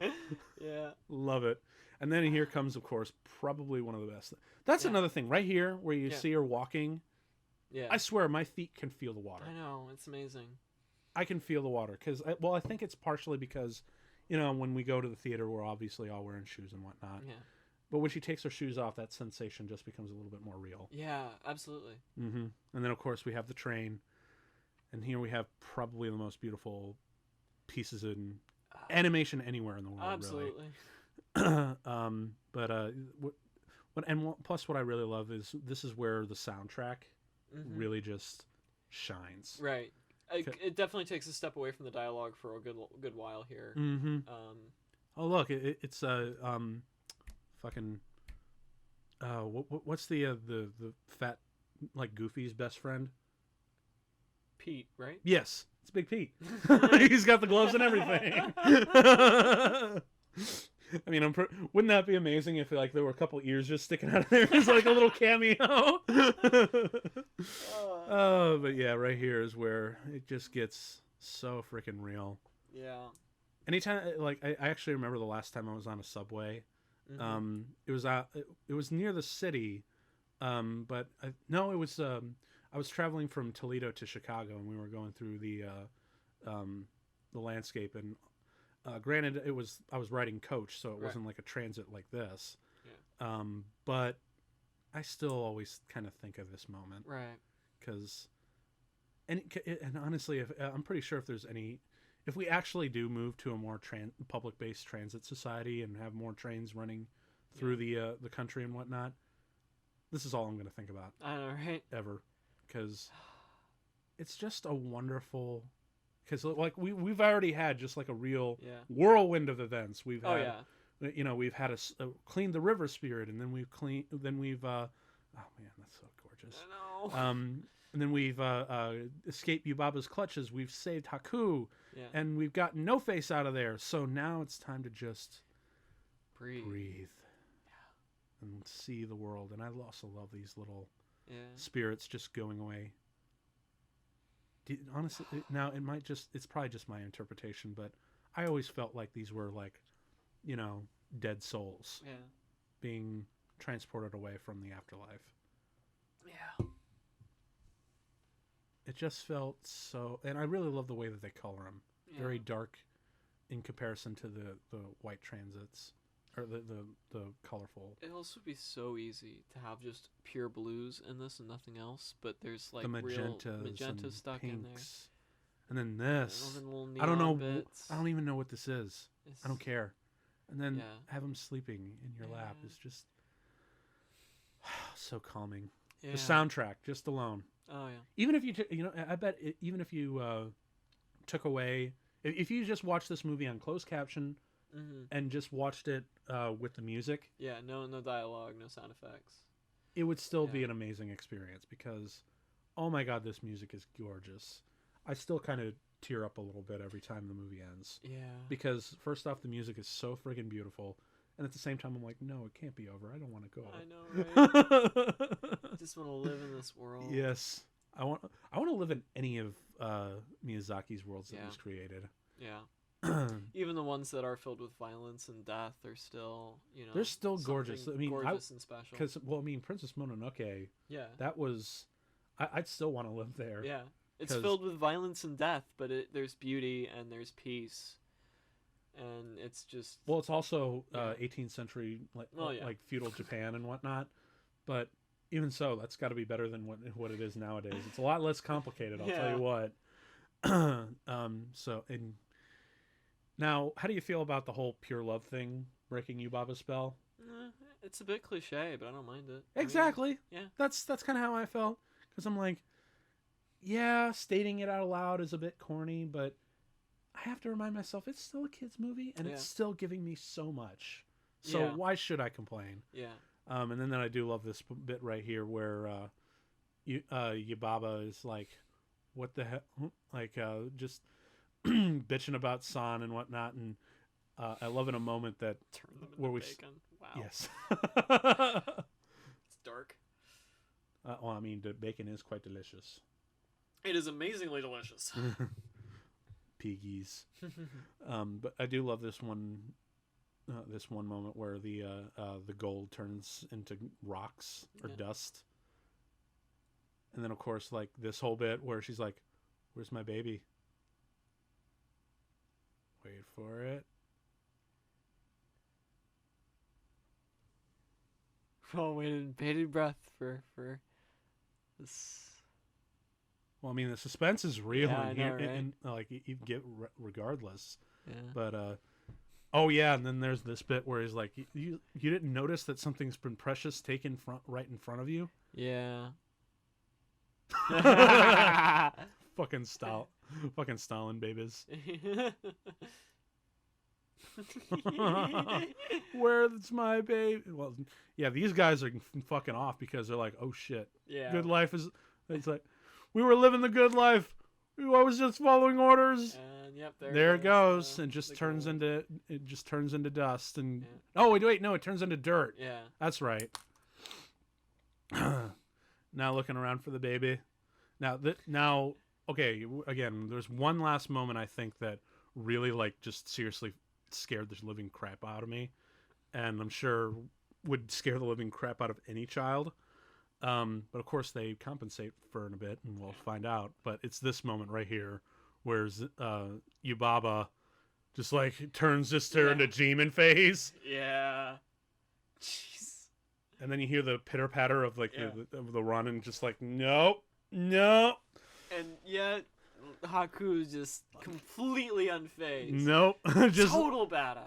Yeah. Love it. And then here comes, of course, probably one of the best. That's another thing right here where you see her walking. Yeah. I swear my feet can feel the water. I know. It's amazing. I can feel the water because, I think it's partially because, you know, when we go to the theater, we're obviously all wearing shoes and whatnot. Yeah. But when she takes her shoes off, that sensation just becomes a little bit more real. Yeah, absolutely. Mm-hmm. And then, of course, we have the train. And here we have probably the most beautiful pieces in animation anywhere in the world. Absolutely. Really. Plus what I really love is this is where the soundtrack really just shines. Right. It definitely takes a step away from the dialogue for a good while here. Mm-hmm. Oh look, it's fucking. What's the fat, like, Goofy's best friend? Pete, right? Yes, it's Big Pete. He's got the gloves and everything. I mean, wouldn't that be amazing if, like, there were a couple ears just sticking out of there as like a little cameo? But yeah, right here is where it just gets so freaking real. Yeah. Anytime, like, I actually remember the last time I was on a subway. It was near the city, but I was traveling from Toledo to Chicago, and we were going through the landscape. And granted, I was riding coach, so it wasn't like a transit like this. Yeah. But I still always kind of think of this moment, right? Because, and honestly, I'm pretty sure if we actually do move to a more public-based transit society and have more trains running through the country and whatnot, this is all I'm going to think about. I know, right? Ever. Because it's just a wonderful, because like we've already had just like a real whirlwind of events. We've had, you know, we've had cleaned the River Spirit, and then we've oh man, that's so gorgeous. I know. And then we've escaped Yubaba's clutches. We've saved Haku, and we've gotten No Face out of there. So now it's time to just breathe, and see the world. And I also love these little. Yeah. Spirits just going away. Honestly, now it's probably just my interpretation, but I always felt like these were, like, you know, dead souls being transported away from the afterlife. Yeah. It just felt so, and I really love the way that they color them. Yeah. Very dark in comparison to the white transits, or the colorful. It'd also be so easy to have just pure blues in this and nothing else, but there's like the real magenta stuck pinks. In there. And then this, I don't know. Bits. I don't even know what this is. I don't care. And then have him sleeping in your lap is just so calming. Yeah. The soundtrack, just alone. Oh yeah. Even if you, I bet even if you took away, if you just watched this movie on closed caption and just watched it with the music. Yeah. No dialogue, no sound effects. It would still be an amazing experience because, oh my God, this music is gorgeous. I still kind of tear up a little bit every time the movie ends. Yeah. Because first off, the music is so friggin' beautiful, and at the same time, I'm like, no, it can't be over. I don't want to go. I know, right? I just want to live in this world. Yes, I want to live in any of Miyazaki's worlds that he's created. Yeah. Even the ones that are filled with violence and death are still, they're still gorgeous. I mean, gorgeous and special. Because Princess Mononoke. Yeah. That was, I'd still want to live there. Yeah. It's filled with violence and death, but there's beauty and there's peace, and it's just. Well, it's also 18th century, like feudal Japan and whatnot, but even so, that's got to be better than what it is nowadays. It's a lot less complicated. I'll tell you what. So, and now, how do you feel about the whole pure love thing breaking Yubaba's spell? It's a bit cliche, but I don't mind it. Exactly. I mean, that's kind of how I felt, because I'm like. Yeah, stating it out loud is a bit corny, but I have to remind myself it's still a kid's movie, and it's still giving me so much. So why should I complain? Yeah. And then I do love this bit right here where Yubaba is like, what the hell? Like, just bitching about San and whatnot. And I love in a moment that... Turn them into bacon. Wow. Yes. It's dark. Well, I mean, the bacon is quite delicious. It is amazingly delicious. Piggies. But I do love this one moment where the gold turns into rocks or dust. And then, of course, like this whole bit where she's like, where's my baby? Wait for it. Oh, waited bated breath for this. Well, I mean, the suspense is real in here, right? and like you get regardless. Yeah. But and then there's this bit where he's like, "You didn't notice that something's been precious taken right in front of you?" Yeah. fucking Stalin babies. Where's my baby? Well, yeah, these guys are fucking off because they're like, "Oh shit, good life is." It's like. We were living the good life. I was just following orders. And there it goes, and just turns into dust. And oh wait, no, it turns into dirt. Yeah, that's right. Now looking around for the baby. Now, okay. Again, there's one last moment I think that really like just seriously scared the living crap out of me, and I'm sure would scare the living crap out of any child. But of course they compensate for it a bit, and we'll find out. But it's this moment right here, where Yubaba just like turns her into demon phase. Yeah. Jeez. And then you hear the pitter patter of like the run, and just like no. And yet Haku is just completely unfazed. Nope. Just total badass.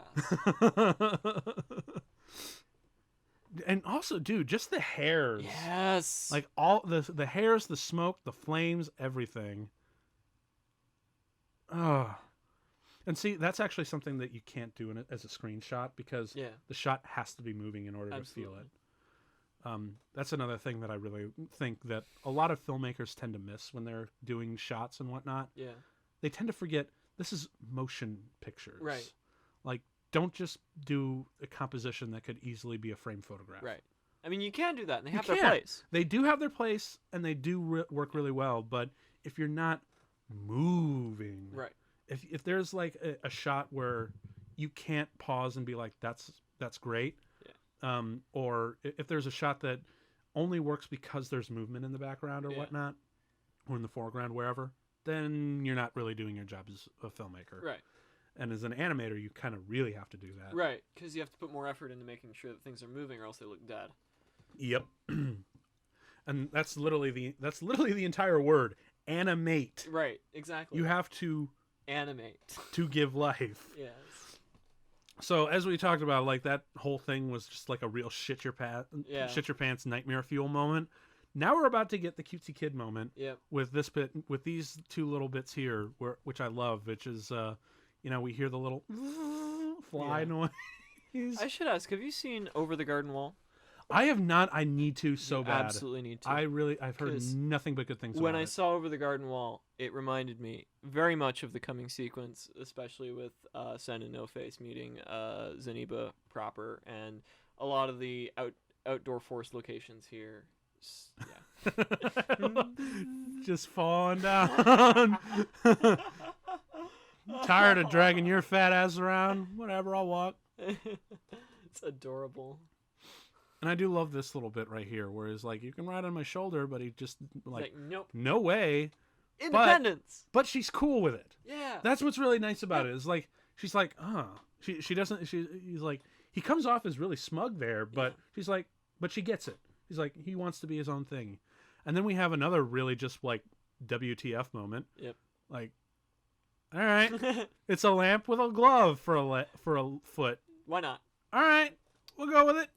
And also, dude, just the hairs. Yes. Like all the hairs, the smoke, the flames, everything. Oh. And see, that's actually something that you can't do as a screenshot because the shot has to be moving in order to feel it. That's another thing that I really think that a lot of filmmakers tend to miss when they're doing shots and whatnot. Yeah. They tend to forget this is motion pictures. Right. Like, don't just do a composition that could easily be a frame photograph. Right. I mean, you can do that, and they have their place. They do have their place, and they do work really well. But if you're not moving, right? If there's like a shot where you can't pause and be like, "That's great," or if there's a shot that only works because there's movement in the background or whatnot, or in the foreground, wherever, then you're not really doing your job as a filmmaker. Right. And as an animator, you kind of really have to do that. Right, because you have to put more effort into making sure that things are moving, or else they look dead. Yep. And that's literally the entire word, animate. Right, exactly. You have to animate to give life. Yes. So as we talked about, like, that whole thing was just like a real shit your pants nightmare fuel moment. Now we're about to get the cutesy kid moment. Yep. With this bit, with these two little bits here, which I love, which is we hear the little fly noise. I should ask, have you seen Over the Garden Wall? I have not. I need to so bad. Absolutely need to. I've heard nothing but good things about it. When I saw Over the Garden Wall, it reminded me very much of the coming sequence, especially with Sen and No Face meeting Zeniba proper, and a lot of the outdoor forest locations here. Yeah. Just falling down. Tired of dragging your fat ass around. Whatever, I'll walk. It's adorable. And I do love this little bit right here, where he's like, "You can ride on my shoulder," but he just like nope, no way. Independence. But she's cool with it. Yeah. That's what's really nice about it. Is like she's like, she doesn't. He's like, he comes off as really smug there, but she's like, but she gets it. He's like, he wants to be his own thing. And then we have another really just like WTF moment. Yep. Like, all right, it's a lamp with a glove for a foot. Why not? All right, we'll go with it.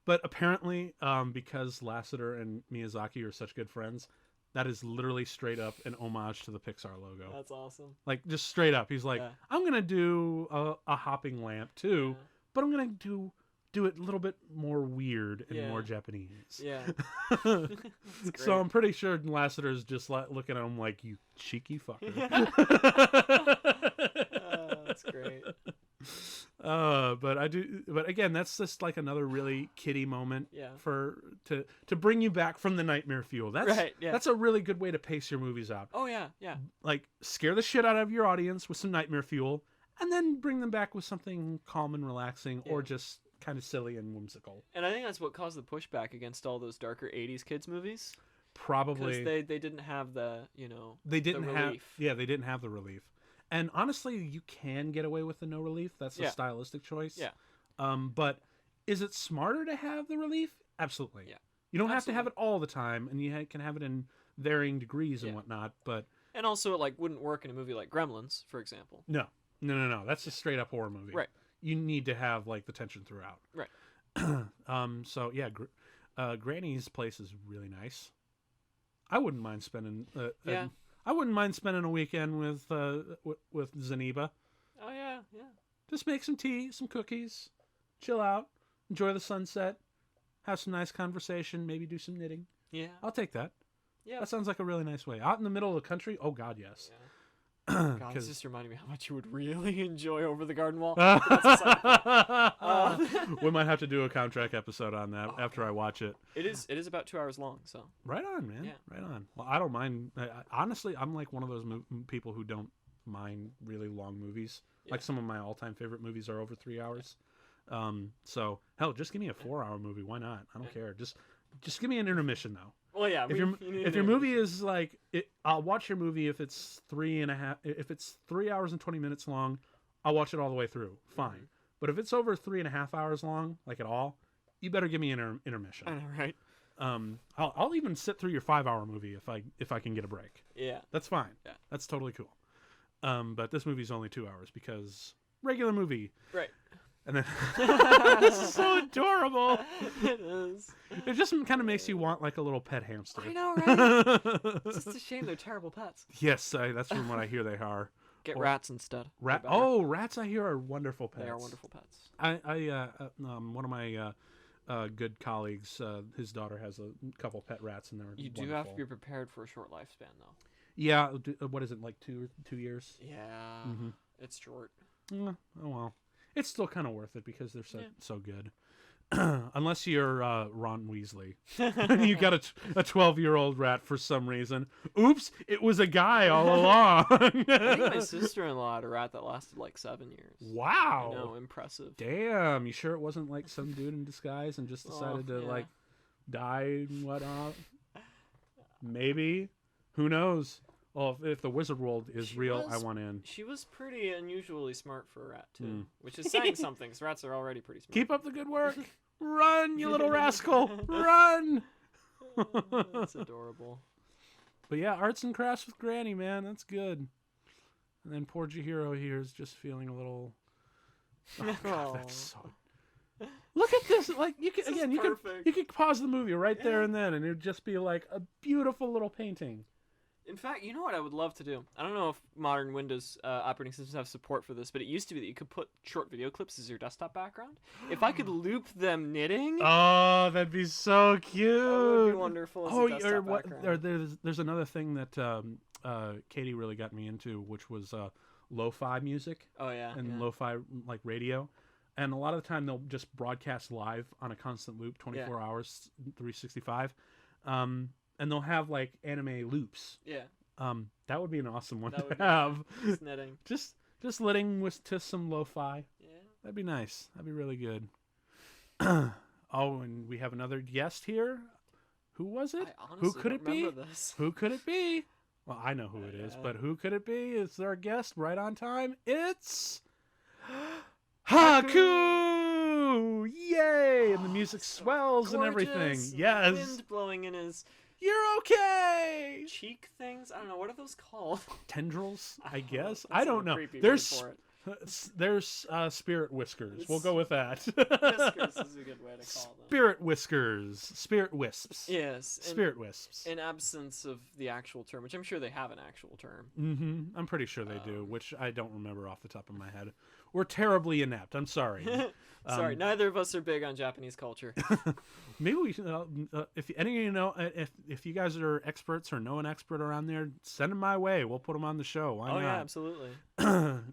But apparently, because Lasseter and Miyazaki are such good friends, that is literally straight up an homage to the Pixar logo. That's awesome. Like, just straight up. He's like, I'm going to do a hopping lamp, too, but I'm going to do it a little bit more weird and more Japanese. Yeah. So I'm pretty sure Lasseter's just looking at him like, you cheeky fucker. That's great. But again, that's just like another really kiddie moment to bring you back from the nightmare fuel. That's a really good way to pace your movies out. Oh yeah. Like, scare the shit out of your audience with some nightmare fuel, and then bring them back with something calm and relaxing, or just kind of silly and whimsical. And I think that's what caused the pushback against all those darker 80s kids movies. Probably because they didn't have the they didn't the have relief. They didn't have the relief. And honestly, you can get away with the no relief. That's a stylistic choice. Yeah. But is it smarter to have the relief? Absolutely. Yeah. You don't have to have it all the time, and you can have it in varying degrees and whatnot. But also, it wouldn't work in a movie like Gremlins, for example. No. That's a straight up horror movie. Right. You need to have the tension throughout. Right. So yeah, Granny's place is really nice. I wouldn't mind spending. I wouldn't mind spending a weekend with Zeniba. Oh yeah. Just make some tea, some cookies, chill out, enjoy the sunset, have some nice conversation, maybe do some knitting. Yeah. I'll take that. Yeah. That sounds like a really nice way. Out in the middle of the country? Oh God, yes. Yeah. God, this just reminded me how much you would really enjoy Over the Garden Wall. We might have to do a contract episode on that after I watch it. It is about 2 hours long, so. Right on, man. Yeah. Right on. Well, I don't mind. Honestly, I'm like one of those people who don't mind really long movies. Yeah. Like, some of my all-time favorite movies are over 3 hours. So hell, just give me a 4-hour movie. Why not? I don't care. Just give me an intermission though. Well, yeah. If your movie is like, I'll watch your movie if it's 3 hours and 20 minutes long. I'll watch it all the way through. Fine. Mm-hmm. But if it's over 3.5 hours long, like at all, you better give me an intermission. I know, right? I'll even sit through your 5-hour movie if I can get a break. Yeah. That's fine. Yeah. That's totally cool. But this movie's only 2 hours because regular movie. Right. And then this is so adorable. It is. It just kind of makes you want like a little pet hamster. I know, right? It's just a shame they're terrible pets. Yes, that's from what I hear they are. Get rats instead. Rats I hear are wonderful pets. They are wonderful pets. One of my good colleagues, his daughter has a couple pet rats, and they're You do wonderful. have to be prepared for a short lifespan, though. Yeah. What is it, like 2 years? Yeah. Mm-hmm. It's short. Oh well. It's still kind of worth it because they're so good. Unless you're Ron Weasley. You got a 12-year-old rat for some reason. Oops, it was a guy all along. I think my sister-in-law had a rat that lasted like 7 years. Wow. I know, impressive. Damn, you sure it wasn't like some dude in disguise and just decided to like die and whatnot? Maybe. Who knows? Well, if the wizard world is real, I want in. She was pretty unusually smart for a rat, too. Which is saying something, because rats are already pretty smart. Keep up the good work. Run, you little rascal. Run. That's adorable. But yeah, arts and crafts with Granny, man. That's good. And then poor Chihiro here is just feeling a little... Oh, God, that's so... Look at this! Like you could you could pause the movie right there and then, and it'd just be like a beautiful little painting. In fact, you know what I would love to do? I don't know if modern Windows operating systems have support for this, but it used to be that you could put short video clips as your desktop background. If I could loop them knitting, oh, that'd be so cute. That would be wonderful. As a desktop background. Or there's another thing that Katie really got me into, which was lo-fi music. Oh yeah, and lo-fi like radio. And a lot of the time they'll just broadcast live on a constant loop, 24 hours, 365. And they'll have like anime loops. Yeah. That would be an awesome one to have. Just knitting. Just knitting to some lo-fi. Yeah. That'd be nice. That'd be really good. Oh, and we have another guest here. Who was it? Who could it be? Who could it be? Well, I know who it is, but who could it be? It's our guest right on time. It's Haku! Yay! And the music swells and everything. Yes. Wind blowing in his... You're okay! Cheek things? I don't know. What are those called? Tendrils, I guess. I don't know. There's spirit whiskers. We'll go with that. Whiskers is a good way to call them. Spirit whiskers. Spirit wisps. Yes. Spirit wisps. In absence of the actual term, which I'm sure they have an actual term. Mm-hmm. I'm pretty sure they do, which I don't remember off the top of my head. We're terribly inept. I'm sorry. Sorry, neither of us are big on Japanese culture. Maybe we should, if any of you know, if you guys are experts or know an expert around there, send them my way. We'll put them on the show. Why not? Yeah, absolutely. And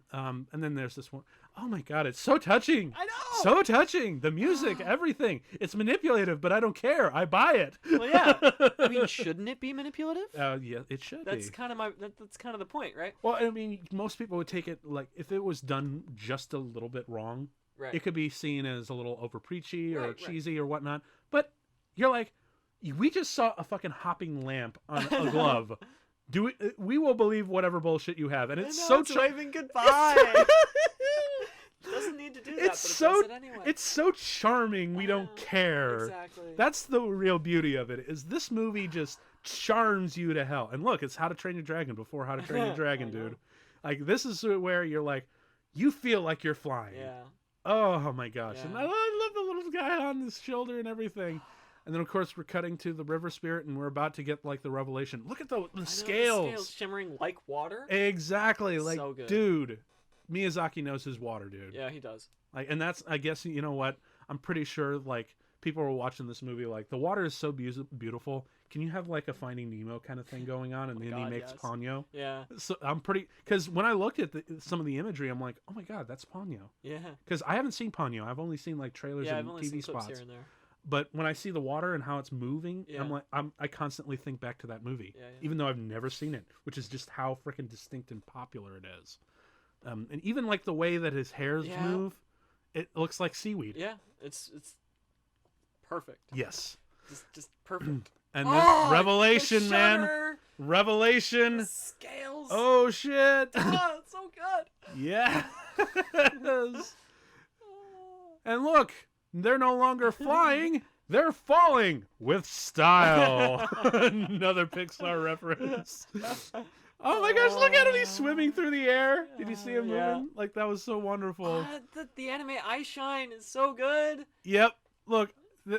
then there's this one. Oh my God, it's so touching. I know. So touching. The music, everything. It's manipulative, but I don't care. I buy it. Well, yeah. I mean, shouldn't it be manipulative? Yeah, it should be. That's kind of the point, right? Well, I mean, most people would take it like if it was done just a little bit wrong. Right. It could be seen as a little over preachy or cheesy or whatnot. But you're like, we just saw a fucking hopping lamp on a glove. We will believe whatever bullshit you have, and it's it's waving goodbye. It doesn't need to do that, but it does it anyway. It's so charming. We don't care. Exactly. That's the real beauty of it. Is this movie just charms you to hell? And look, it's How to Train Your Dragon before How to Train Your Dragon, dude. Like this is where you're like, you feel like you're flying. Yeah. Oh my gosh. Yeah. And I love the little guy on his shoulder and everything. And then of course we're cutting to the river spirit and we're about to get like the revelation. Look at the scales. The scales shimmering like water. Exactly. Like, so good. Dude, Miyazaki knows his water, dude. Yeah, he does. Like, and that's, I guess, you know what? I'm pretty sure like people were watching this movie like the water is so beautiful. Can you have like a Finding Nemo kind of thing going on, and then he makes Ponyo? Yeah. So I'm pretty, because when I looked at some of the imagery, I'm like, oh my God, that's Ponyo. Yeah. Because I haven't seen Ponyo. I've only seen like trailers and TV spots. Here and there. But when I see the water and how it's moving, I'm like, I constantly think back to that movie, even though I've never seen it, which is just how freaking distinct and popular it is. And even like the way that his hairs move, it looks like seaweed. Yeah, it's perfect. Yes. Just perfect. And then Revelation, man. Revelation. The scales. Oh, shit. Oh, it's so good. Yeah. And look, they're no longer flying. They're falling with style. Another Pixar reference. Oh my gosh, look at him. He's swimming through the air. Did you see him moving? Like, that was so wonderful. The anime eye shine is so good. Yep. Look.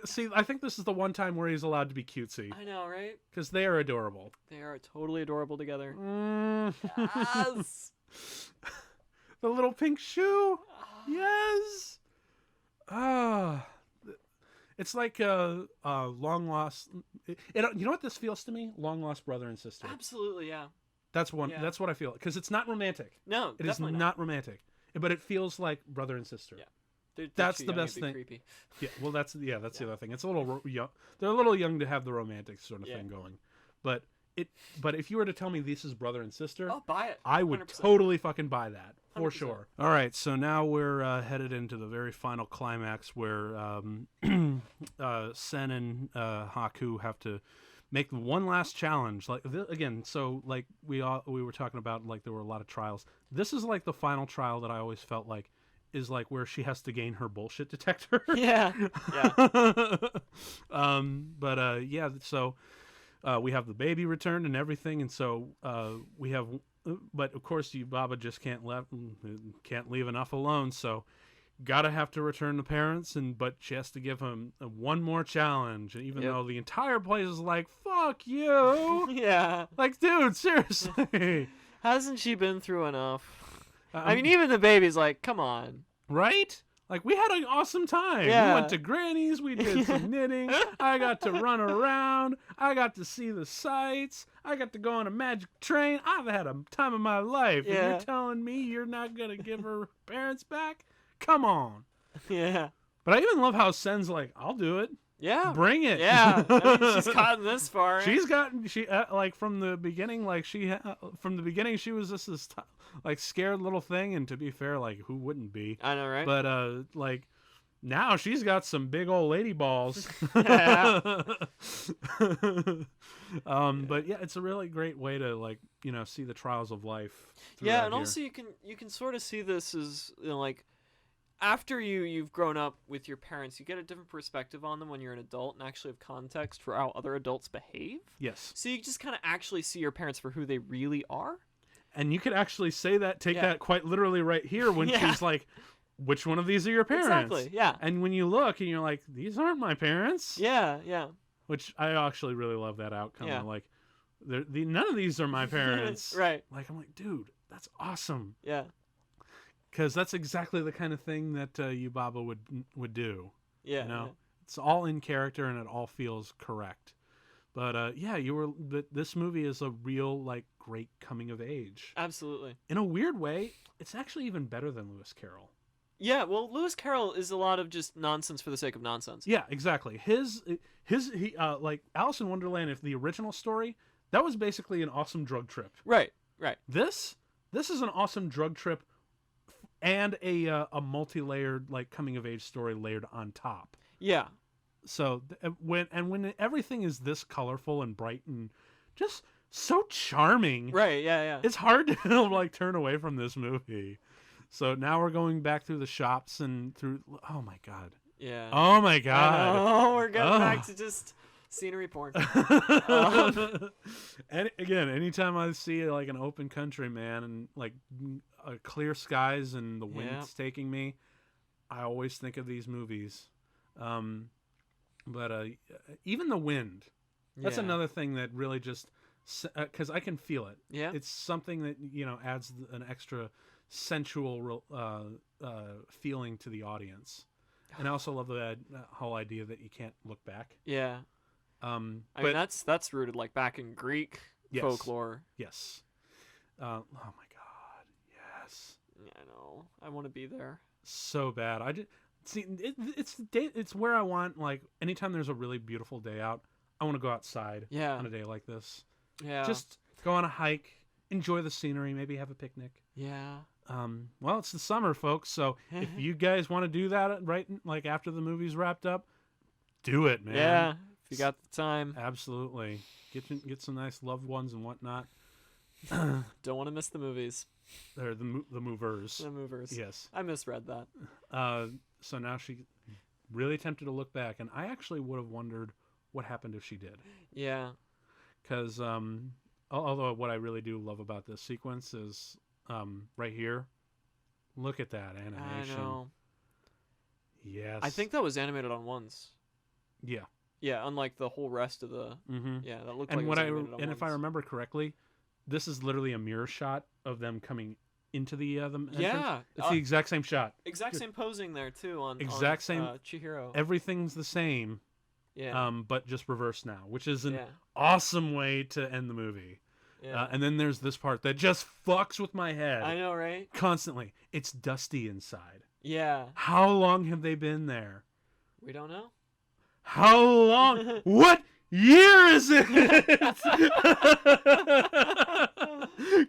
See, I think this is the one time where he's allowed to be cutesy. I know, right? Because they are adorable. They are totally adorable together. Yes! The little pink shoe! Yes! It's like a long lost... you know what this feels to me? Long lost brother and sister. Absolutely, yeah. That's one. Yeah. That's what I feel. Because it's not romantic. No, it is not romantic. But it feels like brother and sister. Yeah. That's the best thing. Creepy. Yeah, well, that's the other thing. It's a little young. They're a little young to have the romantic sort of thing going. But if you were to tell me this is brother and sister, I'll buy it. I would 100%. Totally fucking buy that for 100%. Sure. All right, so now we're headed into the very final climax where Sen and Haku have to make one last challenge. Like again, so like we were talking about, like there were a lot of trials. This is like the final trial that I always felt like is like where she has to gain her bullshit detector. Yeah. Yeah. So we have the baby returned and everything, and so we have. But of course, Baba just can't leave enough alone. So gotta have to return the parents, but she has to give him one more challenge, even though the entire place is like, fuck you. Yeah. Like, dude, seriously. Hasn't she been through enough? I mean, even the baby's like, come on. Right? Like, we had an awesome time. Yeah. We went to Granny's, we did some knitting, I got to run around, I got to see the sights, I got to go on a magic train. I've had a time of my life. Yeah. And you're telling me you're not gonna give her parents back? Come on. Yeah. But I even love how Sen's like, I'll do it. Yeah. Bring it. Yeah. I mean, she's gotten this far. She's gotten, like, from the beginning, like, she was just this, like, scared little thing. And to be fair, like, who wouldn't be? I know, right? But, like, now she's got some big old lady balls. Yeah. But yeah, it's a really great way to, like, see the trials of life. Yeah. And also you can sort of see this as, like, after you've grown up with your parents, you get a different perspective on them when you're an adult and actually have context for how other adults behave. Yes. So you just kind of actually see your parents for who they really are. And you could actually say that, take that quite literally right here when she's like, which one of these are your parents? Exactly, yeah. And when you look and you're like, these aren't my parents. Yeah, yeah. Which I actually really love that outcome. Yeah. Like, none of these are my parents. Right. Like, I'm like, dude, that's awesome. Yeah. Because that's exactly the kind of thing that Yubaba would do. Yeah. You know, it's all in character and it all feels correct. But but this movie is a real, like, great coming of age. Absolutely. In a weird way, it's actually even better than Lewis Carroll. Yeah, well, Lewis Carroll is a lot of just nonsense for the sake of nonsense. Yeah, exactly. He like Alice in Wonderland, if the original story, that was basically an awesome drug trip. Right, right. This is an awesome drug trip and a multi-layered, like, coming of age story layered on top. Yeah. So when everything is this colorful and bright and just so charming, right? Yeah. It's hard to like turn away from this movie. So now we're going back through the shops and through. Oh my god. Yeah. Oh my god. Oh, we're getting back to just scenery porn. And again, anytime I see like an open country, man, and like clear skies and the wind's taking me, I always think of these movies. But even the wind, that's another thing that really just, because I can feel it. Yeah. It's something that, adds an extra sensual feeling to the audience. And I also love the whole idea that you can't look back. Yeah. I mean, that's rooted like back in Greek folklore. Yes. Oh my god. Yes. Yeah, I know. I want to be there. So bad. I just see it's where I want, like, anytime there's a really beautiful day out, I want to go outside on a day like this. Yeah. Just go on a hike, enjoy the scenery, maybe have a picnic. Yeah. Well, it's the summer, folks, so if you guys want to do that right, like, after the movie's wrapped up, do it, man. Yeah. If you got the time. Absolutely. Get some nice loved ones and whatnot. Don't want to miss the movies. They're the movers. The movers. Yes. I misread that. So now she really tempted to look back, and I actually would have wondered what happened if she did. Yeah. Because although what I really do love about this sequence is right here. Look at that animation. I know. Yes. I think that was animated on ones. Yeah. Yeah, unlike the whole rest of the. Mm-hmm. Yeah, that looked like it was animated on ones. If I remember correctly, this is literally a mirror shot of them coming into the entrance. Yeah, it's the exact same shot. Exact same posing there too on same Chihiro. Everything's the same. Yeah. But just reversed now, which is an awesome way to end the movie. Yeah. And then there's this part that just fucks with my head. I know, right? Constantly. It's dusty inside. Yeah. How long have they been there? We don't know. How long? What year is it?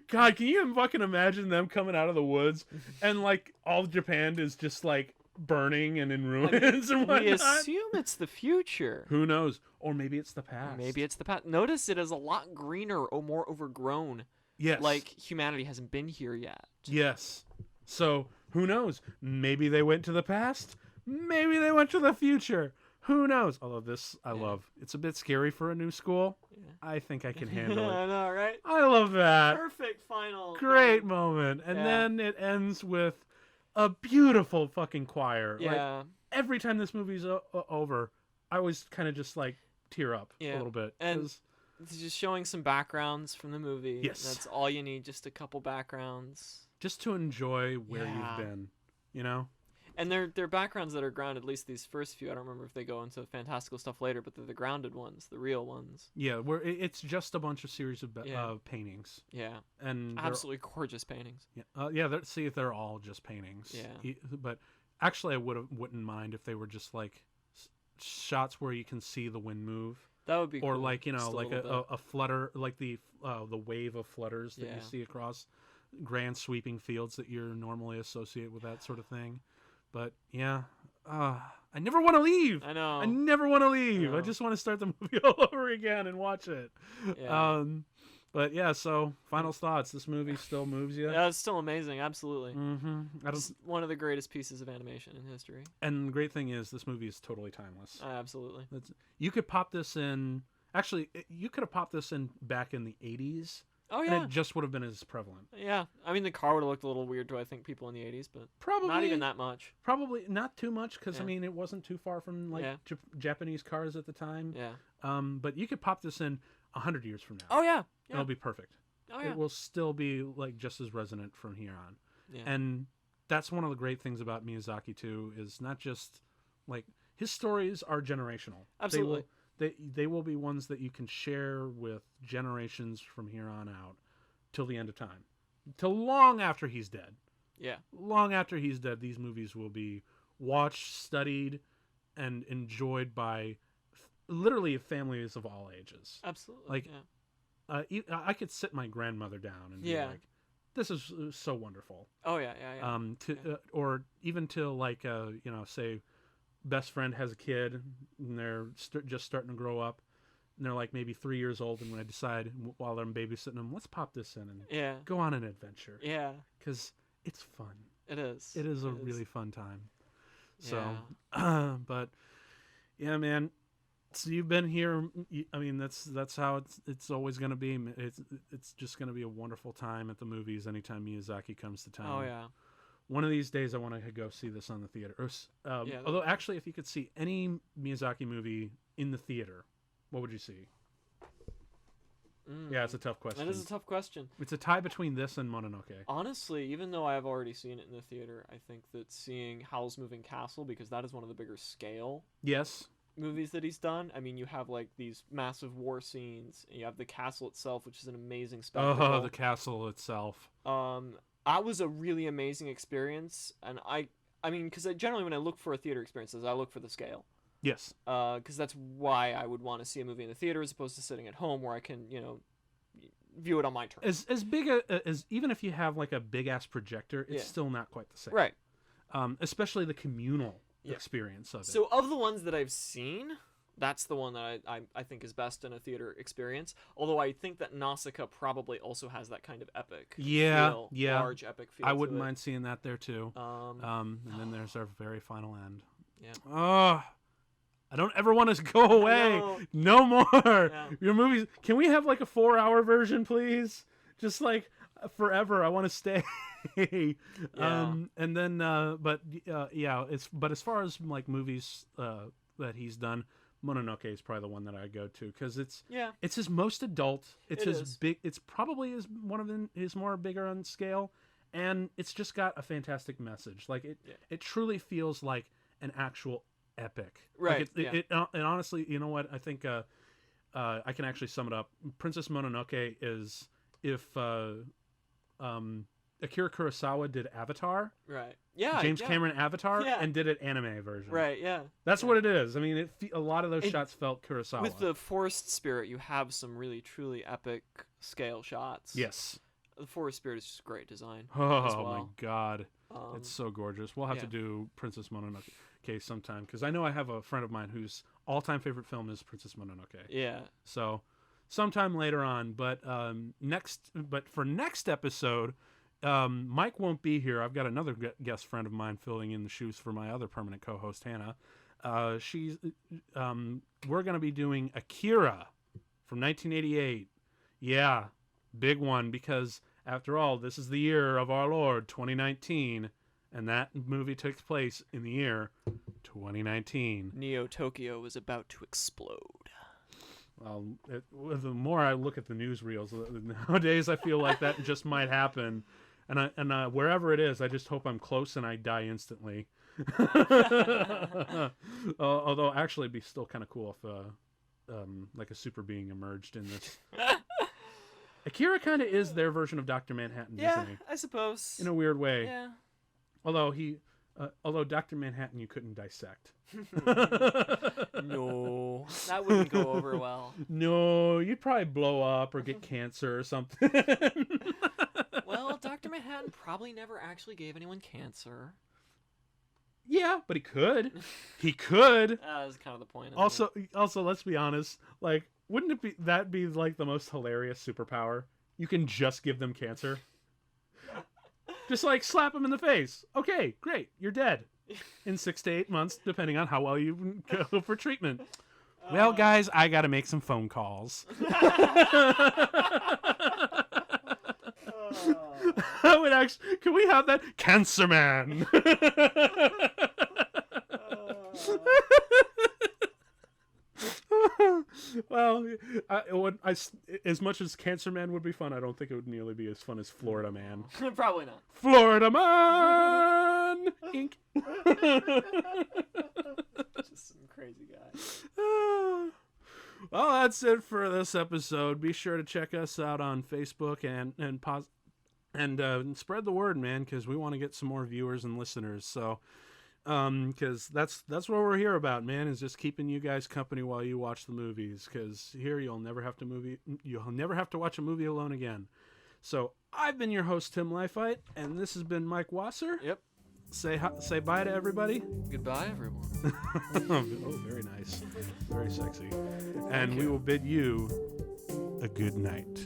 God, can you fucking imagine them coming out of the woods and, like, all of Japan is just, like, burning and in ruins and whatnot. We assume it's the future. Who knows? Or maybe it's the past. Maybe it's the past. Notice it is a lot greener or more overgrown. Yes. Like humanity hasn't been here yet. Yes. So, who knows? Maybe they went to the past. Maybe they went to the future. Who knows? Although this, I love. It's a bit scary for a new school. Yeah. I think I can handle it. I know, right? I love that. Perfect final. Great moment. And then it ends with a beautiful fucking choir. Yeah. Like, every time this movie's over, I always kind of just like tear up a little bit. And it's just showing some backgrounds from the movie. Yes. That's all you need, just a couple backgrounds. Just to enjoy where you've been, you know? And they're backgrounds that are grounded, at least these first few. I don't remember if they go into fantastical stuff later, but they're the grounded ones, the real ones. Yeah, where it's just a bunch of series of paintings. Yeah. And absolutely gorgeous paintings. Yeah, see if they're all just paintings. Yeah. But actually, I wouldn't mind if they were just like shots where you can see the wind move. That would be or cool. like, you know, like a flutter, like the wave of flutters that you see across grand sweeping fields that you're normally associate with that sort of thing. But yeah, I never want to leave. I know. I never want to leave. I just want to start the movie all over again and watch it. Yeah. But yeah, so final thoughts. This movie still moves you. Yeah, it's still amazing. Absolutely. Mm-hmm. It's one of the greatest pieces of animation in history. And the great thing is, this movie is totally timeless. Absolutely. You could pop this in. Actually, you could have popped this in back in the 80s. Oh, yeah. And it just would have been as prevalent. Yeah. I mean, the car would have looked a little weird to, I think, people in the 80s, but probably not even that much. Probably not too much, because, I mean, it wasn't too far from, like, Japanese cars at the time. Yeah. But you could pop this in 100 years from now. Oh, yeah. It'll be perfect. Oh, yeah. It will still be, like, just as resonant from here on. Yeah. And that's one of the great things about Miyazaki, too, is not just, like, his stories are generational. Absolutely. They will be ones that you can share with generations from here on out till the end of time. Till long after he's dead. Yeah. Long after he's dead, these movies will be watched, studied, and enjoyed by literally families of all ages. Absolutely. Like, I could sit my grandmother down and be like, this is so wonderful. Oh, yeah. Or even till, like, you know, say, best friend has a kid and they're just starting to grow up and they're like maybe 3 years old, and when I decide while I'm babysitting them, let's pop this in and go on an adventure. Yeah. Because it's fun. It is. It is a really fun time. So, but yeah, man. So you've been here. I mean, that's how it's always going to be. It's just going to be a wonderful time at the movies anytime Miyazaki comes to town. Oh yeah. One of these days, I want to go see this on the theater. Although, actually, if you could see any Miyazaki movie in the theater, what would you see? Yeah, it's a tough question. That is a tough question. It's a tie between this and Mononoke. Honestly, even though I have already seen it in the theater, I think that seeing Howl's Moving Castle, because that is one of the bigger scale movies that he's done. I mean, you have like these massive war scenes, and you have the castle itself, which is an amazing spectacle. Oh, the castle itself. That was a really amazing experience, and I mean, because generally when I look for a theater experiences, I look for the scale. Yes. Because that's why I would want to see a movie in the theater as opposed to sitting at home where I can, you know, view it on my terms. As big as even if you have like a big ass projector, it's still not quite the same. Right. Especially the communal experience of it. So of the ones that I've seen, that's the one that I think is best in a theater experience. Although I think that Nausicaa probably also has that kind of epic feel, large epic feel. I wouldn't mind seeing that there too. And then there's our very final end. Yeah. Oh, I don't ever want to go away. No more. Yeah. Your movies. Can we have like a 4-hour version, please? Just like forever. I want to stay. And then, but as far as like movies that he's done, Mononoke is probably the one that I go to because it's his most adult. It's his big. It's probably one of his more bigger on scale, and it's just got a fantastic message. Like it truly feels like an actual epic. Right. Like and honestly, you know what? I think I can actually sum it up. Princess Mononoke is if Akira Kurosawa did Avatar. Right. Yeah. James Cameron Avatar and did an anime version. Right. Yeah. That's what it is. I mean, a lot of those shots felt Kurosawa. With the forest spirit, you have some really truly epic scale shots. Yes. the Forest Spirit is just great design. Oh as well. My God, it's so gorgeous. We'll have to do Princess Mononoke sometime, because I know I have a friend of mine whose all-time favorite film is Princess Mononoke. Yeah. So sometime later on, but for next episode, Mike won't be here. I've got another guest friend of mine filling in the shoes for my other permanent co-host, Hannah. We're going to be doing Akira from 1988. Yeah, big one, because after all, this is the year of our Lord, 2019, and that movie takes place in the year 2019. Neo Tokyo is about to explode. Well, the more I look at the newsreels nowadays, I feel like that just might happen. And wherever it is, I just hope I'm close and I die instantly. Although, actually, it'd be still kind of cool if like a super being emerged in this. Akira kind of is their version of Dr. Manhattan, isn't he? I suppose. In a weird way. Yeah. Although Dr. Manhattan you couldn't dissect. No, that wouldn't go over well. No, you'd probably blow up or get cancer or something. Well, Dr. Manhattan probably never actually gave anyone cancer. Yeah, but he could. He could. That's kind of the point. Also, let's be honest. Like, wouldn't that be like the most hilarious superpower? You can just give them cancer. Just like slap them in the face. Okay, great. You're dead in 6 to 8 months, depending on how well you go for treatment. Well, guys, I got to make some phone calls. I would actually. Can we have that? Cancer Man. Well, as much as Cancer Man would be fun, I don't think it would nearly be as fun as Florida Man. Probably not. Florida Man! Inc. Just some crazy guy. Well, that's it for this episode. Be sure to check us out on Facebook and spread the word, man, because we want to get some more viewers and listeners. So, because that's what we're here about, man, is just keeping you guys company while you watch the movies. Because here you'll never have to watch a movie alone again. So I've been your host, Tim Lifeit, and this has been Mike Wasser. Yep. Say bye to everybody. Goodbye, everyone. Oh, very nice, very sexy, and we will bid you a good night.